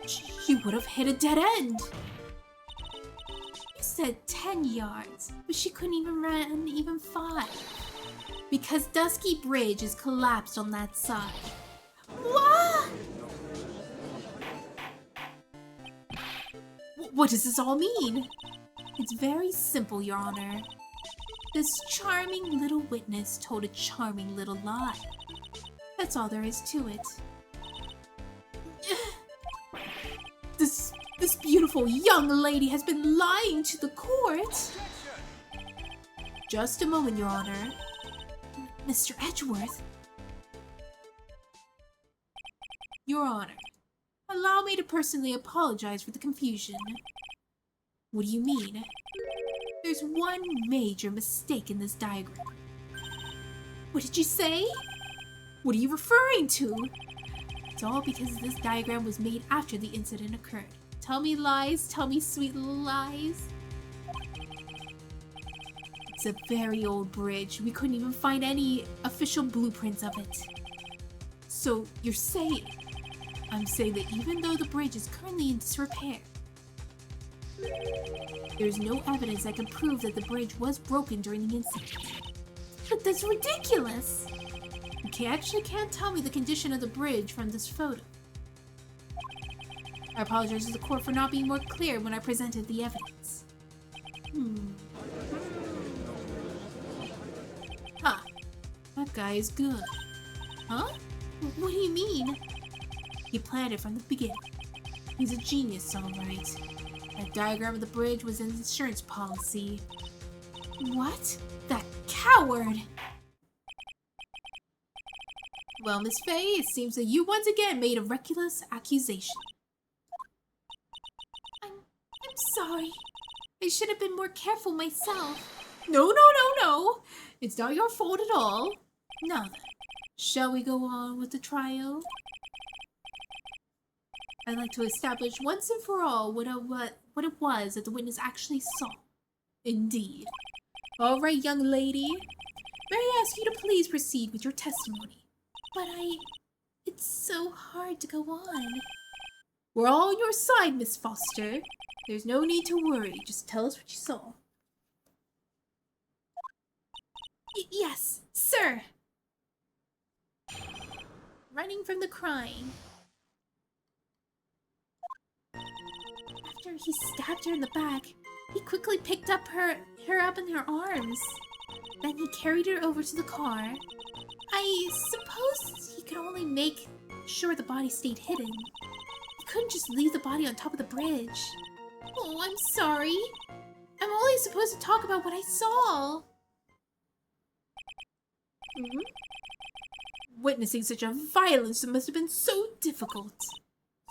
she would have hit a dead end. You said 10 yards, but she couldn't even run even 5. Because Dusky Bridge is collapsed on that side. What? What does this all mean? It's very simple, Your Honor. This charming little witness told a charming little lie. That's all there is to it. This beautiful young lady has been lying to the court. Just a moment, Your Honor. Mr. Edgeworth. Your Honor, allow me to personally apologize for the confusion. What do you mean? There's one major mistake in this diagram. What did you say? What are you referring to? It's all because this diagram was made after the incident occurred. Tell me lies, tell me sweet lies. It's a very old bridge. We couldn't even find any official blueprints of it. So you're saying? I'm saying that even though the bridge is currently in disrepair, there's no evidence that can prove that the bridge was broken during the incident. But that's ridiculous! You actually can't tell me the condition of the bridge from this photo. I apologize to the court for not being more clear when I presented the evidence. Huh. That guy is good. Huh? What do you mean? He planned it from the beginning. He's a genius, all right. That diagram of the bridge was an insurance policy. What? That coward! Well, Miss Faye, it seems that you once again made a reckless accusation. I'm sorry. I should have been more careful myself. No. It's not your fault at all. Now then, shall we go on with the trial? I'd like to establish once and for all what it was that the witness actually saw. Indeed. All right, young lady. May I ask you to please proceed with your testimony? But it's so hard to go on. We're all on your side, Miss Foster. There's no need to worry. Just tell us what you saw. Yes, sir. Running from the crime. After he stabbed her in the back, he quickly picked up her up in her arms. Then he carried her over to the car. I suppose he could only make sure the body stayed hidden. He couldn't just leave the body on top of the bridge. Oh, I'm sorry. I'm only supposed to talk about what I saw. Witnessing such a violence must have been so difficult.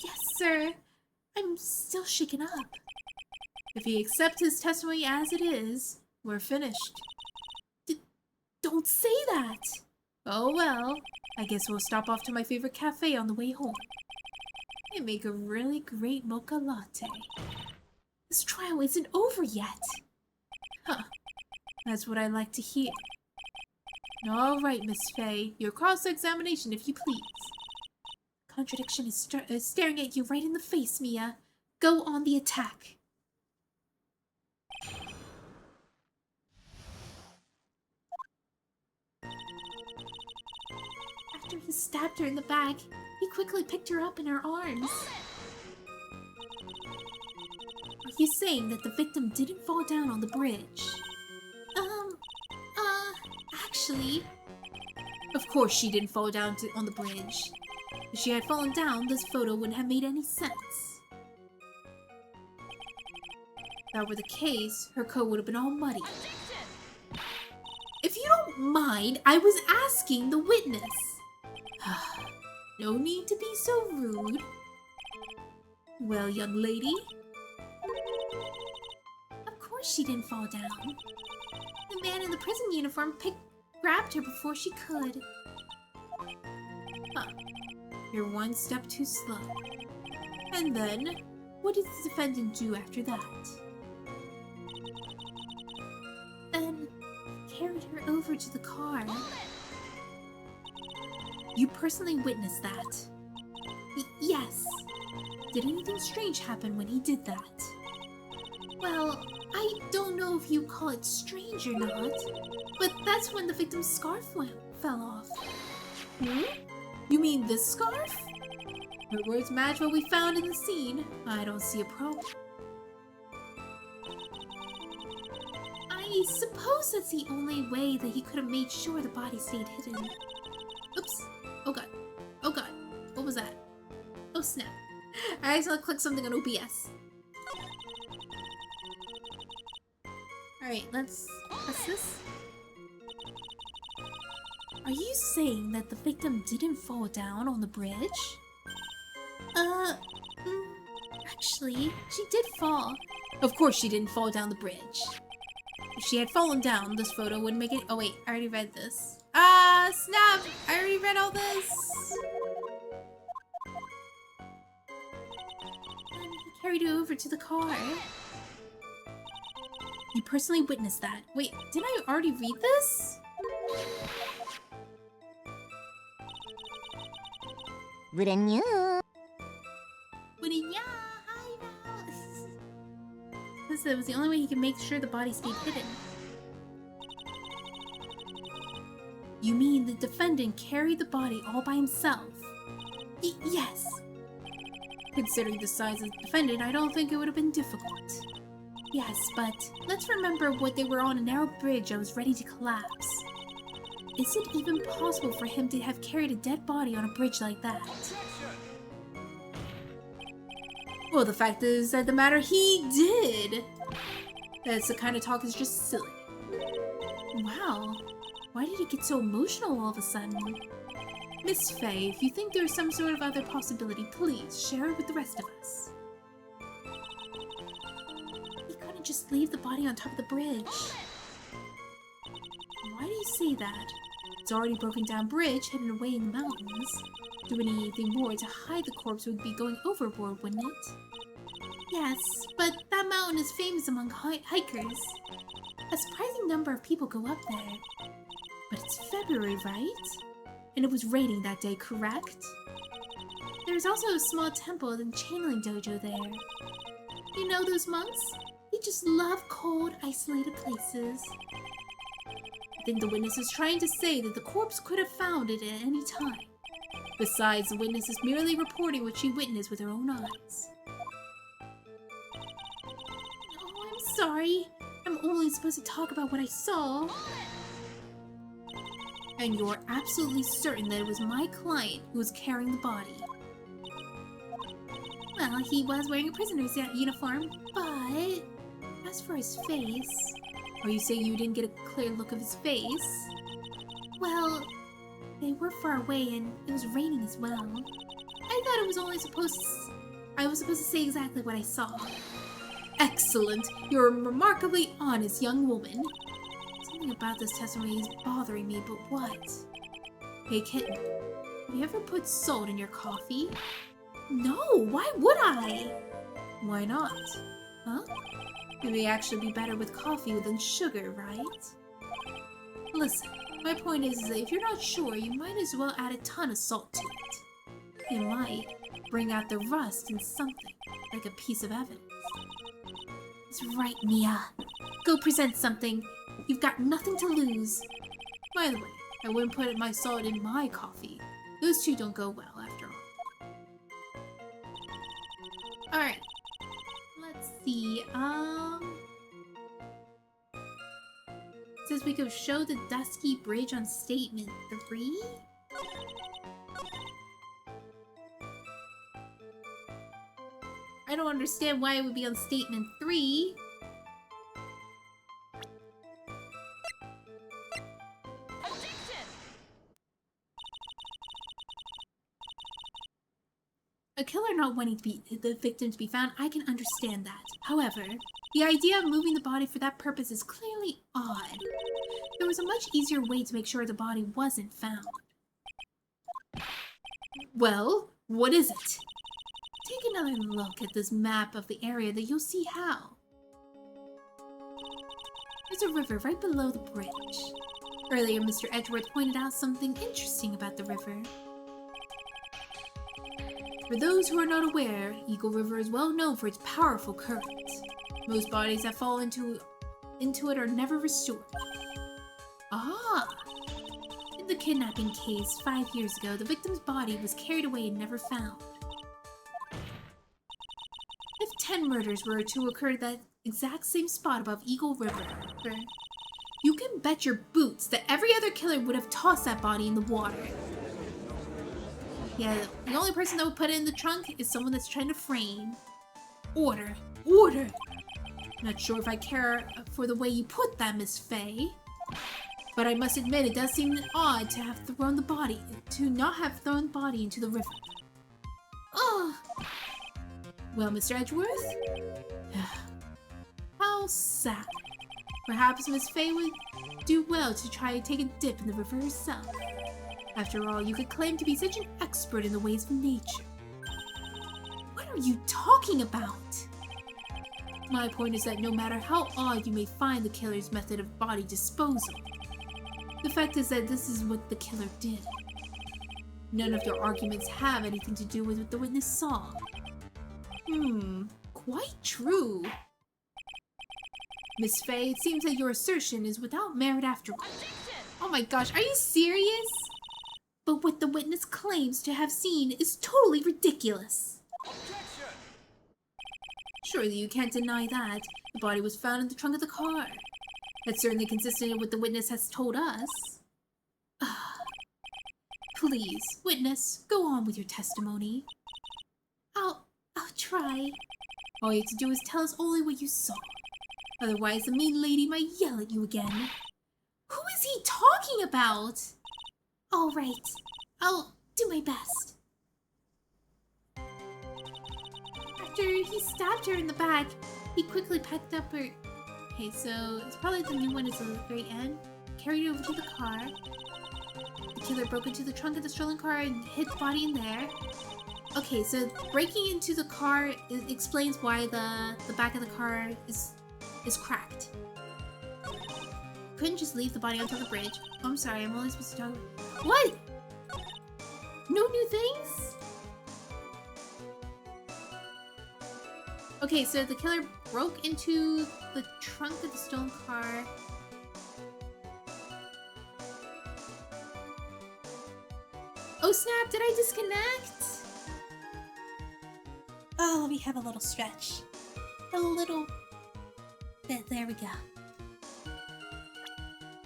Yes, sir. I'm still shaken up. If he accepts his testimony as it is, we're finished. Don't say that! Oh well, I guess we'll stop off to my favorite cafe on the way home. They make a really great mocha latte. This trial isn't over yet. Huh, that's what I like to hear. All right, Miss Faye, your cross-examination if you please. Contradiction is staring at you right in the face, Mia. Go on the attack. After he stabbed her in the back, he quickly picked her up in her arms. Are you saying that the victim didn't fall down on the bridge? Actually... Of course she didn't fall down on the bridge. If she had fallen down, this photo wouldn't have made any sense. If that were the case, her coat would have been all muddy. If you don't mind, I was asking the witness. No need to be so rude. Well, young lady? Of course she didn't fall down. The man in the prison uniform grabbed her before she could. Huh. You're one step too slow. And then, what did the defendant do after that? Then, carried her over to the car. You personally witnessed that? Yes. Did anything strange happen when he did that? Well, I don't know if you call it strange or not, but that's when the victim's scarf fell off. Hmm? You mean this scarf? Her words match what we found in the scene. I don't see a problem. I suppose that's the only way that he could have made sure the body stayed hidden. Oops. Oh god. Oh god. What was that? Oh snap. I accidentally clicked something on OBS. Alright, let's press this. Are you saying that the victim didn't fall down on the bridge? Actually, she did fall. Of course she didn't fall down the bridge. If she had fallen down, this photo wouldn't make it- oh wait, I already read this. Ah, snap! I already read all this! And he carried her over to the car. You personally witnessed that. Wait, didn't I already read this? Wouldn't you? Hi now! Listen, it was the only way he could make sure the body stayed hidden. You mean the defendant carried the body all by himself? Yes. Considering the size of the defendant, I don't think it would have been difficult. Yes, but let's remember what they were on a narrow bridge that was ready to collapse. Is it even possible for him to have carried a dead body on a bridge like that? Well, the fact is that the matter he did. That's the kind of talk is just silly. Wow. Why did he get so emotional all of a sudden? Miss Faye, if you think there's some sort of other possibility, please share it with the rest of us. He couldn't just leave the body on top of the bridge. Why do you say that? It's already broken down bridge hidden away in the mountains. Doing anything more to hide the corpse would be going overboard, wouldn't it? Yes, but that mountain is famous among hikers. A surprising number of people go up there. But it's February, right? And it was raining that day, correct? There's also a small temple and channeling dojo there. You know those monks? They just love cold, isolated places. I think the witness is trying to say that the corpse could have found it at any time. Besides, the witness is merely reporting what she witnessed with her own eyes. Oh, I'm sorry. I'm only supposed to talk about what I saw. And you're absolutely certain that it was my client who was carrying the body. Well, he was wearing a prisoner's uniform, but as for his face... Are you saying you didn't get a clear look of his face? Well, they were far away and it was raining as well. I thought I was supposed to say exactly what I saw. Excellent! You're a remarkably honest young woman. Something about this testimony is bothering me, but what? Hey kitten, have you ever put salt in your coffee? No, why would I? Why not? Huh? It may actually be better with coffee than sugar, right? Listen, my point is that if you're not sure, you might as well add a ton of salt to it. It might bring out the rust in something, like a piece of evidence. That's right, Mia. Go present something. You've got nothing to lose. By the way, I wouldn't put my salt in my coffee. Those two don't go well, after all. Alright. Let's see, it says we could show the dusky bridge on statement 3? I don't understand why it would be on statement 3. A killer not wanting the victim to be found, I can understand that. However, the idea of moving the body for that purpose is clearly odd. There was a much easier way to make sure the body wasn't found. Well, what is it? Take another look at this map of the area that you'll see how. There's a river right below the bridge. Earlier, Mr. Edgeworth pointed out something interesting about the river. For those who are not aware, Eagle River is well known for its powerful current. Most bodies that fall into it are never restored. Ah! In the kidnapping case 5 years ago, the victim's body was carried away and never found. If 10 murders were to occur at that exact same spot above Eagle River, you can bet your boots that every other killer would have tossed that body in the water. Yeah, the only person that would put it in the trunk is someone that's trying to frame. Order. Order! Not sure if I care for the way you put that, Miss Faye. But I must admit, it does seem odd to not have thrown the body into the river. Ugh! Well, Mr. Edgeworth? How sad. Perhaps Miss Faye would do well to try to take a dip in the river herself. After all, you could claim to be such an expert in the ways of nature. What are you talking about? My point is that no matter how odd you may find the killer's method of body disposal, the fact is that this is what the killer did. None of your arguments have anything to do with what the witness saw. Quite true. Miss Faye, it seems that your assertion is without merit after all. Oh my gosh, are you serious? But what the witness claims to have seen is totally ridiculous. Objection! Surely you can't deny that. The body was found in the trunk of the car. That's certainly consistent with what the witness has told us. Please, witness, go on with your testimony. I'll try. All you have to do is tell us only what you saw. Otherwise, the mean lady might yell at you again. Who is he talking about? All right, I'll do my best. After he stabbed her in the back, he quickly packed up her... Okay, so it's probably the new one is at the very end. Carried it over to the car. The killer broke into the trunk of the stolen car and hid the body in there. Okay, so breaking into the car explains why the back of the car is cracked. Couldn't just leave the body onto the bridge. Oh, I'm sorry, I'm only supposed to talk. What? No new things? Okay, so the killer broke into the trunk of the stolen car. Oh snap, did I disconnect? Oh, let me have a little stretch. A little bit, there we go.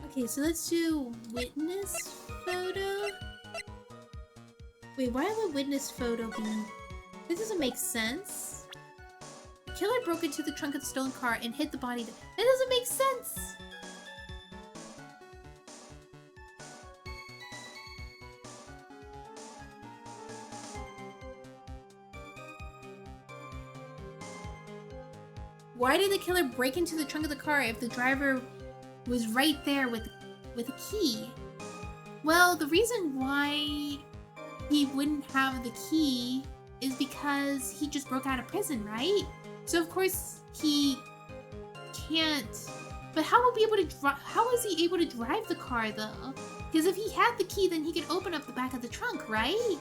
Okay, so let's do witness photo. Wait, why would witness photo be... This doesn't make sense. Killer broke into the trunk of the stolen car and hid the body. That doesn't make sense. Why did the killer break into the trunk of the car if the driver was right there with a key? Well, the reason why he wouldn't have the key is because he just broke out of prison, right? So of course he can't. But how will be able to how is he able to drive the car though? Because if he had the key, then he could open up the back of the trunk, right?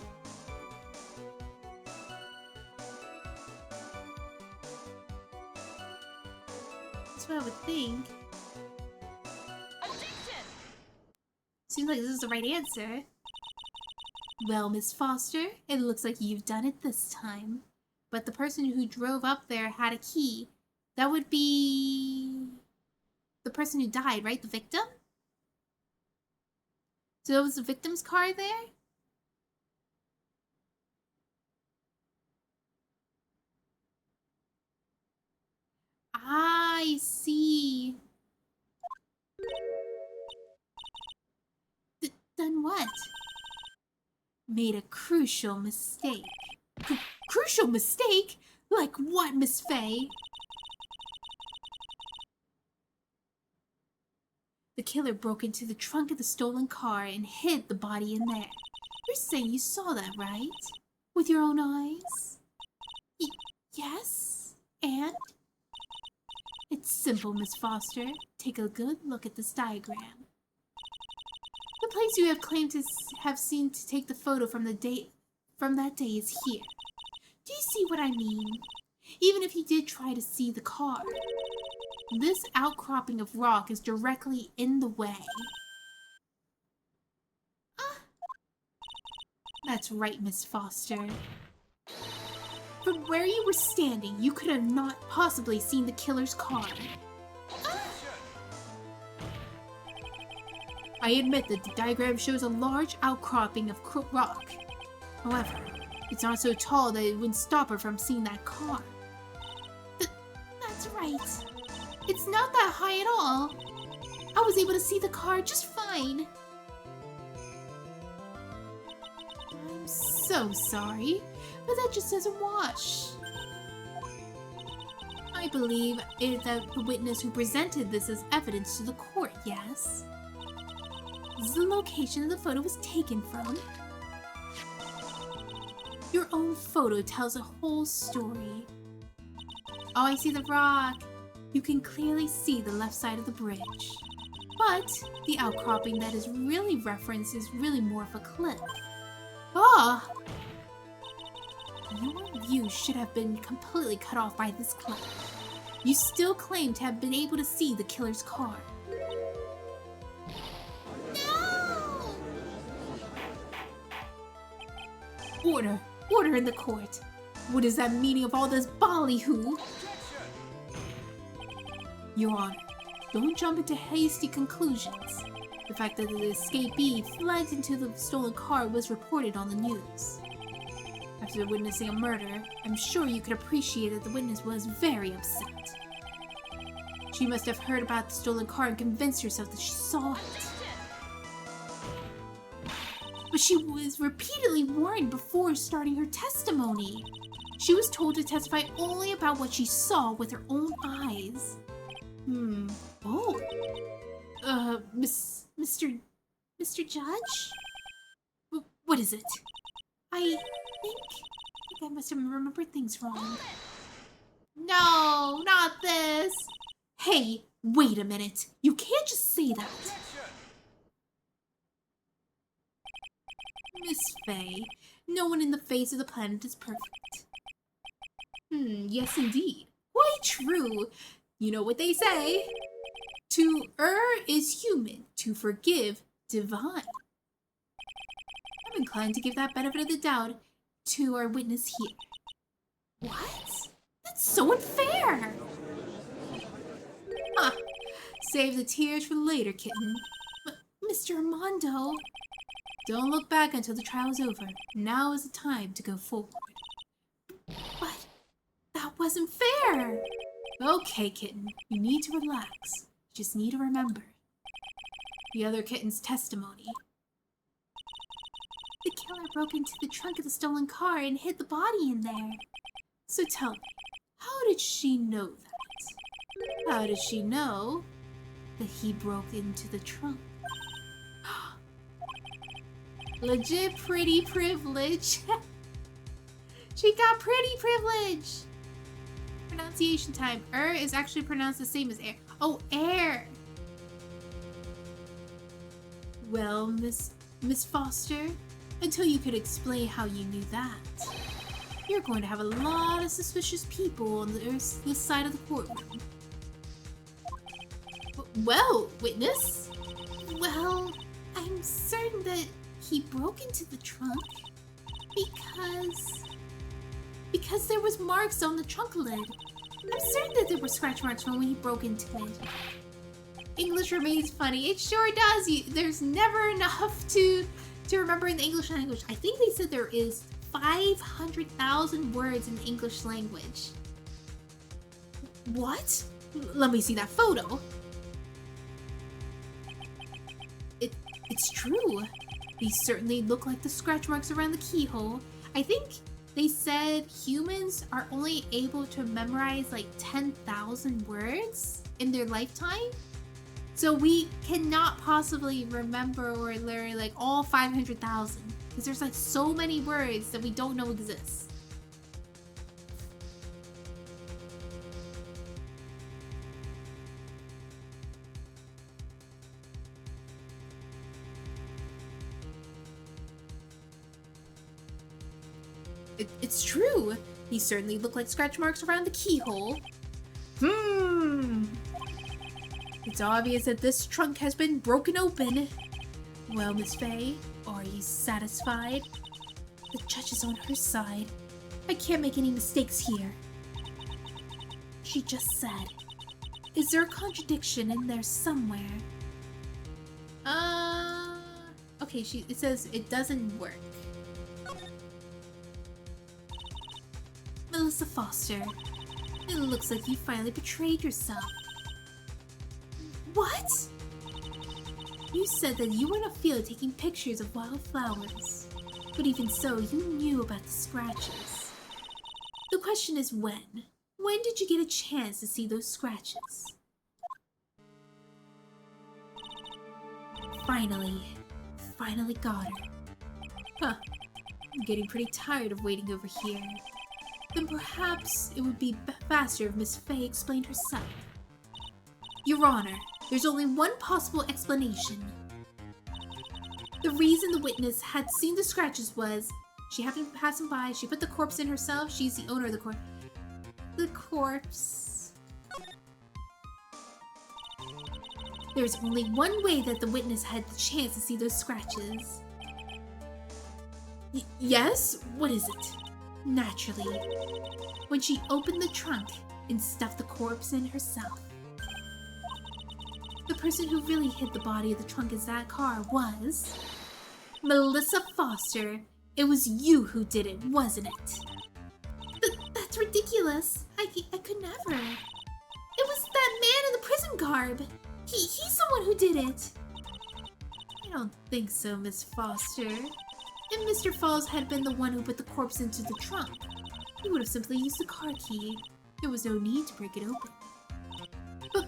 That's what I would think. Seems like this is the right answer. Well, Miss Foster, it looks like you've done it this time. But the person who drove up there had a key. That would be... the person who died, right? The victim? So it was the victim's car there? I see. Done what? Made a crucial mistake. crucial mistake? Like what, Miss Faye? The killer broke into the trunk of the stolen car and hid the body in there. You're saying you saw that, right? With your own eyes? Yes? And? It's simple, Miss Foster. Take a good look at this diagram. The place you have claimed to have seen to take the photo from that day is here. Do you see what I mean? Even if you did try to see the car, this outcropping of rock is directly in the way. That's right, Miss Foster. From where you were standing, you could have not possibly seen the killer's car. I admit that the diagram shows a large outcropping of rock. However, it's not so tall that it would stop her from seeing that car. That's right. It's not that high at all. I was able to see the car just fine. I'm so sorry, but that just doesn't wash. I believe it that the witness who presented this as evidence to the court, yes? This is the location the photo was taken from. Your own photo tells a whole story. Oh, I see the rock. You can clearly see the left side of the bridge. But the outcropping that is really referenced is really more of a cliff. Ah! Your view should have been completely cut off by this cliff. You still claim to have been able to see the killer's car. No! Order! Order in the court! What is that meaning of all this ballyhoo? Your Honor, don't jump into hasty conclusions. The fact that the escapee fled into the stolen car was reported on the news. After witnessing a murder, I'm sure you could appreciate that the witness was very upset. She must have heard about the stolen car and convinced herself that she saw it. But she was repeatedly warned before starting her testimony. She was told to testify only about what she saw with her own eyes. Oh. Mr. Judge? What is it? I think I must have remembered things wrong. No, not this! Hey, wait a minute. You can't just say that. Miss Faye, no one in the face of the planet is perfect. Yes indeed. Quite true. You know what they say. To err is human, to forgive, divine. I'm inclined to give that benefit of the doubt to our witness here. What? That's so unfair! Huh. Save the tears for later, kitten. Mr. Armando. Don't look back until the trial is over. Now is the time to go forward. But that wasn't fair! Okay, kitten. You need to relax. You just need to remember the other kitten's testimony. The killer broke into the trunk of the stolen car and hid the body in there. So tell me, how did she know that? How does she know that he broke into the trunk? Legit pretty privilege. She got pretty privilege. Pronunciation time. Is actually pronounced the same as air. Oh, air. Well, Miss Foster, until you could explain how you knew that, you're going to have a lot of suspicious people on this side of the courtroom. Well, witness? Well, I'm certain that he broke into the trunk because there was marks on the trunk lid. I'm certain that there were scratch marks from when he broke into it. English remains funny. It sure does. There's never enough to remember in the English language. I think they said there is 500,000 words in the English language. What? Let me see that photo. It's true. These certainly look like the scratch marks around the keyhole. I think they said humans are only able to memorize like 10,000 words in their lifetime. So we cannot possibly remember or learn like all 500,000 because there's like so many words that we don't know exist. It's true. These certainly look like scratch marks around the keyhole. It's obvious that this trunk has been broken open. Well, Miss Faye, are you satisfied? The judge is on her side. I can't make any mistakes here. She just said. Is there a contradiction in there somewhere? Okay, it says it doesn't work. Melissa Foster, it looks like you finally betrayed yourself. What? You said that you were in a field taking pictures of wildflowers, but even so, you knew about the scratches. The question is when? When did you get a chance to see those scratches? Finally got her. Huh, I'm getting pretty tired of waiting over here. Then perhaps it would be faster if Miss Faye explained herself. Your Honor, there's only one possible explanation. The reason the witness had seen the scratches was she happened to be passing by, she put the corpse in herself, she's the owner of the corpse. The corpse. There's only one way that the witness had the chance to see those scratches. Yes? What is it? Naturally, when she opened the trunk and stuffed the corpse in herself. The person who really hid the body of the trunk in that car was... Melissa Foster. It was you who did it, wasn't it? That's ridiculous. I could never. It was that man in the prison garb. He's the one who did it. I don't think so, Miss Foster. If Mr. Falls had been the one who put the corpse into the trunk, he would have simply used the car key. There was no need to break it open. But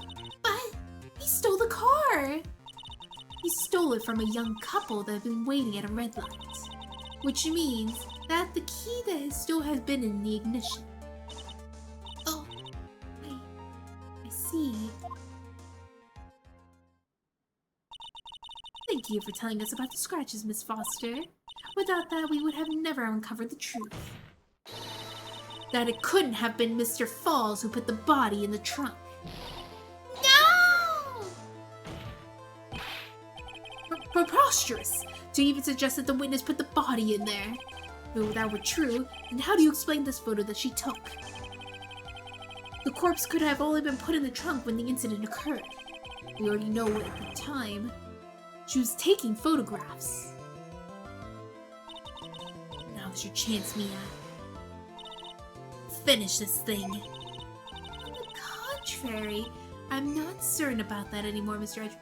he stole the car! He stole it from a young couple that had been waiting at a red light. Which means that the key that still has been in the ignition. Oh, I see. Thank you for telling us about the scratches, Miss Foster. Without that, we would have never uncovered the truth. That it couldn't have been Mr. Falls who put the body in the trunk. No! Preposterous! To even suggest that the witness put the body in there. If that were true, then how do you explain this photo that she took? The corpse could have only been put in the trunk when the incident occurred. We already know at the time. She was taking photographs. Now's your chance, Mia. Finish this thing. On the contrary, I'm not certain about that anymore, Mr. Edgeworth.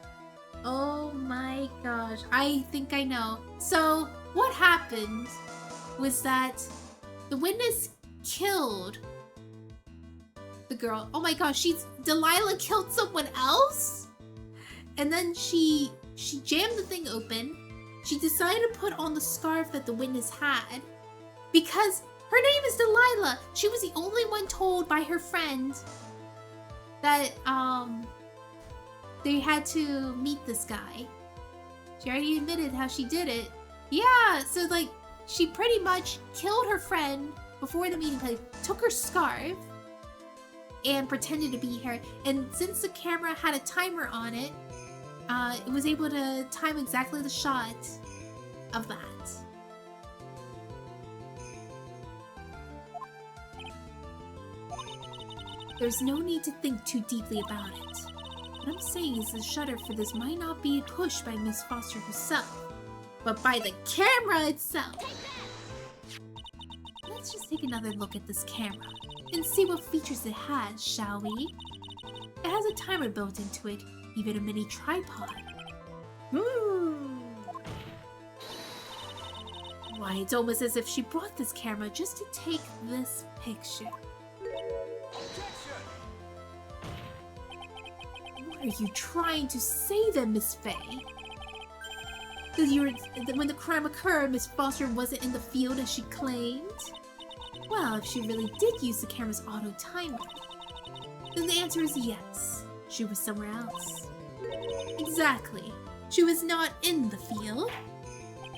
Oh my gosh, I think I know. So, what happened was that the witness killed the girl. Oh my gosh, Delilah killed someone else? And then she jammed the thing open. She decided to put on the scarf that the witness had because her name is Delilah. She was the only one told by her friend that they had to meet this guy. She already admitted how she did it. Yeah, so like she pretty much killed her friend before the meeting place, took her scarf and pretended to be her. And since the camera had a timer on it, it was able to time exactly the shot of that. There's no need to think too deeply about it. What I'm saying is the shutter for this might not be pushed by Miss Foster herself, but by the camera itself. Let's just take another look at this camera and see what features it has, shall we? It has a timer built into it, even a mini tripod. Why, it's almost as if she brought this camera just to take this picture. What are you trying to say then, Miss Faye? That when the crime occurred, Miss Foster wasn't in the field as she claimed? Well, if she really did use the camera's auto timer, then the answer is yes. She was somewhere else. Exactly. She was not in the field.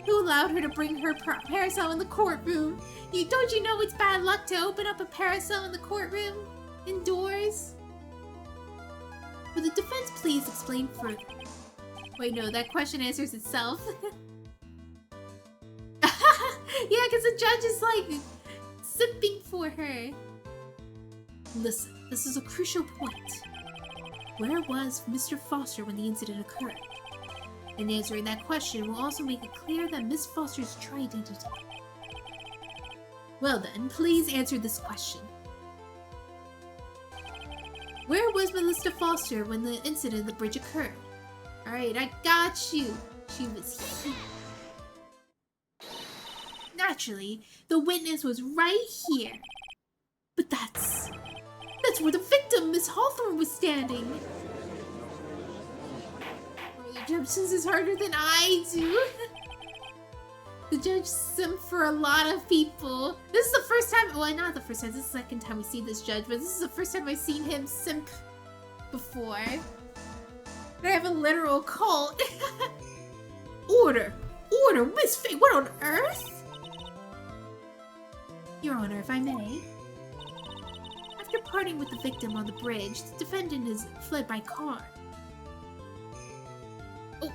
Who allowed her to bring her parasol in the courtroom? Don't you know it's bad luck to open up a parasol in the courtroom? Indoors? Will the defense please explain further? Wait, no, that question answers itself. Yeah, because the judge is like sipping for her. Listen, this is a crucial point. Where was Mr. Foster when the incident occurred? And answering that question will also make it clear that Miss Foster's true identity. Well then, please answer this question. Where was Melissa Foster when the incident at the bridge occurred? Alright, I got you. She was here. Naturally, the witness was right here. But that's where the victim, Miss Hawthorne, was standing. The judge says this harder than I do. The judge simped for a lot of people. This is the first time, well, not the first time, this is the second time we see this judge, but this is the first time I've seen him simp before. I have a literal cult. Order! Order! Miss Faye, what on earth? Your Honor, if I may. After parting with the victim on the bridge, the defendant has fled by car. Oh.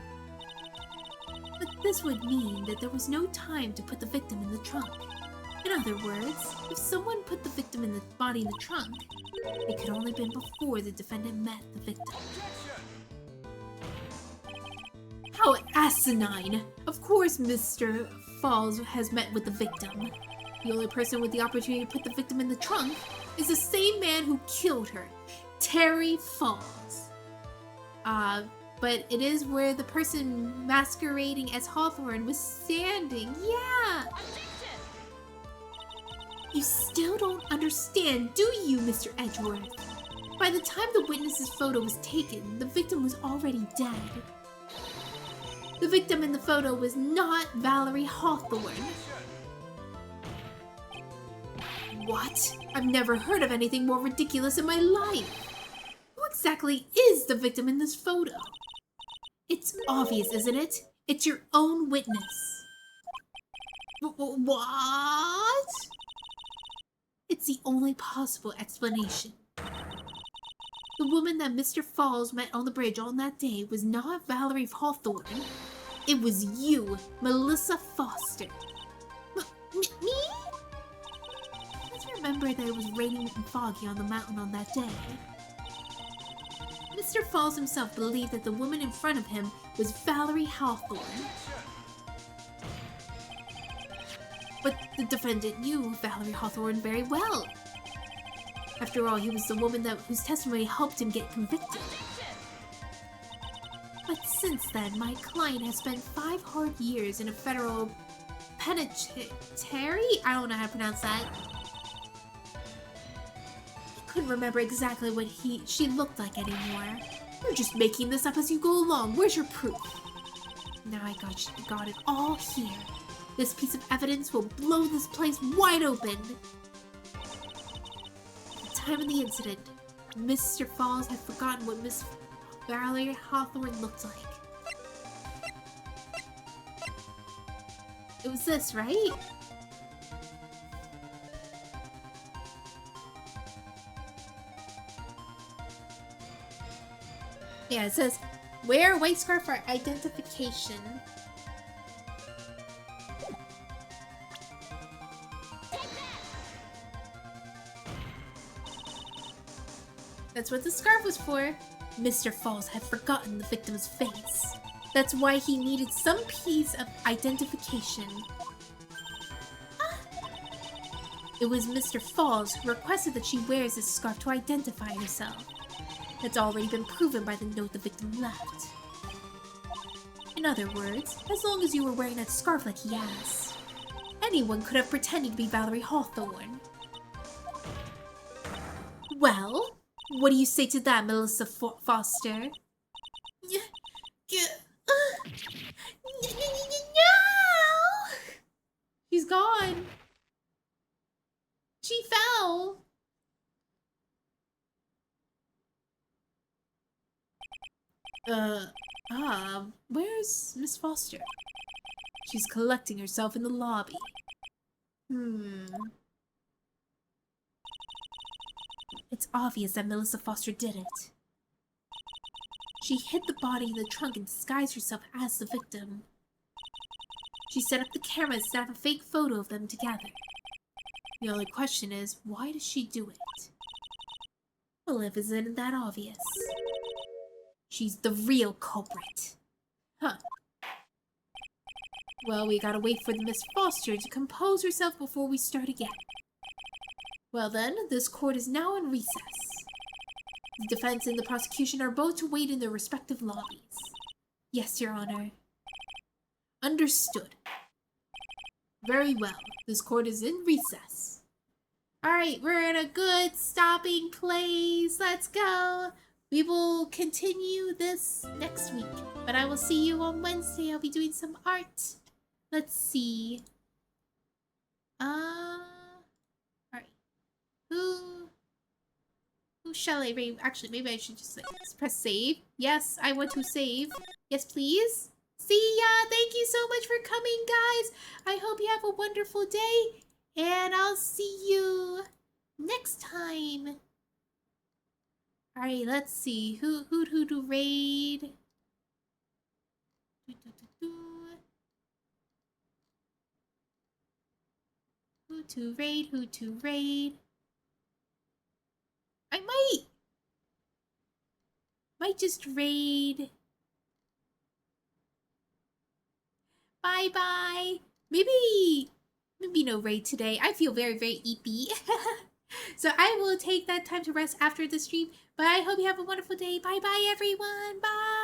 But this would mean that there was no time to put the victim in the trunk. In other words, if someone put the victim in the body in the trunk, it could only have been before the defendant met the victim. How asinine! Of course Mr. Falls has met with the victim. The only person with the opportunity to put the victim in the trunk is the same man who killed her, Terry Falls. But it is where the person masquerading as Hawthorne was standing. Yeah! You still don't understand, do you, Mr. Edgeworth? By the time the witness's photo was taken, the victim was already dead. The victim in the photo was not Valerie Hawthorne. What? I've never heard of anything more ridiculous in my life. Who exactly is the victim in this photo? It's obvious, isn't it? It's your own witness. What? It's the only possible explanation. The woman that Mr. Falls met on the bridge on that day was not Valerie Hawthorne. It was you, Melissa Foster. Me? Let's remember that it was raining and foggy on the mountain on that day. Mr. Falls himself believed that the woman in front of him was Valerie Hawthorne. But the defendant knew Valerie Hawthorne very well. After all, he was the woman whose testimony helped him get convicted. But since then, my client has spent 5 hard years in a federal penitentiary? I don't know how to pronounce that. He couldn't remember exactly what she looked like anymore. You're just making this up as you go along. Where's your proof? Now I got it all here. This piece of evidence will blow this place wide open. At the time of the incident, Mr. Falls had forgotten what Miss Valerie Hawthorne looked like. It was this, right? Yeah, it says, wear a white scarf for identification. That's what the scarf was for. Mr. Falls had forgotten the victim's face. That's why he needed some piece of identification. It was Mr. Falls who requested that she wears this scarf to identify herself. That's already been proven by the note the victim left. In other words, as long as you were wearing that scarf like he asked, Anyone could have pretended to be Valerie Hawthorne. Well, what do you say to that, Melissa Foster? No! She's gone. She fell. Where's Miss Foster? She's collecting herself in the lobby. It's obvious that Melissa Foster did it. She hid the body in the trunk and disguised herself as the victim. She set up the camera and snapped a fake photo of them together. The only question is, why does she do it? Well, if it isn't that obvious. She's the real culprit. Huh. Well, we gotta wait for the Miss Foster to compose herself before we start again. Well then, this court is now in recess. The defense and the prosecution are both to wait in their respective lobbies. Yes, Your Honor. Understood. Very well. This court is in recess. Alright, we're in a good stopping place. Let's go. We will continue this next week, but I will see you on Wednesday. I'll be doing some art. Let's see. Alright. Who shall I rate? Actually, maybe I should just press save. Yes, I want to save. Yes, please. See ya! Thank you so much for coming, guys! I hope you have a wonderful day, and I'll see you next time. Alright, let's see. Who to raid? Who to raid? I might just raid. Bye. Maybe no raid today. I feel very eepy. So I will take that time to rest after the stream. But I hope you have a wonderful day. Bye everyone. Bye.